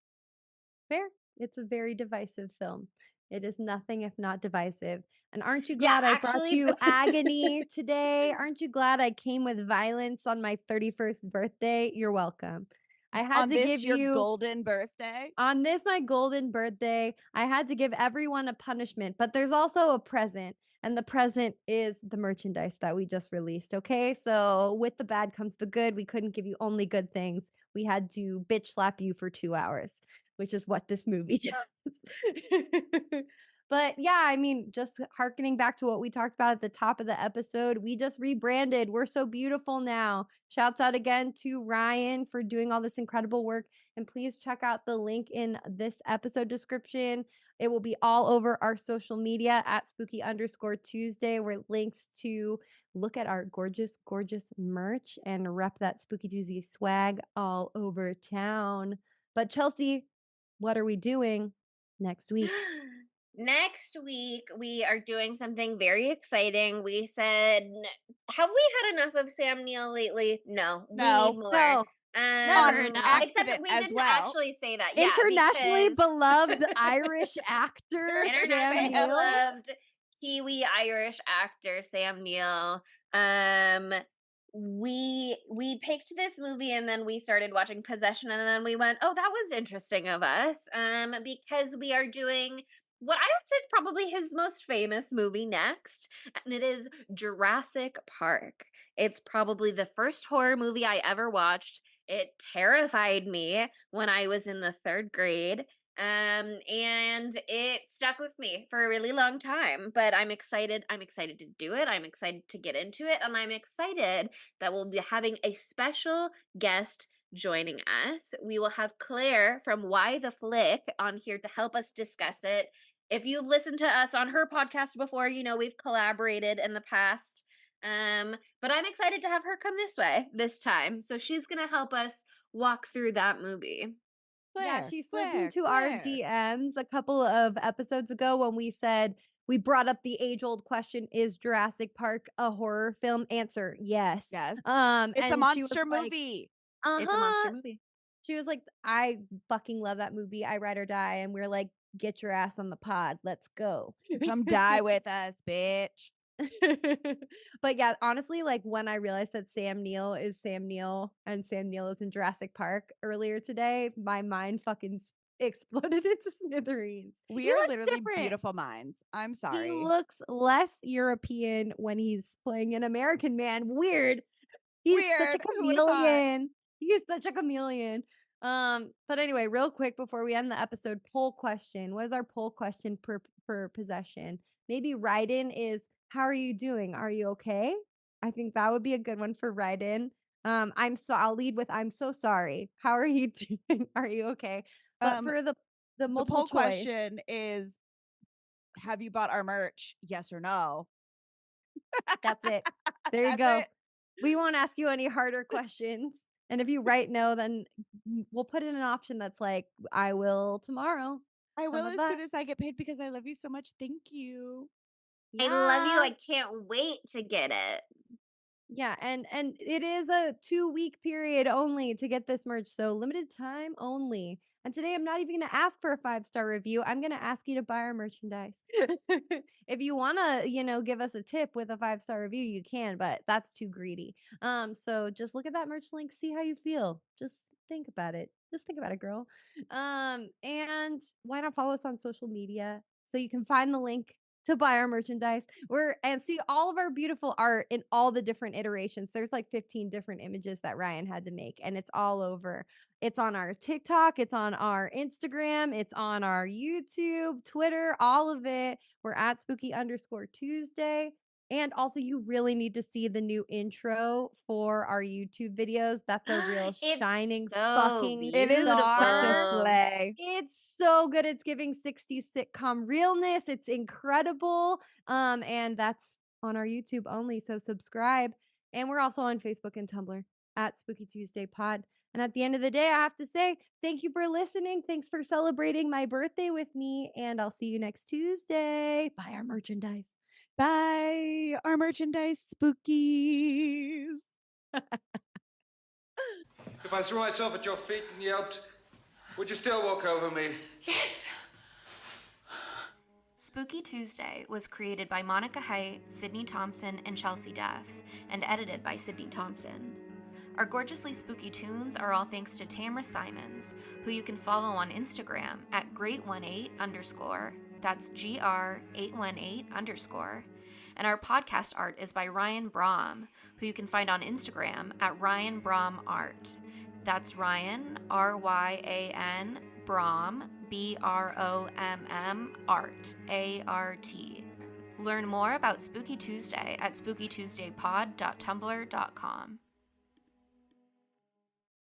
Fair. It's a very divisive film. It is nothing if not divisive. And aren't you Yeah, glad I brought actually you agony today? Aren't you glad I came with violence on my 31st birthday? You're welcome. I had On to this give your you golden birthday. on this my golden birthday, I had to give everyone a punishment, but there's also a present. And the present is the merchandise that we just released. Okay. So, with the bad comes the good. We couldn't give you only good things. We had to bitch slap you for 2 hours, which is what this movie does. But yeah, I mean, just harkening back to what we talked about at the top of the episode, we just rebranded. We're so beautiful now. Shouts out again to Ryan for doing all this incredible work. And please check out the link in this episode description. It will be all over our social media at spooky_Tuesday, where links to look at our gorgeous, gorgeous merch and rep that Spooky Tuesday swag all over town. But Chelsea, what are we doing next week? Next week we are doing something very exciting. We said, have we had enough of Sam Neill lately? No, we No. need more. No. Um, On enough. except accident we as didn't well. actually say that. Yeah, Internationally because beloved Irish actor Sam internationally Neill. beloved Kiwi Irish actor Sam Neill. Um, we picked this movie and then we started watching Possession and then we went, oh, that was interesting of us. Because we are doing what I would say is probably his most famous movie next, and it is Jurassic Park. It's probably the first horror movie I ever watched. It terrified me when I was in the 3rd grade. And it stuck with me for a really long time, but I'm excited to do it. I'm excited to get into it, and I'm excited that we'll be having a special guest joining us. We will have Claire from Why the Flick on here to help us discuss it. If you've listened to us on her podcast before, you know we've collaborated in the past. But I'm excited to have her come this time. So she's gonna help us walk through that movie. Yeah, Claire, she slid Claire, into our Claire. DMs a couple of episodes ago when we said we brought up the age-old question: is Jurassic Park a horror film? Answer: yes. Yes. It's And a she was monster like, movie. It's a monster movie. She was like, I fucking love that movie. I ride or die. And we're like, get your ass on the pod. Let's go. Come die with us, bitch. But yeah, honestly, like when I realized that Sam Neill is Sam Neill and Sam Neill is in Jurassic Park earlier today, my mind fucking exploded into smithereens. We He are looks literally different. beautiful minds. I'm He sorry. looks less European when he's playing an American man. Weird. He's such a Weird. Who would've thought? chameleon. He's such a chameleon. But anyway, real quick before we end the episode, poll question. What is our poll question per possession? Maybe write in is, how are you doing? Are you okay? I think that would be a good one for write in. I'll lead with, I'm so sorry. How are you doing? Are you okay? But for the The multiple poll choice, question is, have you bought our merch? Yes or no? that's it. There you That's go. it. We won't ask you any harder questions. And if you write no, then we'll put in an option that's like, I will tomorrow. I will as about soon that? as I get paid because I love you so much. Thank you. I love you. Yeah. I can't wait to get it. Yeah, and it is a 2-week period only to get this merch, so limited time only. And today I'm not even going to ask for a 5-star review. I'm going to ask you to buy our merchandise. If you want to, give us a tip with a 5-star review, you can, but that's too greedy. So just look at that merch link, see how you feel. Just think about it. Just think about it, girl. And why not follow us on social media so you can find the link to buy our merchandise and see all of our beautiful art in all the different iterations. There's like 15 different images that Ryan had to make, and it's all over. It's on our TikTok, it's on our Instagram, it's on our YouTube, Twitter, all of it. We're at spooky_Tuesday. And also, you really need to see the new intro for our YouTube videos. That's a real It's shining so fucking It is such a star. slay. It's so good. It's giving 60s sitcom realness. It's incredible. And that's on our YouTube only. So subscribe. And we're also on Facebook and Tumblr at Spooky Tuesday Pod. And at the end of the day, I have to say, thank you for listening. Thanks for celebrating my birthday with me. And I'll see you next Tuesday. Buy our merchandise. Buy our merchandise, spookies. If I threw myself at your feet and yelped, would you still walk over me? Yes. Spooky Tuesday was created by Monica Height, Sydney Thompson, and Chelsea Duff, and edited by Sydney Thompson. Our gorgeously spooky tunes are all thanks to Tamra Simons, who you can follow on Instagram at great18_. That's GR818_. And our podcast art is by Ryan Brom, who you can find on Instagram at Ryan Brom Art. That's Ryan, RYAN, Brom, BROMM, Art, ART. Learn more about Spooky Tuesday at spookytuesdaypod.tumblr.com.